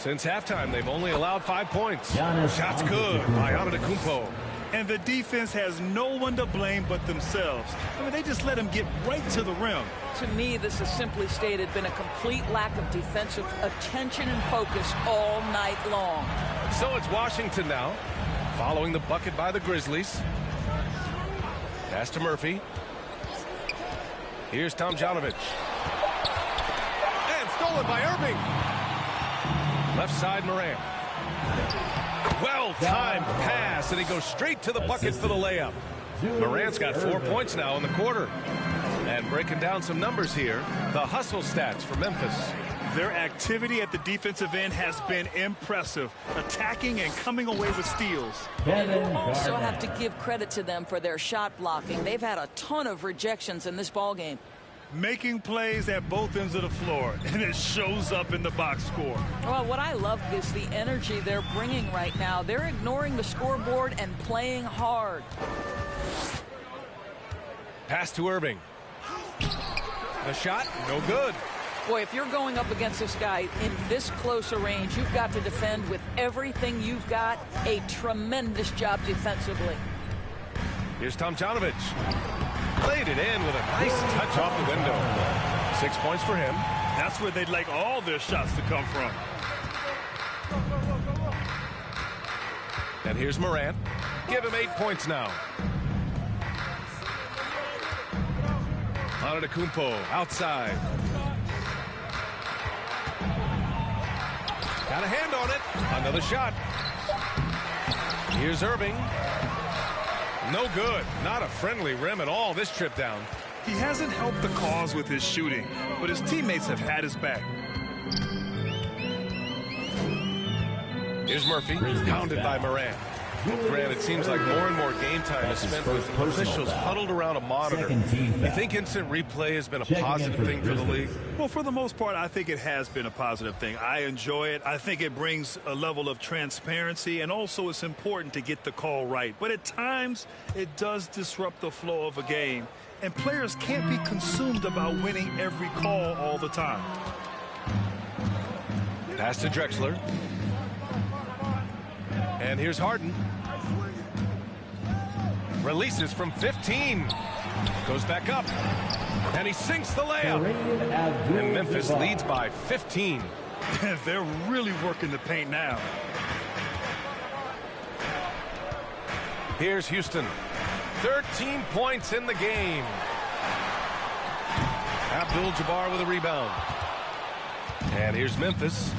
Since halftime, they've only allowed 5 points. Giannis Shots good by Antetokounmpo. And the defense has no one to blame but themselves. I mean, they just let him get right to the rim. To me, this has simply stated been a complete lack of defensive attention and focus all night long. So it's Washington now, following the bucket by the Grizzlies. Pass to Murphy. Here's Tomjanovich. And stolen by Irving. Left side, Morant. Well-timed pass, and he goes straight to the bucket for the layup. Morant's got 4 points now in the quarter. And breaking down some numbers here, the hustle stats for Memphis. Their activity at the defensive end has been impressive, attacking and coming away with steals. Also have to give credit to them for their shot blocking. They've had a ton of rejections in this ballgame. Making plays at both ends of the floor, and it shows up in the box score. Well, what I love is the energy they're bringing right now. They're ignoring the scoreboard and playing hard. Pass to Irving. The shot, no good. Boy, if you're going up against this guy in this close a range, you've got to defend with everything you've got. A tremendous job defensively. Here's Tomjanovich. Played it in with a nice touch off the window. 6 points for him. That's where they'd like all their shots to come from. And here's Morant. Give him 8 points now. Antetokounmpo outside. Got a hand on it. Another shot. Here's Irving. No good. Not a friendly rim at all this trip down. He hasn't helped the cause with his shooting, but his teammates have had his back. Here's Murphy, pounded by Morant. Grant, it seems like more and more game time is spent with officials huddled around a monitor. You think instant replay has been a positive thing for the league? Well, for the most part, I think it has been a positive thing. I enjoy it. I think it brings a level of transparency, and also it's important to get the call right. But at times, it does disrupt the flow of a game, and players can't be consumed about winning every call all the time. Pass to Drexler. And here's Harden. Releases from 15. Goes back up. And he sinks the layup. And Memphis leads by 15. They're really working the paint now. Here's Houston. 13 points in the game. Abdul-Jabbar with a rebound. And here's Memphis.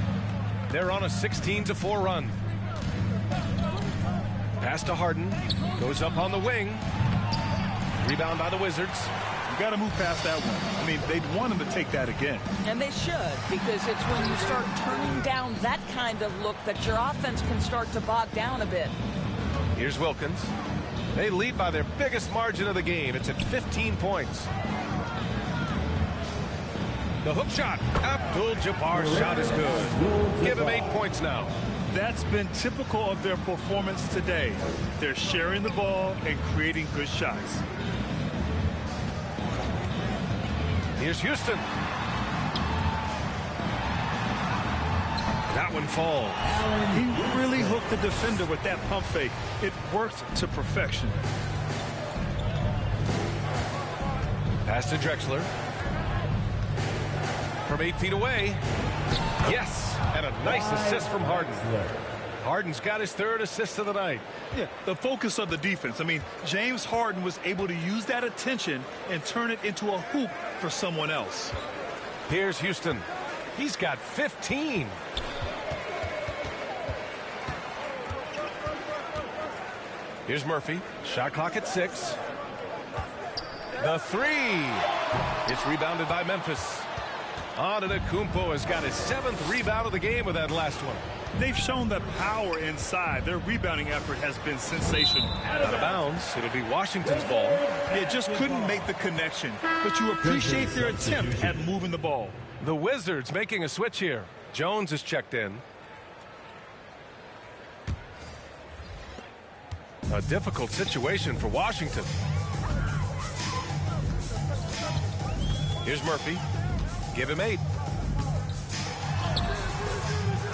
They're on a 16-4 run. Pass to Harden. Goes up on the wing. Rebound by the Wizards. You got to move past that one. I mean, they'd want him to take that again. And they should, because it's when you start turning down that kind of look that your offense can start to bog down a bit. Here's Wilkins. They lead by their biggest margin of the game. It's at 15 points. The hook shot. Abdul-Jabbar's shot is good. Give him 8 points now. That's been typical of their performance today. They're sharing the ball and creating good shots. Here's Houston. That one falls. He really hooked the defender with that pump fake. It worked to perfection. Pass to Drexler. From 8 feet away. Yes. And a nice assist from Harden. Harden's got his third assist of the night. Yeah, the focus of the defense. I mean, James Harden was able to use that attention and turn it into a hoop for someone else. Here's Houston. He's got 15. Here's Murphy. Shot clock at 6. The three. It's rebounded by Memphis. Antetokounmpo has got his 7th rebound of the game with that last one. They've shown the power inside. Their rebounding effort has been sensational. Out of bounds. It'll be Washington's ball. They just couldn't make the connection. But you appreciate their attempt at moving the ball. The Wizards making a switch here. Jones is checked in. A difficult situation for Washington. Here's Murphy. Give him 8.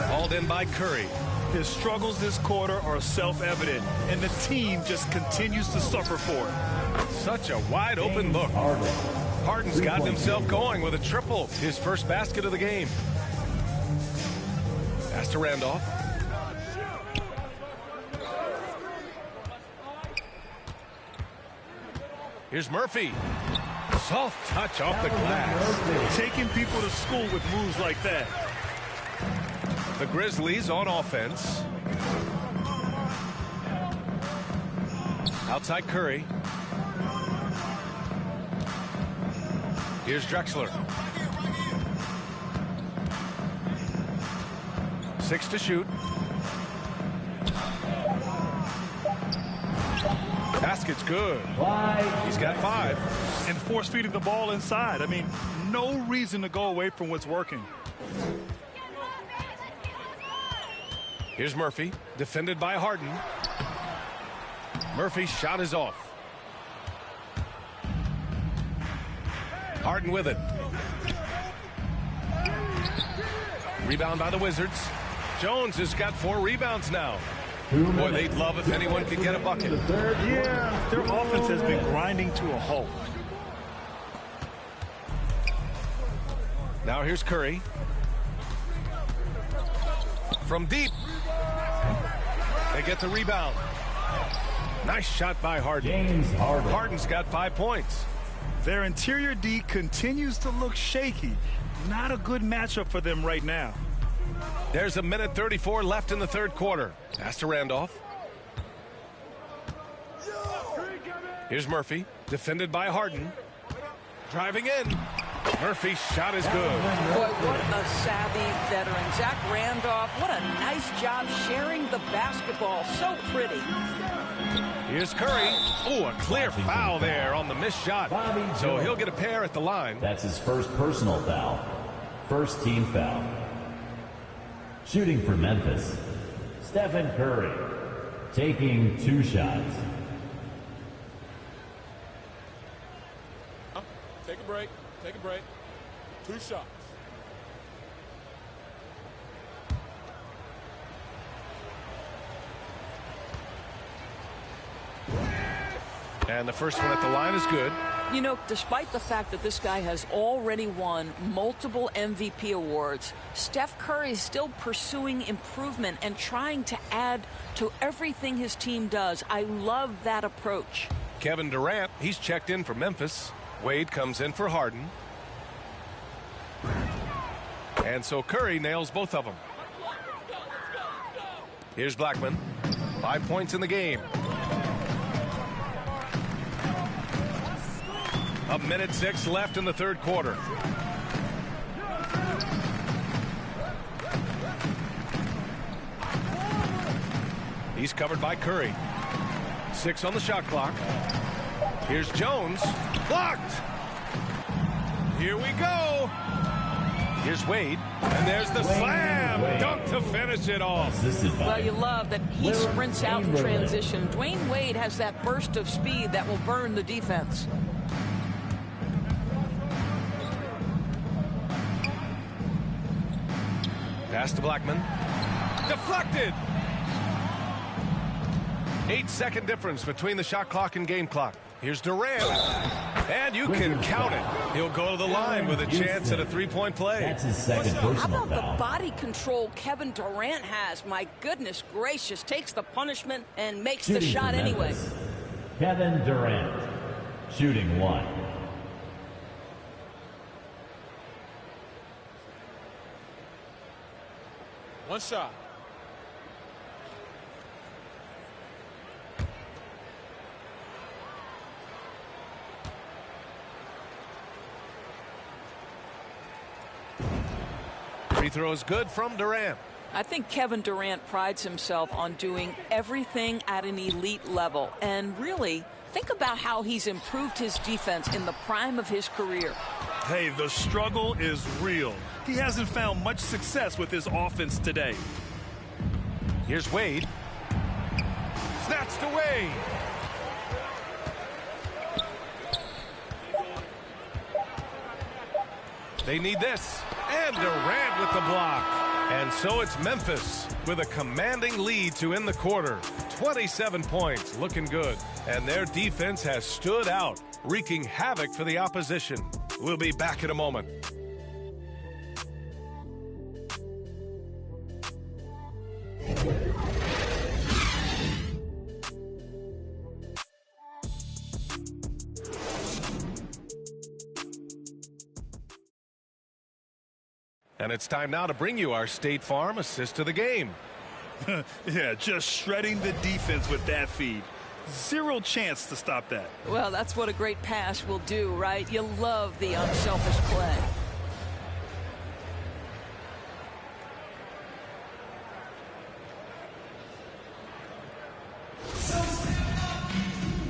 Hauled in by Curry. His struggles this quarter are self-evident, and the team just continues to suffer for it. Such a wide-open look. Harden's gotten himself going with a triple, his first basket of the game. Pass to Randolph. Here's Murphy. Soft touch off the glass. Taking people to school with moves like that. The Grizzlies on offense. Outside Curry. Here's Drexler. 6 to shoot. Basket's good. He's got 5. And force feeding the ball inside. I mean, no reason to go away from what's working. Here's Murphy, defended by Harden. Murphy's shot is off. Harden with it. Rebound by the Wizards. Jones has got 4 rebounds now. Boy, they'd love if anyone could get a bucket. Yeah, their offense has been grinding to a halt. Now here's Curry. From deep. They get the rebound. Nice shot by Harden. Harden's got 5 points. Their interior D continues to look shaky. Not a good matchup for them right now. There's a minute 34 left in the third quarter. Pass to Randolph. Here's Murphy, defended by Harden. Driving in. Murphy's shot is good. Boy, what a savvy veteran. Zach Randolph, what a nice job sharing the basketball. So pretty. Here's Curry. Oh, a clear foul there on the missed shot. So he'll get a pair at the line. That's his first personal foul. First team foul. Shooting for Memphis, Stephen Curry, taking 2 shots. Take a break. Take a break. 2 shots. And the first one at the line is good. You know, despite the fact that this guy has already won multiple MVP awards, Steph Curry is still pursuing improvement and trying to add to everything his team does. I love that approach. Kevin Durant, he's checked in for Memphis. Wade comes in for Harden. And so Curry nails both of them. Here's Blackman. 5 points in the game. A minute 6 left in the third quarter. He's covered by Curry. 6 on the shot clock. Here's Jones. Blocked. Here we go. Here's Wade. And there's the slam. Dunk to finish it off. Well, you love that he sprints out in transition. Dwayne Wade has that burst of speed that will burn the defense. Pass to Blackman. Deflected. 8-second difference between the shot clock and game clock. Here's Durant. And you can count it. He'll go to the line with a chance at a 3-point play. That's his second How personal about foul. the body control Kevin Durant has? My goodness gracious. Takes the punishment and makes the Shooting shot for anyway. Memphis, Kevin Durant, shooting 1. One shot. Free throw is good from Durant. I think Kevin Durant prides himself on doing everything at an elite level. And really, think about how he's improved his defense in the prime of his career. Hey, the struggle is real. He hasn't found much success with his offense today. Here's Wade. Snatched away. They need this. And Durant with the block. And so it's Memphis with a commanding lead to end the quarter. 27 points, looking good. And their defense has stood out, wreaking havoc for the opposition. We'll be back in a moment. And it's time now to bring you our State Farm assist of the game. Yeah, just shredding the defense with that feed. Zero chance to stop that. Well, that's what a great pass will do, right? You love the unselfish play.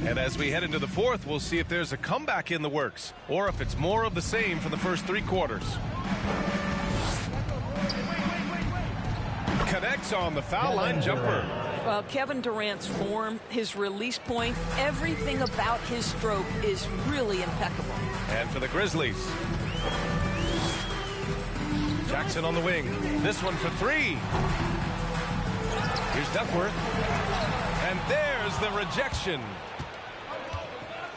And as we head into the fourth, we'll see if there's a comeback in the works or if it's more of the same from the first three quarters. Connects on the foul line jumper. Well, Kevin Durant's form, his release point, everything about his stroke is really impeccable. And for the Grizzlies, Jackson on the wing. This one for three. Here's Duckworth. And there's the rejection.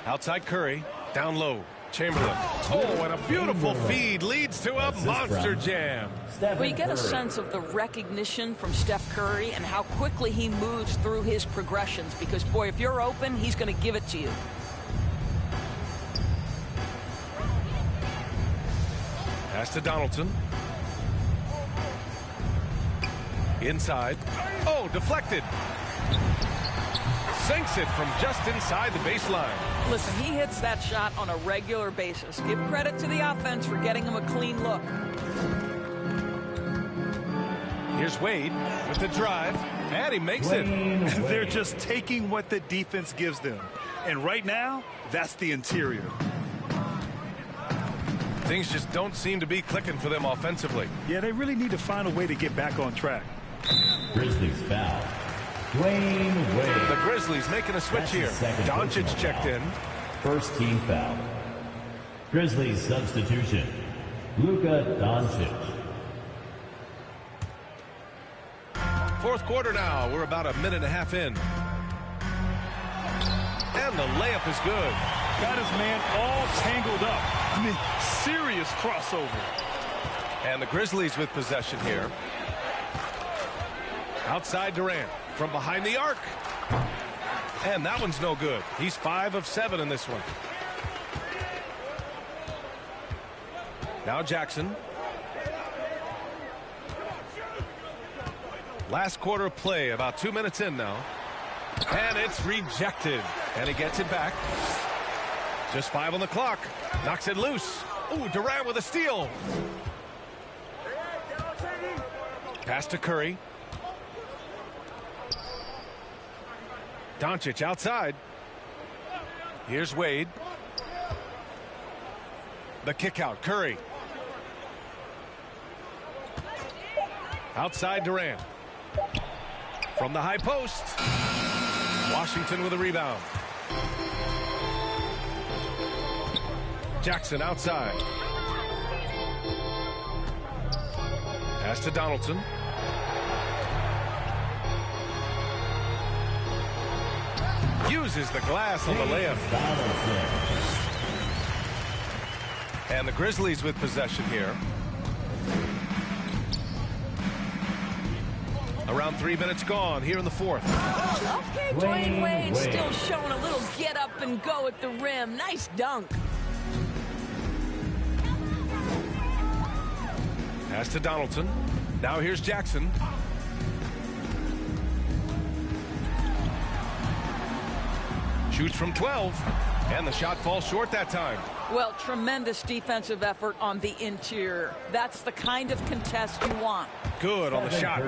Outside Curry, down low. Chamberlain. Oh, and a beautiful feed leads to a monster jam. Well, you get a sense of the recognition from Steph Curry and how quickly he moves through his progressions because, boy, if you're open, he's going to give it to you. Pass to Donaldson. Inside. Oh, deflected. Sinks it from just inside the baseline. Listen, he hits that shot on a regular basis. Give credit to the offense for getting him a clean look. Here's Wade with the drive, and he makes it. They're just taking what the defense gives them. And right now, that's the interior. Things just don't seem to be clicking for them offensively. Yeah, they really need to find a way to get back on track. Grizzlies foul. Dwayne Wade. The Grizzlies making a switch here. Doncic checked in. First team foul. Grizzlies substitution. Luka Doncic. Fourth quarter now. We're about a minute and a half in. And the layup is good. Got his man all tangled up. I mean, serious crossover. And the Grizzlies with possession here. Outside Durant. From behind the arc. And that one's no good. He's 5 of 7 in this one. Now Jackson. Last quarter of play, about 2 minutes in now. And it's rejected. And he gets it back. Just 5 on the clock. Knocks it loose. Ooh, Durant with a steal. Pass to Curry. Doncic outside. Here's Wade. The kick out. Curry. Outside Durant. From the high post. Washington with a rebound. Jackson outside. Pass to Donaldson. Uses the glass on the layup. And the Grizzlies with possession here. Around 3 minutes gone here in the fourth. Okay, Dwayne Wade still showing a little get up and go at the rim. Nice dunk. Pass to Donaldson. Now here's Jackson. Shoots from 12, and the shot falls short that time. Well, tremendous defensive effort on the interior. That's the kind of contest you want. Good on the shot.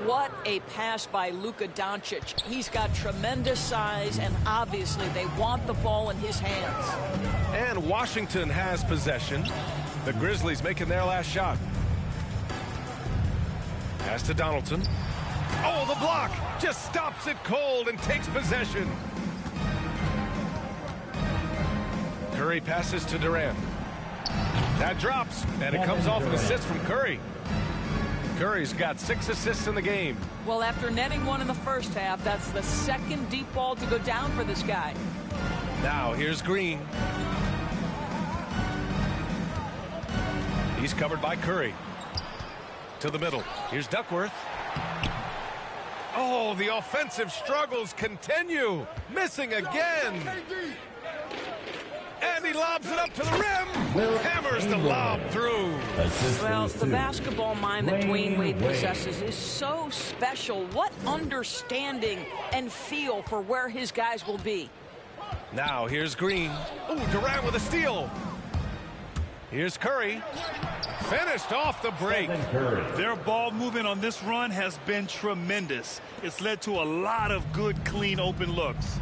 What a pass by Luka Doncic. He's got tremendous size, and obviously they want the ball in his hands. And Washington has possession. The Grizzlies making their last shot. Pass to Donaldson. Oh, the block just stops it cold and takes possession. Curry passes to Durant. That drops, and it comes off an assist from Curry. Curry's got 6 assists in the game. Well, after netting one in the first half, that's the second deep ball to go down for this guy. Now here's Green. He's covered by Curry. To the middle. Here's Duckworth. Oh, the offensive struggles continue. Missing again. And he lobs it up to the rim. Hammers the lob through. Well, the basketball mind that Dwayne Wade possesses is so special. What understanding and feel for where his guys will be. Now here's Green. Ooh, Durant with a steal. Here's Curry. Finished off the break. Their ball movement on this run has been tremendous. It's led to a lot of good, clean, open looks.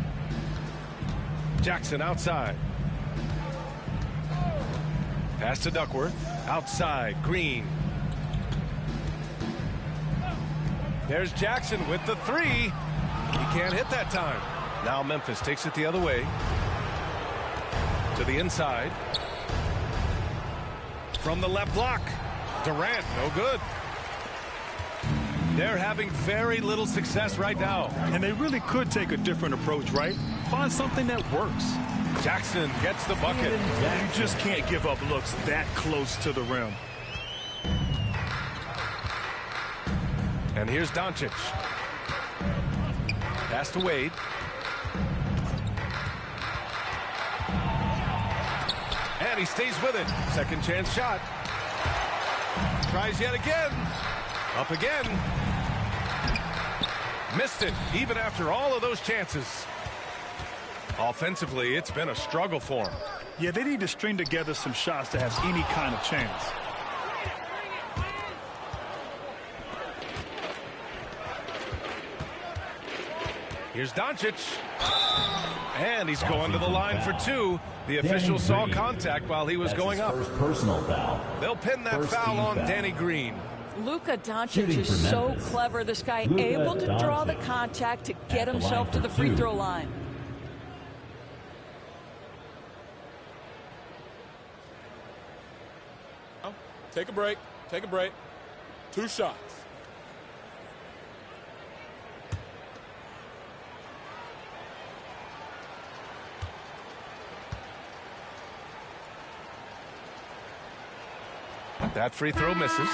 Jackson outside. Pass to Duckworth. Outside. Green. There's Jackson with the 3. He can't hit that time. Now Memphis takes it the other way. To the inside. From the left block. Durant, no good. They're having very little success right now. And they really could take a different approach, right? Find something that works. Jackson gets the bucket. You just can't give up looks that close to the rim. And here's Doncic. Pass to Wade. And he stays with it. Second chance shot. Tries yet again. Up again. Missed it, even after all of those chances. Offensively, it's been a struggle for him. Yeah, they need to string together some shots to have any kind of chance. Here's Doncic. And he's going to the line for 2. The official saw contact while he was going up. First personal foul. They'll pin that foul on Danny Green. Luka Doncic is so clever. This guy able to draw the contact to get himself to the free throw line. Take a break. Take a break. 2 shots. That free throw misses.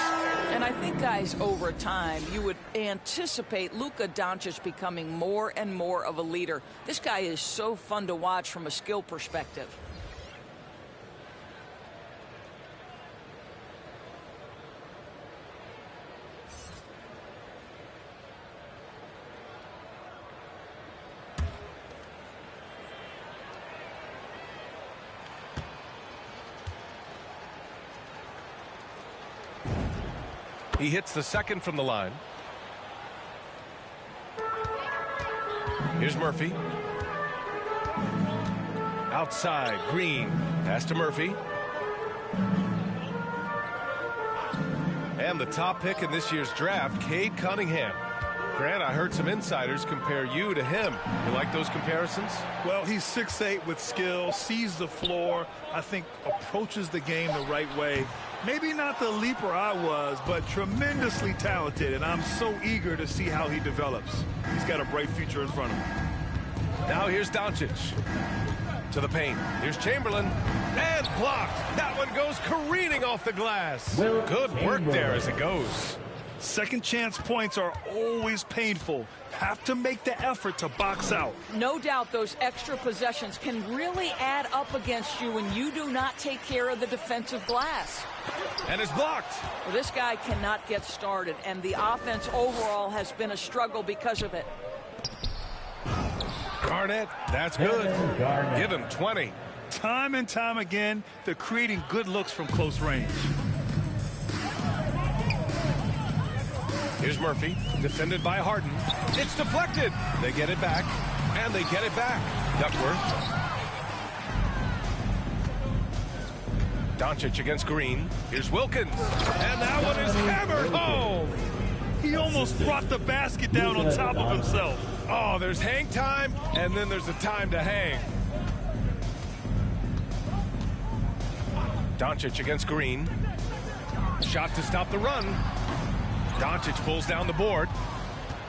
And I think, guys, over time, you would anticipate Luka Doncic becoming more and more of a leader. This guy is so fun to watch from a skill perspective. He hits the second from the line. Here's Murphy. Outside, Green. Pass to Murphy. And the top pick in this year's draft, Cade Cunningham. Grant, I heard some insiders compare you to him. You like those comparisons? Well, he's 6'8" with skill, sees the floor, I think approaches the game the right way. Maybe not the leaper I was, but tremendously talented, and I'm so eager to see how he develops. He's got a bright future in front of him. Now here's Doncic. To the paint. Here's Chamberlain. And blocked. That one goes careening off the glass. Good work there as it goes. Second chance points are always painful. Have to make the effort to box out. No doubt those extra possessions can really add up against you when you do not take care of the defensive glass. And is blocked. Well, this guy cannot get started, and the offense overall has been a struggle because of it. Garnett, that's good. Give him 20. Time and time again, they're creating good looks from close range. Here's Murphy, defended by Harden. It's deflected. They get it back, and they get it back. Duckworth. Doncic against Green. Here's Wilkins. And that one is hammered home. He almost brought the basket down on top of himself. Oh, there's hang time, and then there's a time to hang. Doncic against Green. Shot to stop the run. Doncic pulls down the board.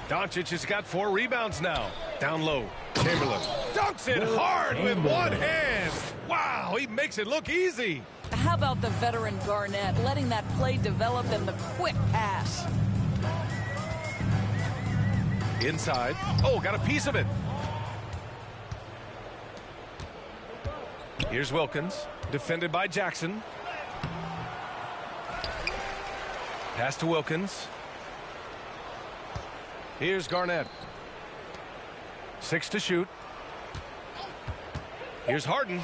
Doncic has got 4 rebounds now. Down low. Chamberlain dunks it hard with one hand. Wow, he makes it look easy. How about the veteran Garnett letting that play develop and the quick pass? Inside. Oh, got a piece of it. Here's Wilkins, defended by Jackson. Pass to Wilkins. Here's Garnett. 6 to shoot. Here's Harden.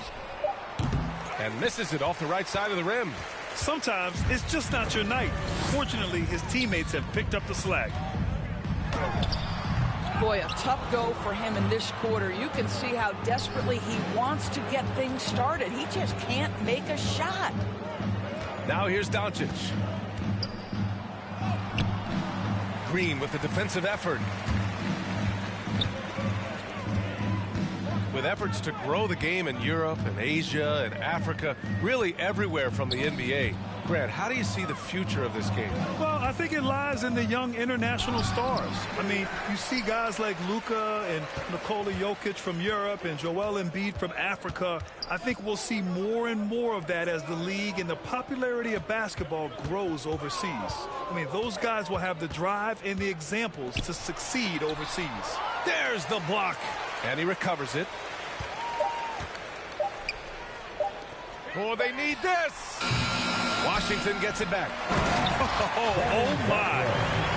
And misses it off the right side of the rim. Sometimes it's just not your night. Fortunately, his teammates have picked up the slack. Boy, a tough go for him in this quarter. You can see how desperately he wants to get things started. He just can't make a shot. Now here's Doncic. Green with the defensive effort. With efforts to grow the game in Europe and Asia and Africa, really everywhere from the NBA. Grant, how do you see the future of this game? Well, I think it lies in the young international stars. I mean, you see guys like Luka and Nikola Jokic from Europe and Joel Embiid from Africa. I think we'll see more and more of that as the league and the popularity of basketball grows overseas. I mean, those guys will have the drive and the examples to succeed overseas. There's the block. And he recovers it. Oh, they need this. Washington gets it back. Oh my.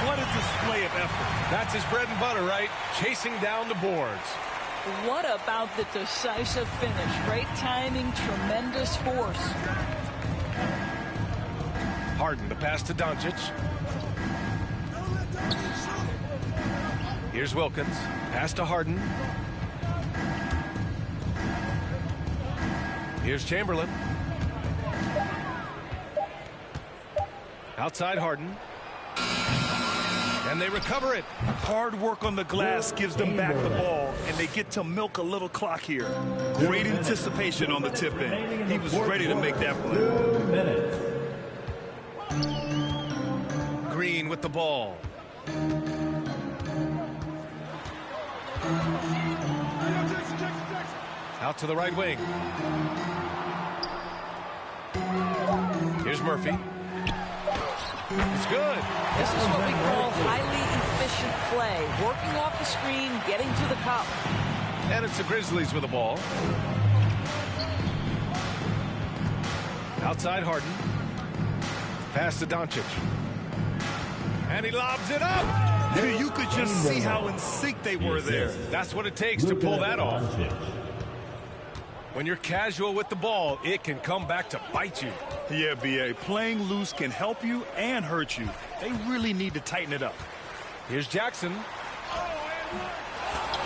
What a display of effort. That's his bread and butter, right? Chasing down the boards. What about the decisive finish? Great timing, tremendous force. Harden, the pass to Doncic. Here's Wilkins. Pass to Harden. Here's Chamberlain. Outside Harden. And they recover it. Hard work on the glass gives them back the ball, and they get to milk a little clock here. Great anticipation on the tip in. He was ready to make that play. Green with the ball. Out to the right wing. Here's Murphy. It's good. This is what we call highly efficient play. Working off the screen, getting to the cup. And it's the Grizzlies with the ball. Outside Harden. Pass to Doncic. And he lobs it up. You could just see how in sync they were there. That's what it takes to pull that off. When you're casual with the ball, it can come back to bite you. Yeah, B.A. Playing loose can help you and hurt you. They really need to tighten it up. Here's Jackson.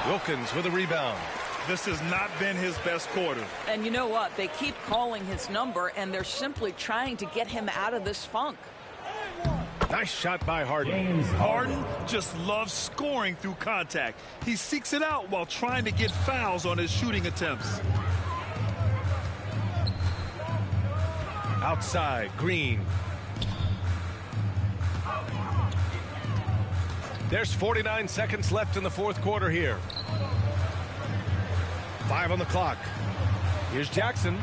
Wilkins with a rebound. This has not been his best quarter. And you know what? They keep calling his number, and they're simply trying to get him out of this funk. Nice shot by Harden. Harden just loves scoring through contact. He seeks it out while trying to get fouls on his shooting attempts. Outside, Green. There's 49 seconds left in the fourth quarter here. 5 on the clock. Here's Jackson.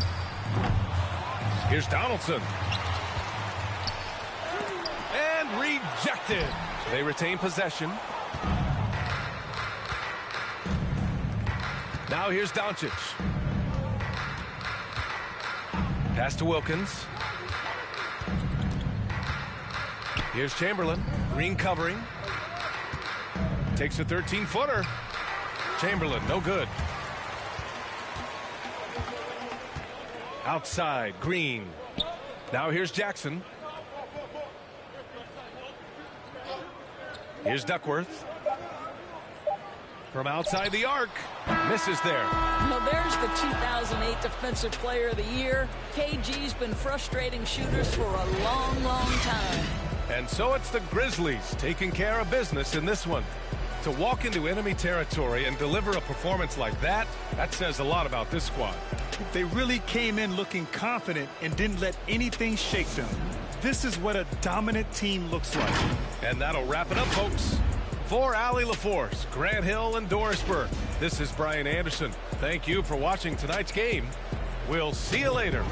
Here's Donaldson. And rejected. They retain possession. Now here's Doncic. Pass to Wilkins. Here's Chamberlain. Green covering. Takes a 13-footer. Chamberlain, no good. Outside, Green. Now here's Jackson. Here's Duckworth. From outside the arc. Misses there. Now there's the 2008 Defensive Player of the Year. KG's been frustrating shooters for a long, long time. And so it's the Grizzlies taking care of business in this one. To walk into enemy territory and deliver a performance like that, that says a lot about this squad. They really came in looking confident and didn't let anything shake them. This is what a dominant team looks like. And that'll wrap it up, folks. For Allie LaForce, Grant Hill, and Doris Burke, this is Brian Anderson. Thank you for watching tonight's game. We'll see you later.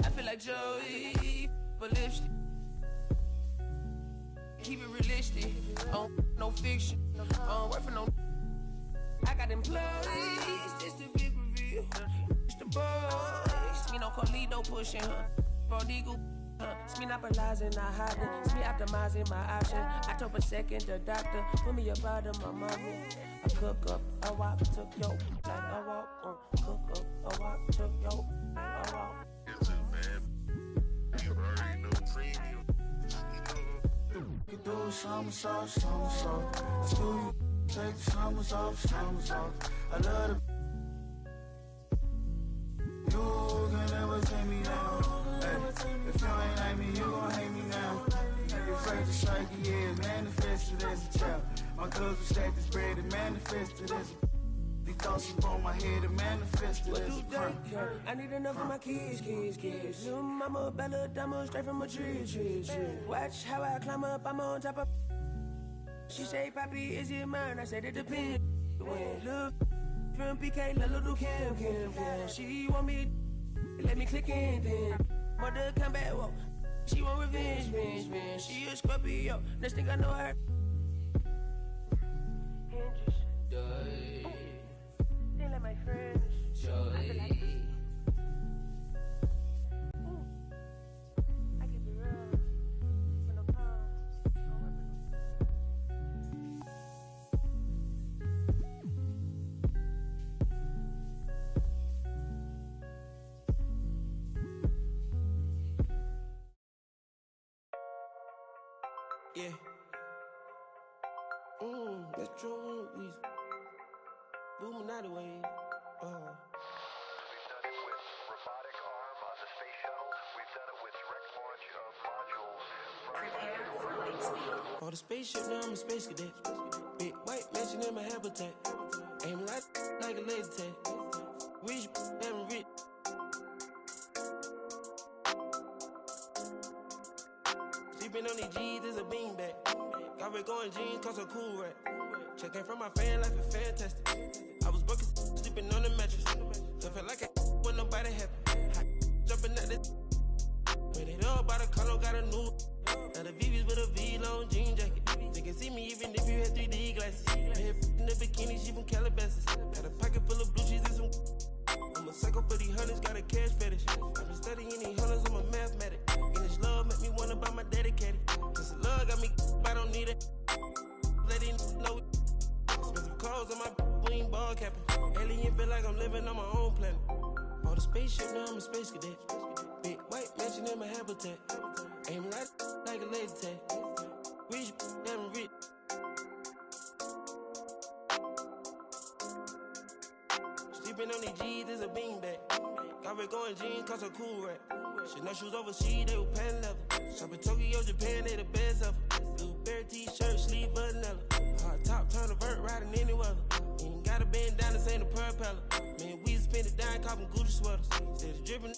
I feel like Joey, but lipstick. Keep it realistic, no fiction, work for no. I got employees, this the big reveal. It's the boys, me no Carlito pushing her. Prodigal, it's me not monopolizing, not hiding. It's me optimizing my option. I told a second the doctor, put me up out of my mommy. I cook up, I walk, took yo, like I walk, cook up, I walk, took yo, like I walk. It's a man, you already know premium. You do somersault. Let's do you. Take the summers off. I love the. You can never take me down. Hey, if you ain't like me, you gon' hate me now. You're afraid to strike, yeah, manifested as a child. My cousin stacked this bread and manifested as a. These thoughts upon my head and manifested as a crime. I need enough for my kids. Little mama, Bella, Dama, straight from a tree. Watch how I climb up, I'm on top of. She say, Papi, is it mine? I said, it depends. When look from PK, little Kim. She want me, let me click in then. Mother come back, whoa. She want revenge. She a Scorpio, next thing I know her. They let my friends. I can be real. With no cause. Yeah. That's true. Boom, out of way. We've done it with robotic arm on the space shuttle. We've done it with direct launch of modules. For the spaceship, now I'm a space cadet. Big white mansion in my habitat. Aim like a laser tag. Rich, damn rich. Sleeping on these G's is a beanbag. Got Rick on jeans, cause a cool rack. Checking from my fan life is fantastic. I was broken, sleeping on the mattress. Don't feel like I when nobody happy. Jumping at this. But it all by the color, got a new. Now the VV's with a V-long jean jacket. They can see me even if you had 3D glasses. Head in the bikini, she from Calabasas. Got a pocket full of blue cheese and some. I'm a psycho for these hundreds, got a cash fetish. I've been studying these hundreds, I'm a mathematic. And this love make me wanna buy my dedicated. Cause the love got me, I don't need it. Let it know. Expensive clothes on my wing ball capping. Alien feel like I'm living on my own planet. Bought a spaceship, now I'm a space cadet. Big white mansion in my habitat. Aim like a laser tag. Rich, damn rich. Sleeping on these G's is a beanbag. Got Rick on jeans, cause a cool rack. Chanel shoes overseas, they were pan leather. Shop in Tokyo, Japan, they the best ever. Blue bear t-shirt, sleeve vanilla. Hard top, turn a vert, riding any weather. You ain't gotta bend down, this ain't a propeller. Man, we spend it down, copping Gucci sweaters. Said it's dripping,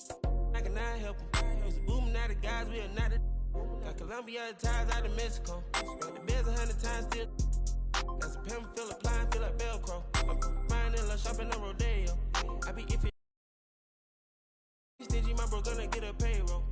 I cannot help him. Used to booming out of guys, we are not the. Got Colombia ties out of Mexico. Spent the beds 100 times still. Got some pimp, feel applying, feel like Velcro. I'm buying in shopping on Rodeo. I be iffy. Stingy, my bro gonna get a payroll.